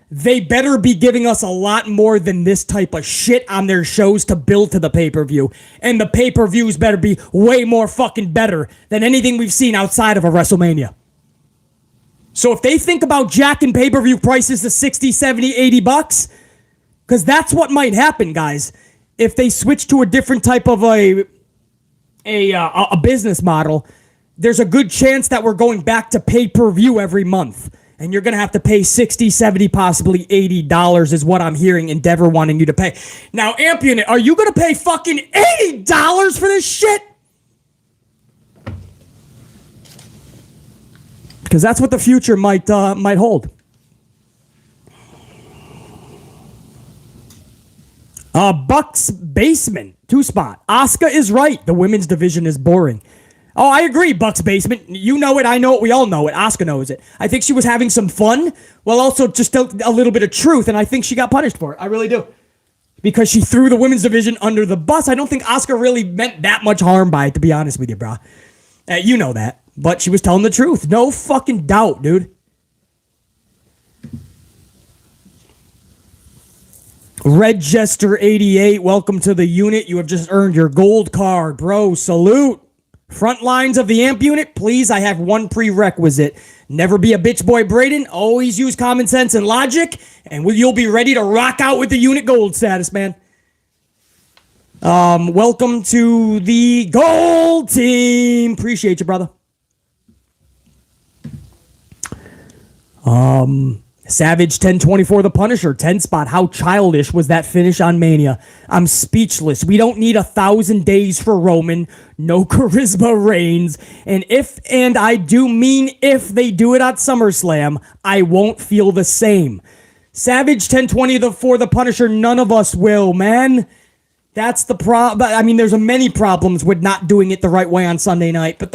they better be giving us a lot more than this type of shit on their shows to build to the pay-per-view. And the pay-per-views better be way more fucking better than anything we've seen outside of a WrestleMania. So if they think about jacking pay-per-view prices to 60, 70, 80 bucks, because that's what might happen, guys. If they switch to a different type of a business model, there's a good chance that we're going back to pay-per-view every month. And you're going to have to pay $60, $70, possibly $80 is what I'm hearing Endeavor wanting you to pay. Now, Amp Unit, are you going to pay fucking $80 for this shit? Because that's what the future might hold. Buck's Basement, 2 spot. Asuka is right. The women's division is boring. Oh, I agree, Buck's Basement. You know it, I know it, we all know it. Asuka knows it. I think she was having some fun, while also just a little bit of truth, and I think she got punished for it. I really do. Because she threw the women's division under the bus. I don't think Asuka really meant that much harm by it, to be honest with you, brah. You know that. But she was telling the truth. No fucking doubt, dude. Red Jester 88, welcome to the unit. You have just earned your gold card, bro. Salute. Front lines of the Amp Unit, please, I have one prerequisite. Never be a bitch boy, Braden. Always use common sense and logic, and you'll be ready to rock out with the unit gold status, man. Welcome to the gold team. Appreciate you, brother. Savage 1024 the Punisher 10 spot. How childish was that finish on Mania? I'm speechless. We don't need 1,000 days for Roman. No charisma reigns. And I do mean if they do it at SummerSlam, I won't feel the same. Savage 1020 for the Punisher. None of us will, man. That's the problem. I mean, there's many problems with not doing it the right way on Sunday night, but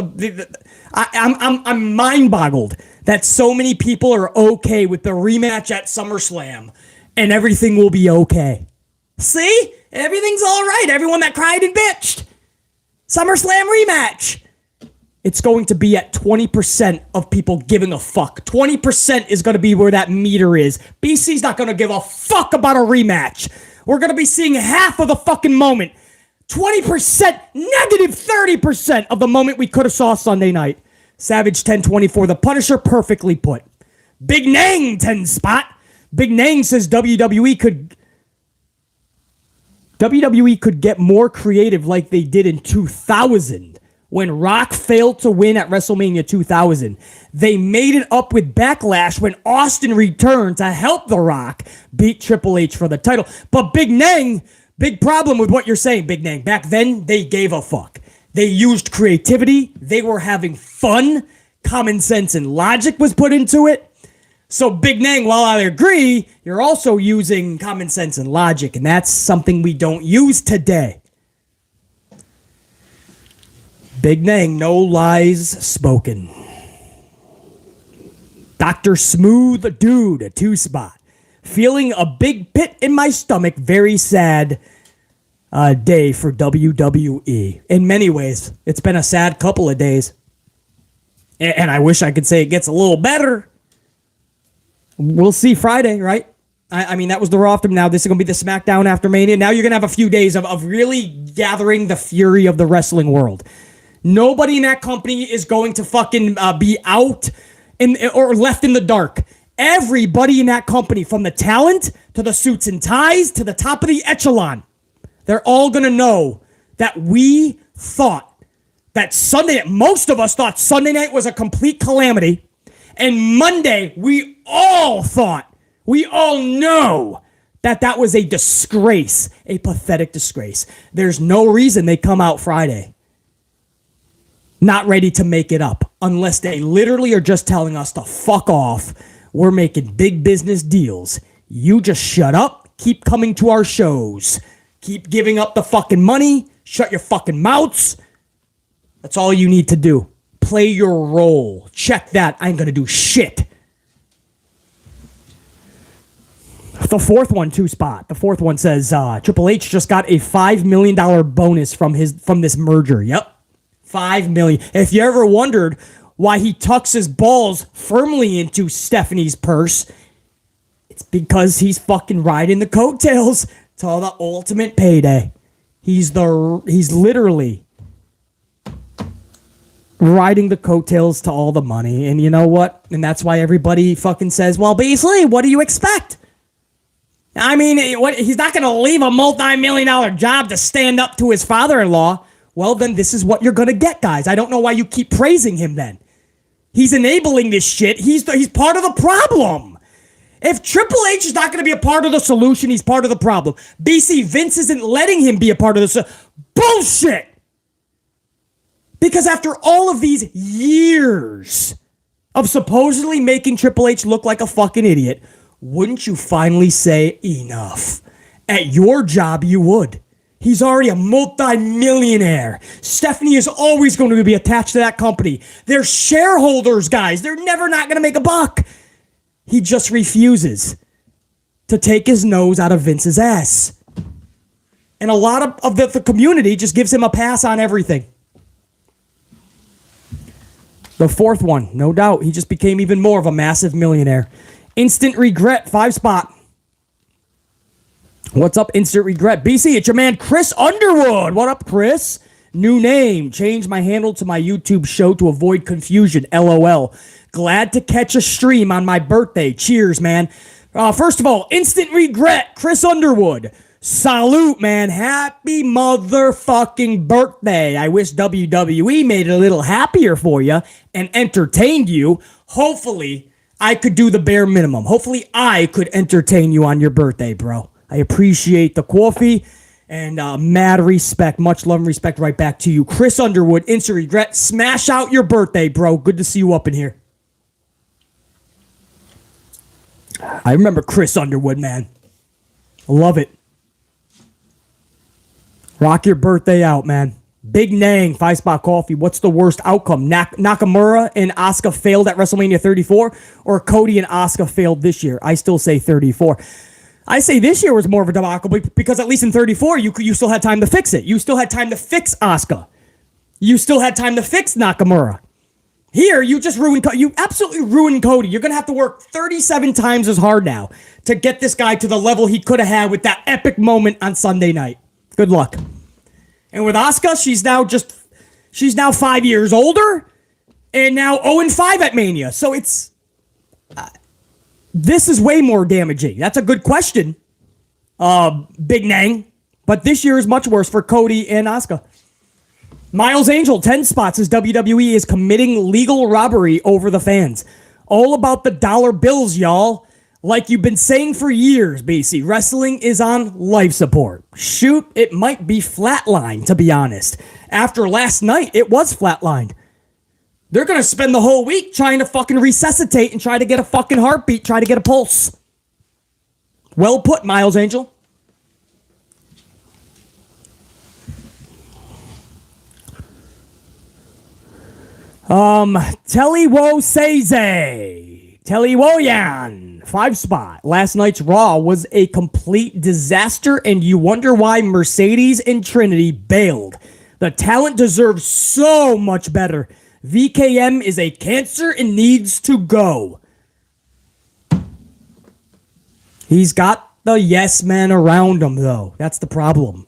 I'm mind-boggled that so many people are okay with the rematch at SummerSlam, and everything will be okay. See? Everything's all right. Everyone that cried and bitched. SummerSlam rematch. It's going to be at 20% of people giving a fuck. 20% is going to be where that meter is. BC's not going to give a fuck about a rematch. We're going to be seeing half of the fucking moment. 20%, negative 30% of the moment we could have saw Sunday night. Savage 1024, the Punisher, perfectly put. Big Nang 10 spot. Big Nang says WWE could get more creative like they did in 2000 when Rock failed to win at WrestleMania 2000. They made it up with Backlash when Austin returned to help The Rock beat Triple H for the title. But Big Nang, big problem with what you're saying, Big Nang. Back then, they gave a fuck. They used creativity. They were having fun. Common sense and logic was put into it. So, Big Nang, while I agree, you're also using common sense and logic, and that's something we don't use today. Big Nang, no lies spoken. Dr. Smooth Dude, a 2 spot. Feeling a big pit in my stomach, very sad day for WWE. In many ways, it's been a sad couple of days. And I wish I could say it gets a little better. We'll see Friday, right? I mean, that was the Raw After. Now this is going to be the SmackDown After Mania. Now you're going to have a few days of really gathering the fury of the wrestling world. Nobody in that company is going to fucking be out or left in the dark. Everybody in that company, from the talent to the suits and ties to the top of the echelon, they're all going to know that we thought that Sunday, most of us thought Sunday night was a complete calamity. And Monday, we all know that was a disgrace, a pathetic disgrace. There's no reason they come out Friday not ready to make it up, unless they literally are just telling us to fuck off. We're making big business deals. You just shut up, keep coming to our shows, keep giving up the fucking money, shut your fucking mouths. That's all you need to do. Play your role. Check that. I ain't gonna do shit. The fourth one, spot. The fourth one says Triple H just got a $5 million bonus from this merger. Yep. $5 million. If you ever wondered why he tucks his balls firmly into Stephanie's purse, it's because he's fucking riding the coattails to the ultimate payday. He's literally riding the coattails to all the money. And you know what? And that's why everybody fucking says, well, Beasley, what do you expect? I mean, he's not going to leave a multi-million-dollar job to stand up to his father-in-law. Well, then this is what you're going to get, guys. I don't know why you keep praising him then. He's enabling this shit. He's part of the problem. If Triple H is not going to be a part of the solution, he's part of the problem. BC, Vince isn't letting him be a part of the solution. Bullshit! Because after all of these years of supposedly making Triple H look like a fucking idiot, wouldn't you finally say enough? At your job, you would. He's already a multi-millionaire. Stephanie is always going to be attached to that company. They're shareholders, guys. They're never not going to make a buck. He just refuses to take his nose out of Vince's ass. And a lot of the community just gives him a pass on everything. The fourth one, no doubt, he just became even more of a massive millionaire. Instant regret, 5 spot. What's up, Instant Regret? BC, it's your man, Chris Underwood. What up, Chris? New name. Change my handle to my YouTube show to avoid confusion. LOL. Glad to catch a stream on my birthday. Cheers, man. First of all, Instant Regret, Chris Underwood. Salute, man. Happy motherfucking birthday. I wish WWE made it a little happier for you and entertained you. Hopefully, I could do the bare minimum. Hopefully, I could entertain you on your birthday, bro. I appreciate the coffee and mad respect. Much love and respect right back to you. Chris Underwood, Instant Regret. Smash out your birthday, bro. Good to see you up in here. I remember Chris Underwood, man. I love it. Rock your birthday out, man. Big Nang, 5 spot coffee. What's the worst outcome? Nakamura and Asuka failed at WrestleMania 34, or Cody and Asuka failed this year? I still say 34. I say this year was more of a debacle because at least in 34, you still had time to fix it. You still had time to fix Asuka. You still had time to fix Nakamura. Here, you just ruined. You absolutely ruined Cody. You're gonna have to work 37 times as hard now to get this guy to the level he could have had with that epic moment on Sunday night. Good luck. And with Asuka, she's now 5 years older, and now 0-5 at Mania. So it's. This is way more damaging. That's a good question, Big Nang. But this year is much worse for Cody and Asuka. Miles Angel, 10 spots, says WWE is committing legal robbery over the fans. All about the dollar bills, y'all. Like you've been saying for years, BC. Wrestling is on life support. Shoot, it might be flatlined, to be honest. After last night, it was flatlined. They're going to spend the whole week trying to fucking resuscitate and try to get a fucking heartbeat, try to get a pulse. Well put, Miles Angel. Telewoyan, 5 spot. Last night's Raw was a complete disaster, and you wonder why Mercedes and Trinity bailed. The talent deserves so much better. VKM is a cancer and needs to go. He's got the yes men around him, though. That's the problem.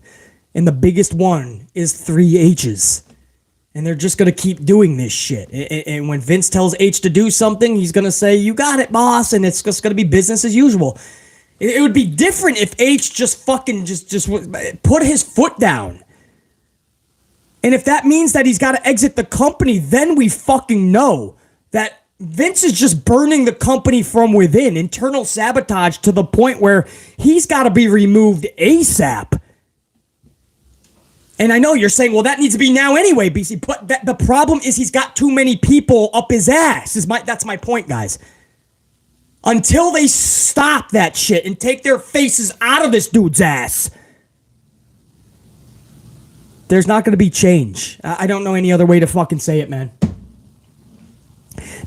And the biggest one is 3 H's. And they're just going to keep doing this shit. And when Vince tells H to do something, he's going to say, you got it, boss. And it's just going to be business as usual. It would be different if H just fucking just put his foot down. And if that means that he's got to exit the company, then we fucking know that Vince is just burning the company from within. Internal sabotage to the point where he's got to be removed ASAP. And I know you're saying, well, that needs to be now anyway, BC. But the problem is he's got too many people up his ass. That's my point, guys. Until they stop that shit and take their faces out of this dude's ass, there's not going to be change. I don't know any other way to fucking say it, man.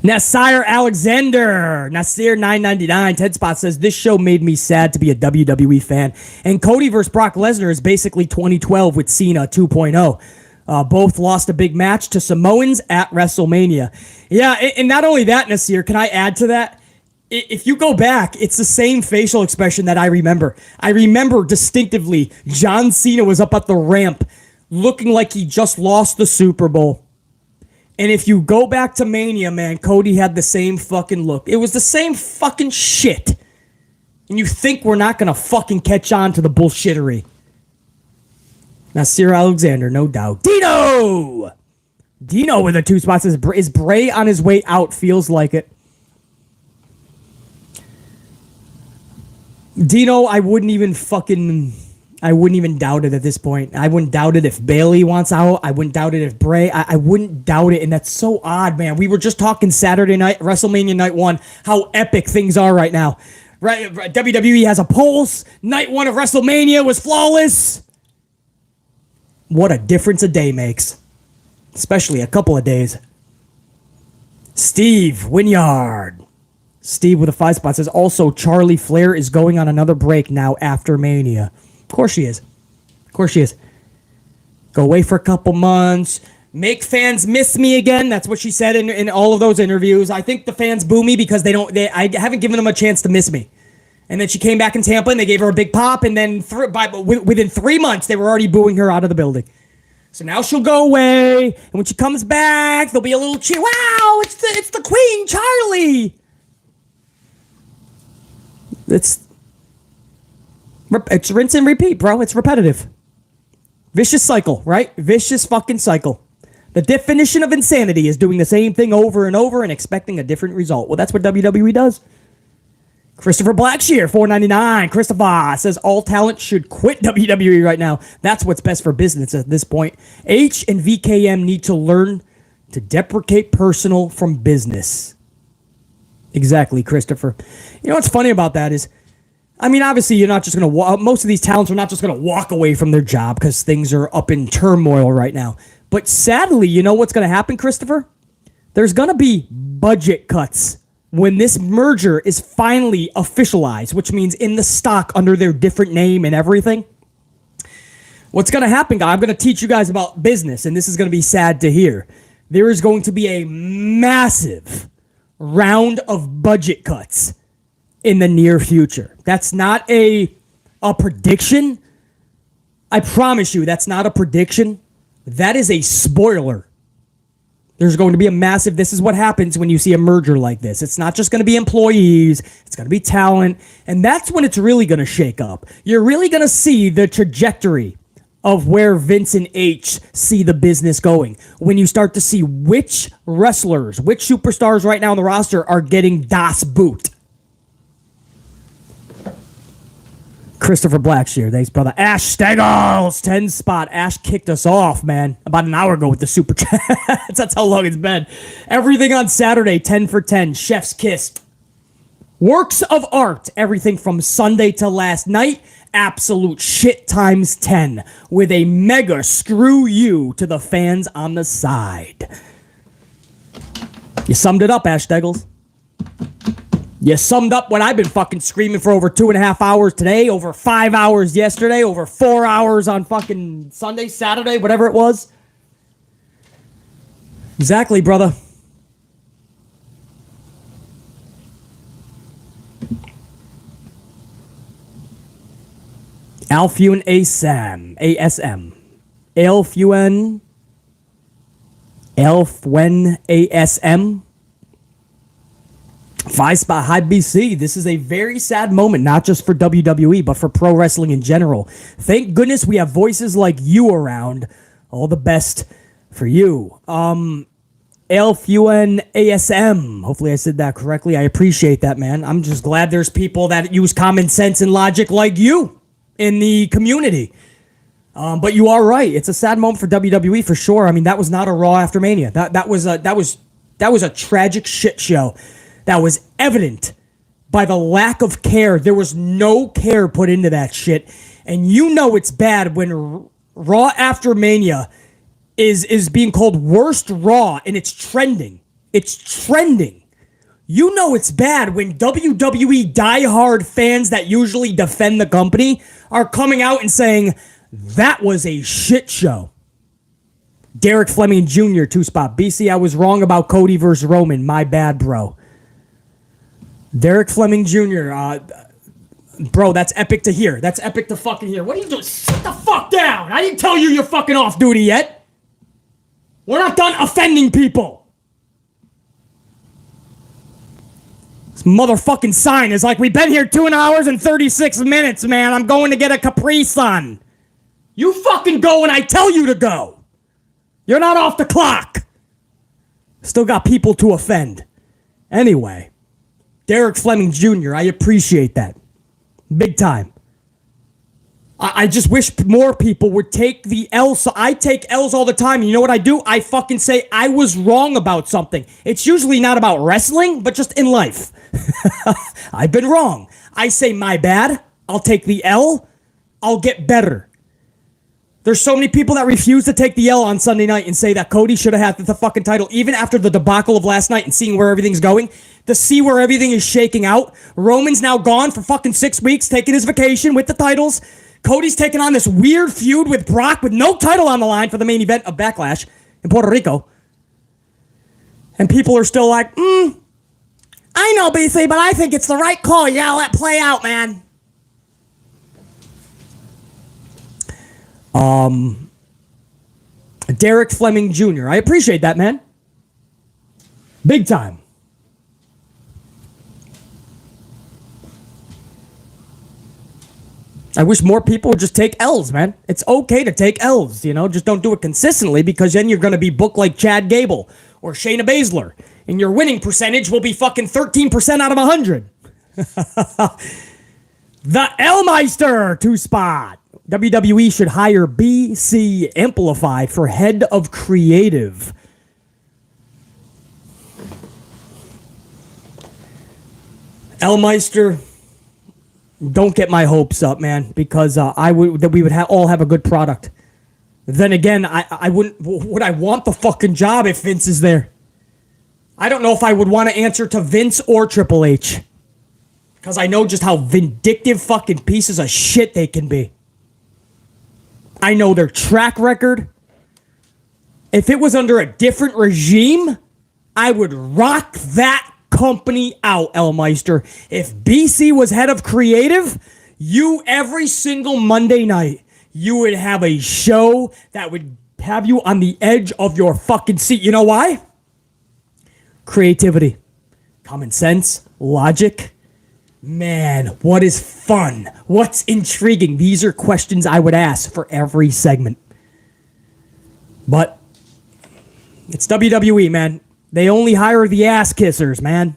Nasir Alexander, Nasir999, Ted Spot says, this show made me sad to be a WWE fan. And Cody versus Brock Lesnar is basically 2012 with Cena 2.0. Both lost a big match to Samoans at WrestleMania. Yeah, and not only that, Nasir, can I add to that? If you go back, it's the same facial expression that I remember. I remember distinctively John Cena was up at the ramp looking like he just lost the Super Bowl. And if you go back to Mania, man, Cody had the same fucking look. It was the same fucking shit. And you think we're not going to fucking catch on to the bullshittery. Nasir Alexander, no doubt. Dino with the 2 spots. Is Bray on his way out? Feels like it. Dino, I wouldn't even doubt it at this point. I wouldn't doubt it if Bayley wants out. I wouldn't doubt it if Bray. I wouldn't doubt it, and that's so odd, man. We were just talking Saturday night, WrestleMania Night 1, how epic things are right now. Right? WWE has a pulse. Night 1 of WrestleMania was flawless. What a difference a day makes. Especially a couple of days. Steve Winyard. Steve with a 5 spot says, also, Charlie Flair is going on another break now after Mania. Of course she is. Go away for a couple months. Make fans miss me again. That's what she said in all of those interviews. I think the fans boo me because I haven't given them a chance to miss me. And then she came back in Tampa and they gave her a big pop. And then within 3 months, they were already booing her out of the building. So now she'll go away. And when she comes back, there'll be a little cheer. Wow, it's the Queen, Charlie. It's rinse and repeat, bro. It's repetitive. Vicious cycle, right? Vicious fucking cycle. The definition of insanity is doing the same thing over and over and expecting a different result. Well, that's what WWE does. Christopher Blackshear, $4.99. Christopher says all talent should quit WWE right now. That's what's best for business at this point. H and VKM need to learn to deprecate personal from business. Exactly, Christopher. You know what's funny about that is, I mean, obviously, you're not just going to most of these talents are not just going to walk away from their job because things are up in turmoil right now. But sadly, you know what's going to happen, Christopher? There's going to be budget cuts when this merger is finally officialized, which means in the stock under their different name and everything. What's going to happen, guys? I'm going to teach you guys about business, and this is going to be sad to hear. There is going to be a massive round of budget cuts in the near future. That's not a prediction. I promise you, that's not a prediction. That is a spoiler. There's going to be a massive, this is what happens when you see a merger like this. It's not just going to be employees, it's going to be talent, and that's when it's really going to shake up. You're really going to see the trajectory of where Vince and H see the business going. When you start to see which wrestlers, which superstars right now on the roster are getting Das Boot. Christopher Blackshear, thanks, brother. Ash Steggles, 10 spot. Ash kicked us off, man, about an hour ago with the super chats. That's how long it's been. Everything on Saturday, 10 for 10. Chef's kiss. Works of art, everything from Sunday to last night. Absolute shit times 10 with a mega screw you to the fans on the side. You summed it up, Ash Steggles. You summed up what I've been fucking screaming for over 2.5 hours today, over 5 hours yesterday, over 4 hours on fucking Sunday, Saturday, whatever it was. Exactly, brother. Alfuen ASM. ASM. Alfuen Elf when ASM. 5-spot high BC. This is a very sad moment, not just for WWE, but for pro wrestling in general. Thank goodness we have voices like you around. All the best for you. Elf UN ASM. Hopefully I said that correctly. I appreciate that, man. I'm just glad there's people that use common sense and logic like you in the community. But you are right. It's a sad moment for WWE for sure. I mean, that was not a Raw After Mania. That was a tragic shit show. That was evident by the lack of care. There was no care put into that shit. And you know it's bad when Raw After Mania is being called worst Raw and it's trending. It's trending. You know it's bad when WWE diehard fans that usually defend the company are coming out and saying, that was a shit show. Derek Fleming Jr., 2-spot. BC, I was wrong about Cody versus Roman. My bad, bro. Derek Fleming Jr., bro, that's epic to hear. That's epic to fucking hear. What are you doing? Sit the fuck down. I didn't tell you you're fucking off duty yet. We're not done offending people. This motherfucking sign is like, we've been here 2 hours and 36 minutes, man. I'm going to get a Capri Sun. You fucking go when I tell you to go. You're not off the clock. Still got people to offend. Anyway. Derek Fleming Jr., I appreciate that. Big time. I just wish more people would take the L. So I take L's all the time. You know what I do? I fucking say I was wrong about something. It's usually not about wrestling, but just in life. I've been wrong. I say my bad. I'll take the L. I'll get better. There's so many people that refuse to take the L on Sunday night and say that Cody should have had the fucking title, even after the debacle of last night and seeing where everything's going, to see where everything is shaking out. Roman's now gone for fucking 6 weeks, taking his vacation with the titles. Cody's taking on this weird feud with Brock with no title on the line for the main event of Backlash in Puerto Rico. And people are still like, I know, BC, but I think it's the right call. You gotta let it play out, man. Derek Fleming Jr. I appreciate that, man. Big time. I wish more people would just take L's, man. It's okay to take L's, you know? Just don't do it consistently, because then you're going to be booked like Chad Gable or Shayna Baszler, and your winning percentage will be fucking 13% out of 100. The L-Meister, 2-spot. WWE should hire BC Amplified for head of creative. L-Meister, don't get my hopes up, man, because we would all have a good product. Then again, I wouldn't. Would I want the fucking job if Vince is there? I don't know if I would want to answer to Vince or Triple H, because I know just how vindictive fucking pieces of shit they can be. I know their track record. If it was under a different regime, I would rock that company out, L-Meister. If BC was head of creative, you every single Monday night, you would have a show that would have you on the edge of your fucking seat. You know why? Creativity, common sense, logic. Man, what is fun? What's intriguing? These are questions I would ask for every segment. But it's WWE, man. They only hire the ass kissers, man.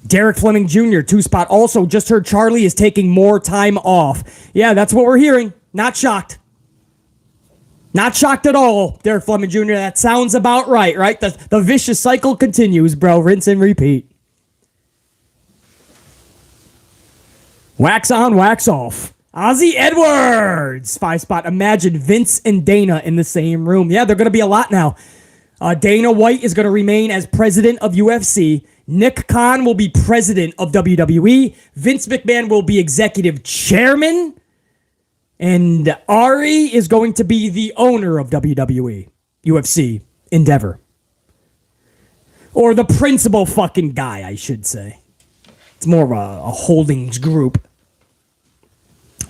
Derek Fleming Jr., 2-spot. Also, just heard Charlie is taking more time off. Yeah, that's what we're hearing. Not shocked. Not shocked at all, Derek Fleming Jr. That sounds about right, right? The vicious cycle continues, bro. Rinse and repeat. Wax on, wax off. Ozzy Edwards, 5-spot. Imagine Vince and Dana in the same room. Yeah, they're going to be a lot now. Dana White is going to remain as president of UFC. Nick Khan will be president of WWE. Vince McMahon will be executive chairman. And Ari is going to be the owner of WWE, UFC, Endeavor. Or the principal fucking guy, I should say. It's more of a holdings group.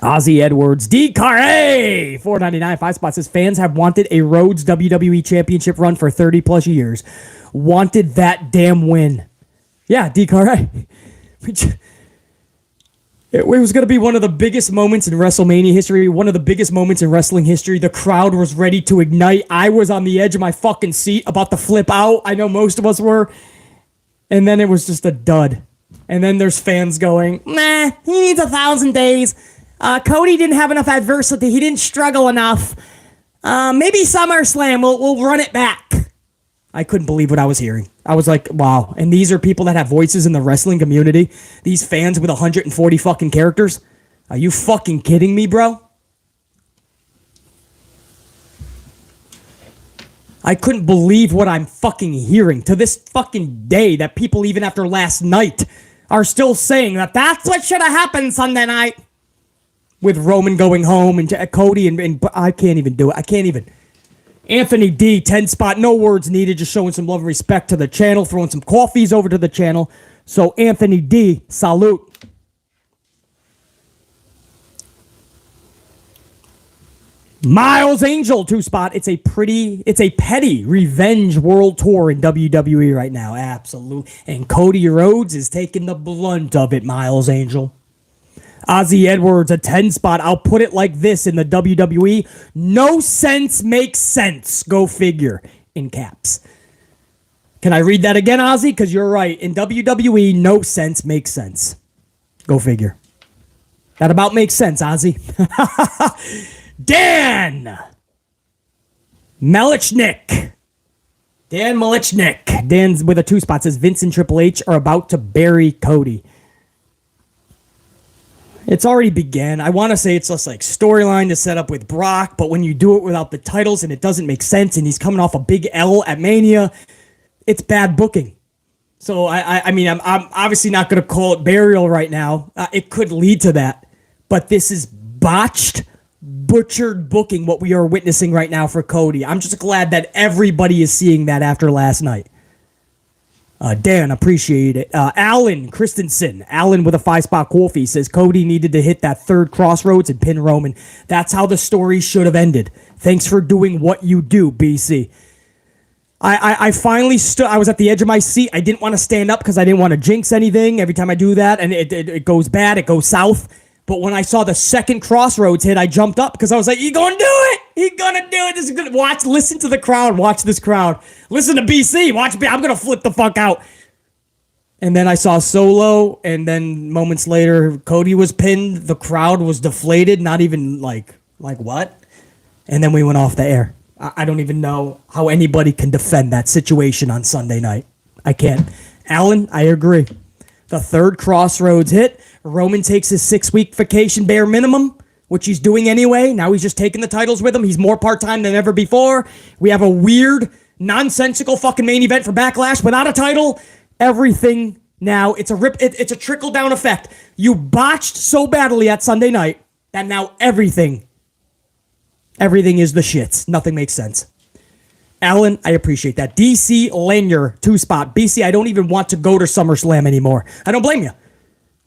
Ozzy Edwards, DKA, $4.99, 5 spots says fans have wanted a Rhodes WWE Championship run for 30 plus years. Wanted that damn win. Yeah, DKA. It was going to be one of the biggest moments in WrestleMania history, one of the biggest moments in wrestling history. The crowd was ready to ignite. I was on the edge of my fucking seat about to flip out. I know most of us were. And then it was just a dud. And then there's fans going, nah, he needs 1,000 days. Cody didn't have enough adversity. He didn't struggle enough. Maybe SummerSlam, we'll run it back. I couldn't believe what I was hearing. I was like, wow. And these are people that have voices in the wrestling community. These fans with 140 fucking characters. Are you fucking kidding me, bro? I couldn't believe what I'm fucking hearing to this fucking day, that people even after last night are still saying that that's what should have happened Sunday night. With Roman going home and Cody and I can't even do it. I can't even. Anthony D, 10 spot, no words needed, just showing some love and respect to the channel, throwing some coffees over to the channel. So Anthony D, salute. Miles Angel, 2 spot. It's a petty revenge world tour in WWE right now. Absolutely. And Cody Rhodes is taking the blunt of it, Miles Angel. Ozzy Edwards, a 10 spot. I'll put it like this in the WWE. No sense makes sense. Go figure. In caps. Can I read that again, Ozzy? Because you're right. In WWE, no sense makes sense. Go figure. That about makes sense, Ozzy. Dan Melichnik. Dan's with a 2 spot says Vince and Triple H are about to bury Cody. It's already began. I want to say it's just like storyline to set up with Brock, but when you do it without the titles and it doesn't make sense and he's coming off a big L at Mania, it's bad booking. So I mean, I'm obviously not going to call it burial right now. It could lead to that, but this is botched, butchered booking, what we are witnessing right now for Cody. I'm just glad that everybody is seeing that after last night. Dan, appreciate it. Alan Christensen. Alan with a 5 spot coffee says Cody needed to hit that third crossroads and pin Roman. That's how the story should have ended. Thanks for doing what you do, BC. I finally stood. I was at the edge of my seat. I didn't want to stand up because I didn't want to jinx anything. Every time I do that, and it goes bad, it goes south. But when I saw the second crossroads hit, I jumped up because I was like, "He gonna do it! He gonna do it! This is gonna watch. Listen to the crowd. Watch this crowd. Listen to BC. Watch me. I'm gonna flip the fuck out." And then I saw Solo, and then moments later, Cody was pinned. The crowd was deflated. Not even like what? And then we went off the air. I don't even know how anybody can defend that situation on Sunday night. I can't. Alan, I agree. The third crossroads hit. Roman takes his 6-week vacation bare minimum, which he's doing anyway. Now he's just taking the titles with him. He's more part-time than ever before. We have a weird, nonsensical fucking main event for Backlash without a title. Everything now, it's a trickle-down effect. You botched so badly at Sunday night that now everything is the shits. Nothing makes sense. Alan, I appreciate that. DC Lanier, 2 spot. BC, I don't even want to go to SummerSlam anymore. I don't blame you.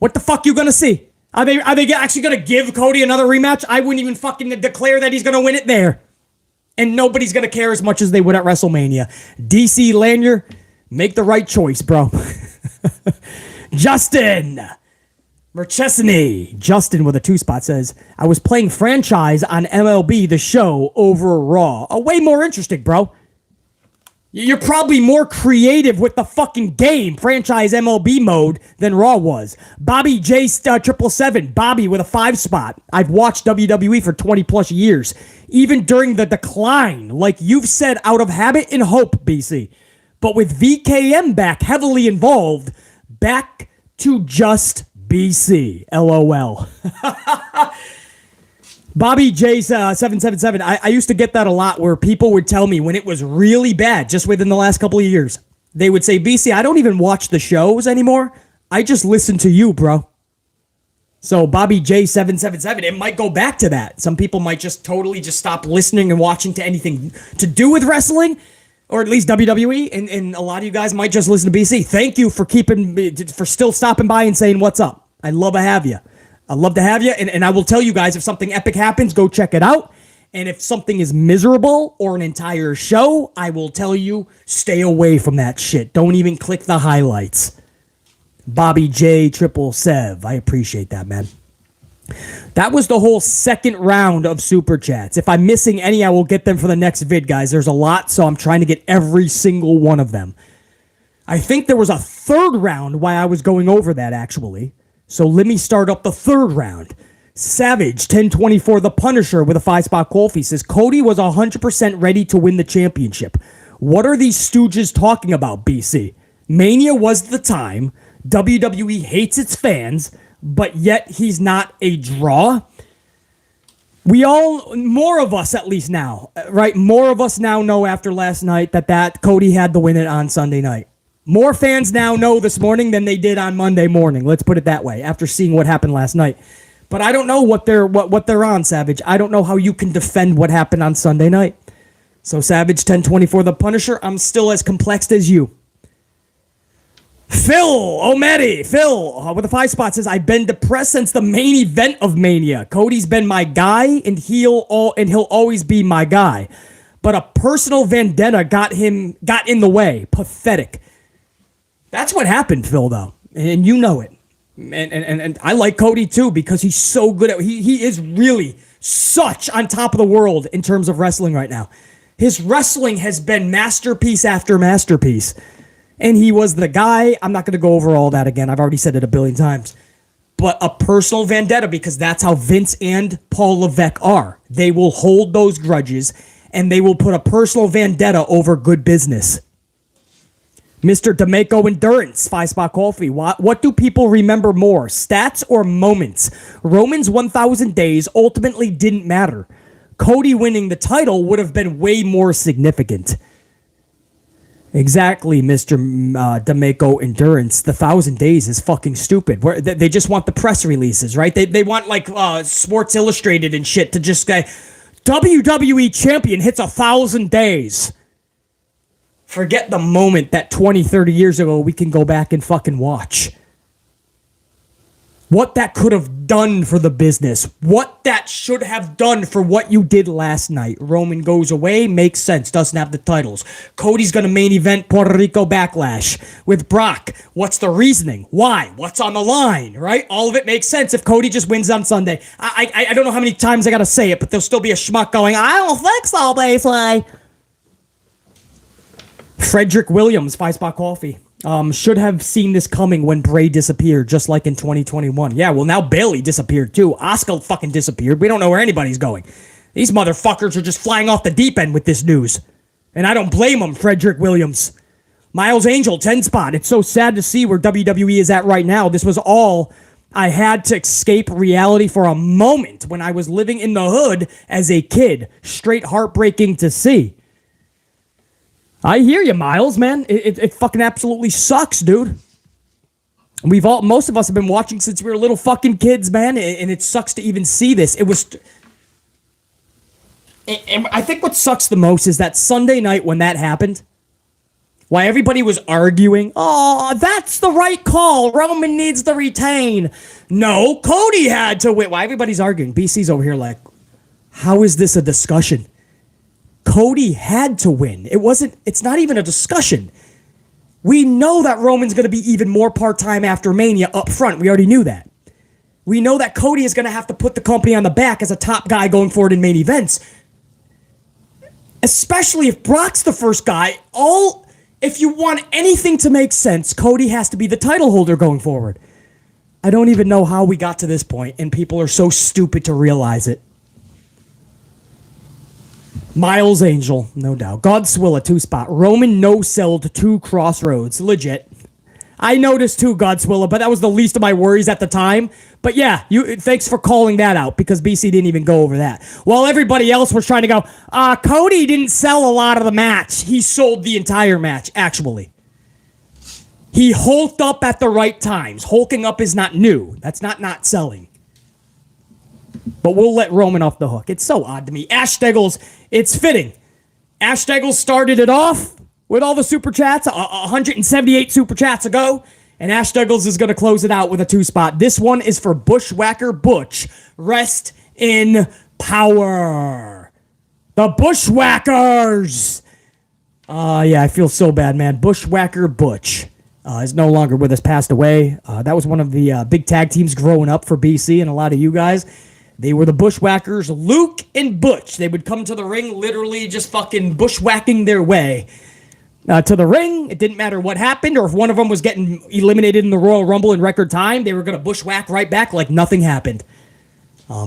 What the fuck you gonna see? Are they actually gonna give Cody another rematch? I wouldn't even fucking declare that he's gonna win it there. And nobody's gonna care as much as they would at WrestleMania. DC Lanier, make the right choice, bro. Justin Merchesney. Justin with a 2 spot says, I was playing franchise on MLB The Show over Raw. Way more interesting, bro. You're probably more creative with the fucking game, franchise MLB mode, than Raw was. Bobby J 777, Bobby with a 5 spot. I've watched WWE for 20 plus years, even during the decline, like you've said, out of habit and hope, BC. But with VKM back heavily involved, back to just BC. LOL. Bobby J 777. I used to get that a lot where people would tell me when it was really bad, just within the last couple of years, they would say, BC, I don't even watch the shows anymore. I just listen to you, bro. So Bobby J 777, it might go back to that. Some people might just totally just stop listening and watching to anything to do with wrestling, or at least WWE, and a lot of you guys might just listen to BC. Thank you for for still stopping by and saying what's up. I love to have you. I'd love to have you. And I will tell you guys, if something epic happens, go check it out. And if something is miserable or an entire show, I will tell you, stay away from that shit. Don't even click the highlights. Bobby J. Triple Sev. I appreciate that, man. That was the whole second round of Super Chats. If I'm missing any, I will get them for the next vid, guys. There's a lot, so I'm trying to get every single one of them. I think there was a third round while I was going over that, actually. So let me start up the third round. Savage 1024 The Punisher with a 5-spot call fee says, Cody was 100% ready to win the championship. What are these stooges talking about, BC? Mania was the time. WWE hates its fans, but yet he's not a draw. We all, more of us at least now, right? More of us now know after last night that Cody had to win it on Sunday night. More fans now know this morning than they did on Monday morning. Let's put it that way, after seeing what happened last night. But I don't know what they're on, Savage. I don't know how you can defend what happened on Sunday night. So Savage 1024 The Punisher, I'm still as complexed as you. Phil O'Malley, Phil with a 5-spot says, I've been depressed since the main event of Mania. Cody's been my guy, and he'll always be my guy. But a personal vendetta got in the way. Pathetic. That's what happened, Phil, though, and you know it. And I like Cody too because he's so good at he is really such on top of the world in terms of wrestling right now. His wrestling has been masterpiece after masterpiece. And he was the guy. I'm not going to go over all that again. I've already said it a billion times. But a personal vendetta, because that's how Vince and Paul Levesque are. They will hold those grudges, and they will put a personal vendetta over good business. Mr. D'Amico Endurance, 5-spot call fee. What do people remember more, stats or moments? Roman's 1,000 days ultimately didn't matter. Cody winning the title would have been way more significant. Exactly, Mr. D'Amico Endurance. The 1,000 days is fucking stupid. They just want the press releases, right? They want like Sports Illustrated and shit to just say, WWE champion hits 1,000 days. Forget the moment that 20, 30 years ago we can go back and fucking watch. What that could have done for the business. What that should have done for what you did last night. Roman goes away, makes sense, doesn't have the titles. Cody's going to main event Puerto Rico Backlash with Brock. What's the reasoning? Why? What's on the line, right? All of it makes sense if Cody just wins on Sunday. I don't know how many times I got to say it, but there'll still be a schmuck going, I don't think so, basically. Frederick Williams, 5-spot coffee. Should have seen this coming when Bray disappeared, just like in 2021. Yeah, well, now Bailey disappeared too. Asuka fucking disappeared. We don't know where anybody's going. These motherfuckers are just flying off the deep end with this news. And I don't blame them, Frederick Williams. Miles Angel, 10-spot. It's so sad to see where WWE is at right now. This was all I had to escape reality for a moment when I was living in the hood as a kid. Straight heartbreaking to see. I hear you, Miles, man. It fucking absolutely sucks, dude. Most of us have been watching since we were little fucking kids, man, and it sucks to even see this. And I think what sucks the most is that Sunday night when that happened, why everybody was arguing, oh, that's the right call. Roman needs to retain. No, Cody had to win. Why everybody's arguing? BC's over here like, how is this a discussion? Cody had to win. It's not even a discussion. We know that Roman's going to be even more part-time after Mania up front. We already knew that. We know that Cody is going to have to put the company on the back as a top guy going forward in main events. Especially if Brock's the first guy. If you want anything to make sense, Cody has to be the title holder going forward. I don't even know how we got to this point, and people are so stupid to realize it. Miles Angel, no doubt. Godswill, a 2-spot. Roman no-selled 2 Crossroads. Legit. I noticed too, Godswilla, but that was the least of my worries at the time. But yeah, thanks for calling that out, because BC didn't even go over that. While everybody else was trying to go, Cody didn't sell a lot of the match. He sold the entire match, actually. He hulked up at the right times. Hulking up is not new. That's not selling. But we'll let Roman off the hook. It's so odd to me. Ash Steggles, it's fitting. Ash Steggles started it off with all the super chats, 178 super chats ago, And Ash Douglas is going to close it out with a 2-spot. This one is for Bushwhacker Butch. Rest in power. The Bushwhackers. Yeah, I feel so bad, man. Bushwhacker Butch is no longer with us, passed away. That was one of the big tag teams growing up for BC and a lot of you guys. They were the Bushwhackers, Luke and Butch. They would come to the ring literally just fucking bushwhacking their way to the ring. It didn't matter what happened, or if one of them was getting eliminated in the Royal Rumble in record time, they were going to bushwhack right back like nothing happened.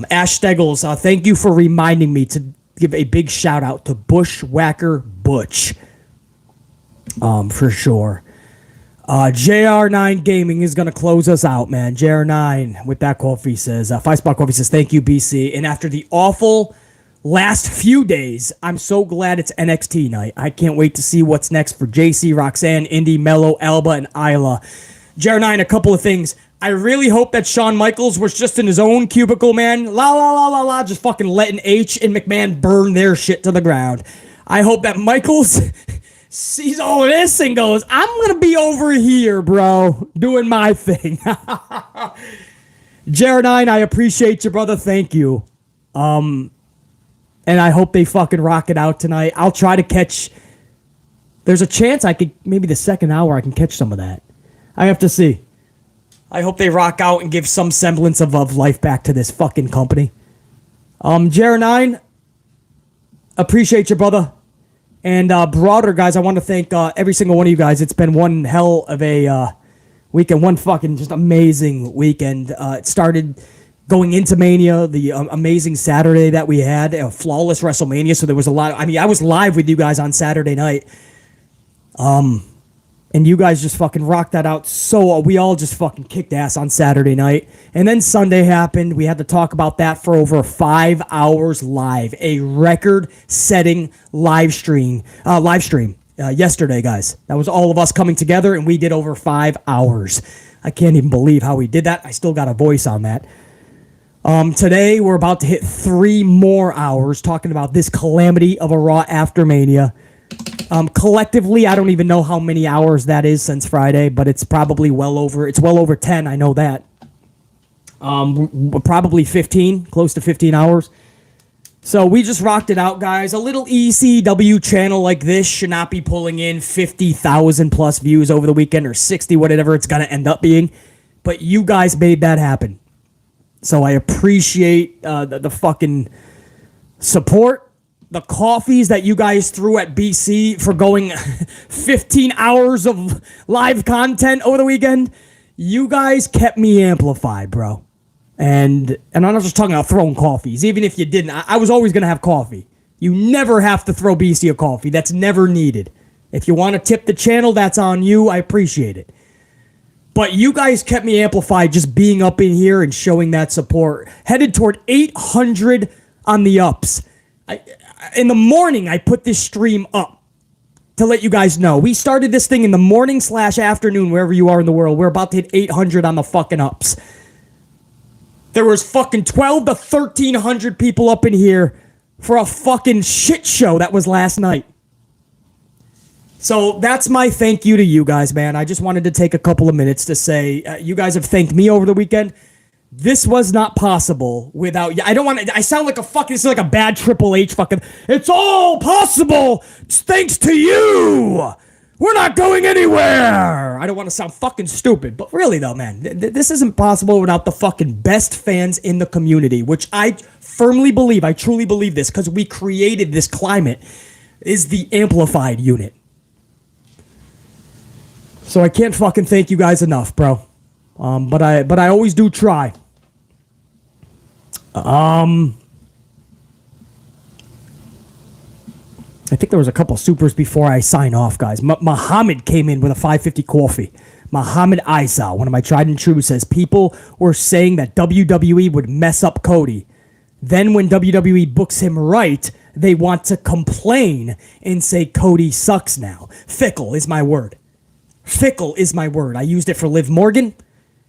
Ash Steggles, thank you for reminding me to give a big shout out to Bushwhacker Butch. For sure. JR9 Gaming is going to close us out, man. JR9 with that coffee says, 5-spot coffee says, thank you, BC. And after the awful last few days, I'm so glad it's NXT night. I can't wait to see what's next for JC, Roxanne, Indy, Mello, Alba, and Isla. JR9, a couple of things. I really hope that Shawn Michaels was just in his own cubicle, man. La, just fucking letting H and McMahon burn their shit to the ground. I hope that Michaels sees all of this and goes, I'm going to be over here, bro, doing my thing. Jared9, I appreciate you, brother. Thank you. And I hope they fucking rock it out tonight. I'll try to catch. There's a chance I could, maybe the second hour, I can catch some of that. I have to see. I hope they rock out and give some semblance of life back to this fucking company. Jared9, appreciate you, brother. And broader, guys, I want to thank every single one of you guys. It's been one hell of a weekend, one fucking just amazing weekend. It started going into Mania, the amazing Saturday that we had, a flawless WrestleMania. So there was a lot. I was live with you guys on Saturday night. And you guys just fucking rocked that out. So we all just fucking kicked ass on Saturday night. And then Sunday happened. We had to talk about that for over 5 hours live. A record-setting live stream yesterday, guys. That was all of us coming together, and we did over 5 hours. I can't even believe how we did that. I still got a voice on that. Today, we're about to hit 3 more hours talking about this calamity of a Raw After Mania. Collectively, I don't even know how many hours that is since Friday, but it's probably well over 10. I know that. Probably 15, close to 15 hours. So we just rocked it out, guys. A little ECW channel like this should not be pulling in 50,000 plus views over the weekend, or 60, whatever it's going to end up being. But you guys made that happen. So I appreciate the fucking support. The coffees that you guys threw at BC for going 15 hours of live content over the weekend, you guys kept me amplified, bro. And I'm not just talking about throwing coffees. Even if you didn't, I was always going to have coffee. You never have to throw BC a coffee. That's never needed. If you want to tip the channel, that's on you. I appreciate it. But you guys kept me amplified just being up in here and showing that support. Headed toward 800 on the ups. In the morning, I put this stream up to let you guys know. We started this thing in the morning/afternoon, wherever you are in the world. We're about to hit 800 on the fucking ups. There was fucking 12 to 1,300 people up in here for a fucking shit show that was last night. So that's my thank you to you guys, man. I just wanted to take a couple of minutes to say, you guys have thanked me over the weekend. This was not possible without you. I don't want to. I sound like a fucking. This is like a bad Triple H fucking. It's all possible thanks to you. We're not going anywhere. I don't want to sound fucking stupid, but really though, man, this isn't possible without the fucking best fans in the community, which I firmly believe. I truly believe this because we created this climate. Is the amplified unit. So I can't fucking thank you guys enough, bro. But I always do try. I think there was a couple supers before I sign off, guys. Muhammad came in with a 550 coffee. Muhammad Isa, one of my tried and true, says people were saying that WWE would mess up Cody. Then when WWE books him right, they want to complain and say Cody sucks now. Fickle is my word. Fickle is my word. I used it for Liv Morgan.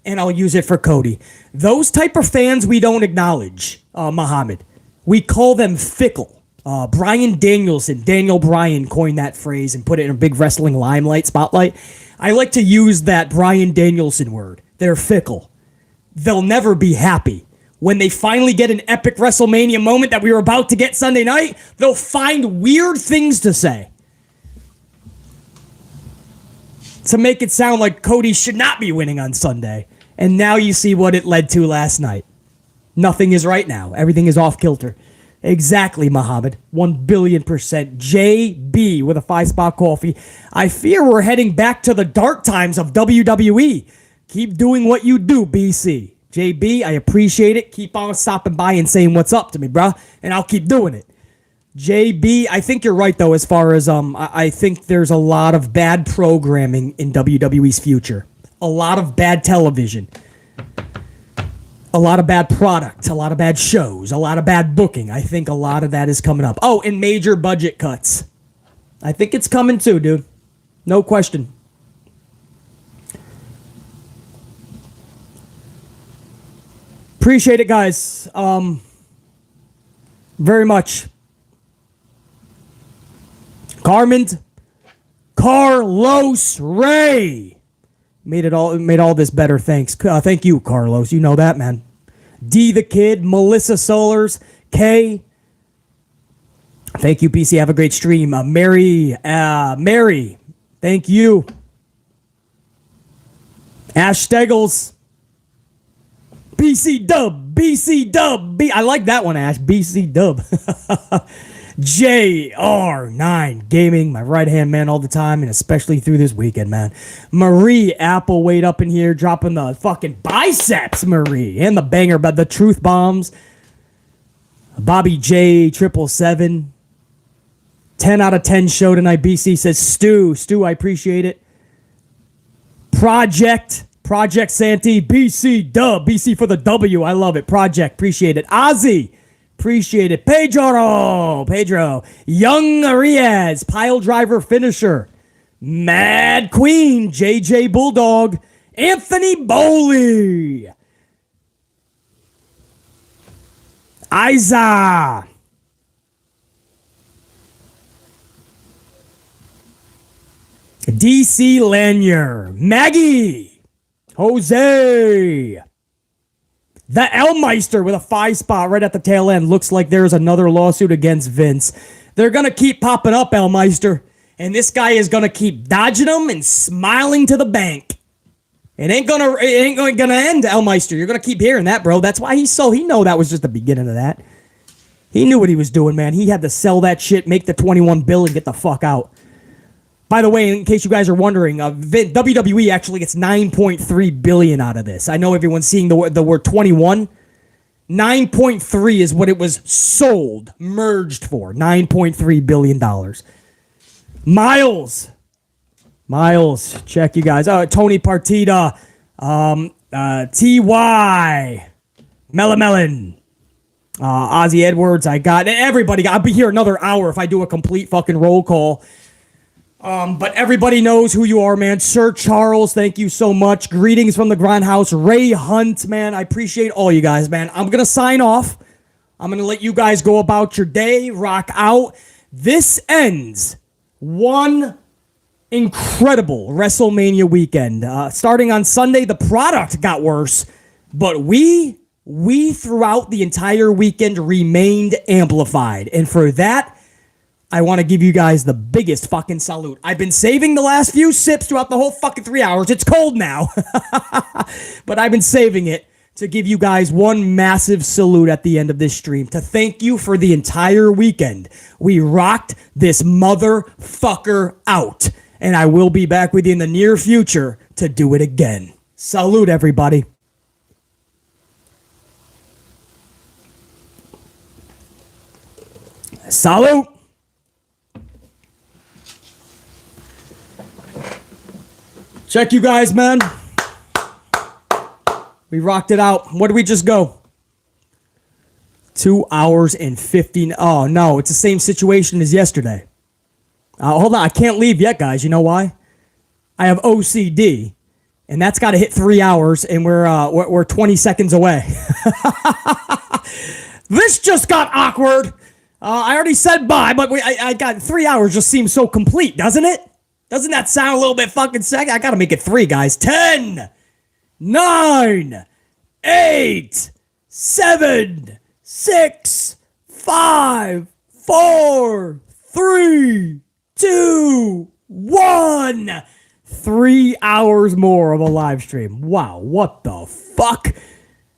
And I'll use it for Cody. Those type of fans we don't acknowledge, Muhammad. We call them fickle. Bryan Danielson, Daniel Bryan coined that phrase and put it in a big wrestling limelight spotlight. I like to use that Bryan Danielson word. They're fickle. They'll never be happy. When they finally get an epic WrestleMania moment that we were about to get Sunday night, they'll find weird things to say to make it sound like Cody should not be winning on Sunday. And now you see what it led to last night. Nothing is right now. Everything is off kilter. Exactly, Muhammad. 1,000,000,000%. JB with a 5-spot coffee. I fear we're heading back to the dark times of WWE. Keep doing what you do, BC. JB, I appreciate it. Keep on stopping by and saying what's up to me, bruh. And I'll keep doing it. JB, I think you're right, though, as far as I think there's a lot of bad programming in WWE's future. A lot of bad television. A lot of bad product. A lot of bad shows. A lot of bad booking. I think a lot of that is coming up. Oh, and major budget cuts. I think it's coming too, dude. No question. Appreciate it, guys. Very much. Carlos Ray made all this better. Thanks. Thank you, Carlos. You know that, man. D the Kid, Melissa Solars, K. Thank you, PC. Have a great stream. Mary. Thank you. Ash Steggles. BC Dub. I like that one, Ash. BC Dub. JR9 Gaming, my right-hand man all the time, and especially through this weekend, man. Marie Appleweight up in here, dropping the fucking biceps, Marie. And the banger, but the truth bombs. Bobby J, 777. 10 out of 10 show tonight, BC says. Stu, I appreciate it. Project Santee, BC Dub, BC for the W, I love it. Project, appreciate it. Ozzy, appreciate it. Pedro, Young Arias, Pile Driver Finisher, Mad Queen, JJ Bulldog, Anthony Bowley, Isa, DC Lanier, Maggie, Jose, the Elmeister with a 5-spot right at the tail end. Looks like there's another lawsuit against Vince. They're going to keep popping up, Elmeister. And this guy is going to keep dodging them and smiling to the bank. It ain't gonna end, Elmeister. You're going to keep hearing that, bro. That's why he know that was just the beginning of that. He knew what he was doing, man. He had to sell that shit, make the 21 bill, and get the fuck out. By the way, in case you guys are wondering, WWE actually gets $9.3 billion out of this. I know everyone's seeing the word 21. 9.3 is what it was sold, merged for. $9.3 billion. Miles, check you guys. Tony Partita, T.Y., Melon, Ozzy Edwards, I got everybody. I'll be here another hour if I do a complete fucking roll call. But everybody knows who you are, man. Sir Charles, thank you so much. Greetings from the Grindhouse. Ray Hunt, man. I appreciate all you guys, man. I'm going to sign off. I'm going to let you guys go about your day, rock out. This ends one incredible WrestleMania weekend. Starting on Sunday, the product got worse, but we throughout the entire weekend remained amplified. And for that, I want to give you guys the biggest fucking salute. I've been saving the last few sips throughout the whole fucking 3 hours. It's cold now. But I've been saving it to give you guys one massive salute at the end of this stream. To thank you for the entire weekend. We rocked this motherfucker out. And I will be back with you in the near future to do it again. Salute, everybody. Salute. Check you guys, man. We rocked it out. What did we just go? 2 hours and 15. Oh, no. It's the same situation as yesterday. Hold on. I can't leave yet, guys. You know why? I have OCD, and that's got to hit 3 hours, and we're 20 seconds away. This just got awkward. I already said bye, but I got 3 hours just seems so complete, doesn't it? Doesn't that sound a little bit fucking sexy? I gotta make it 3, guys. 10, 9, 8, 7, 6, 5, 4, 3, 2, 1. 3 hours more of a live stream. Wow, what the fuck?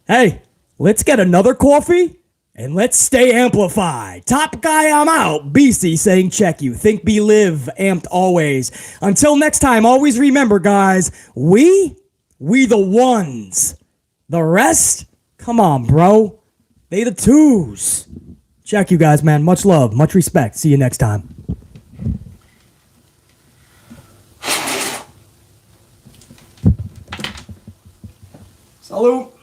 Hey, let's get another coffee and let's stay amplified. Top guy, I'm out. BC saying check you. Think, be, live. Amped always. Until next time, always remember, guys, we the ones. The rest, come on, bro. They the twos. Check you guys, man. Much love, much respect. See you next time. Salute.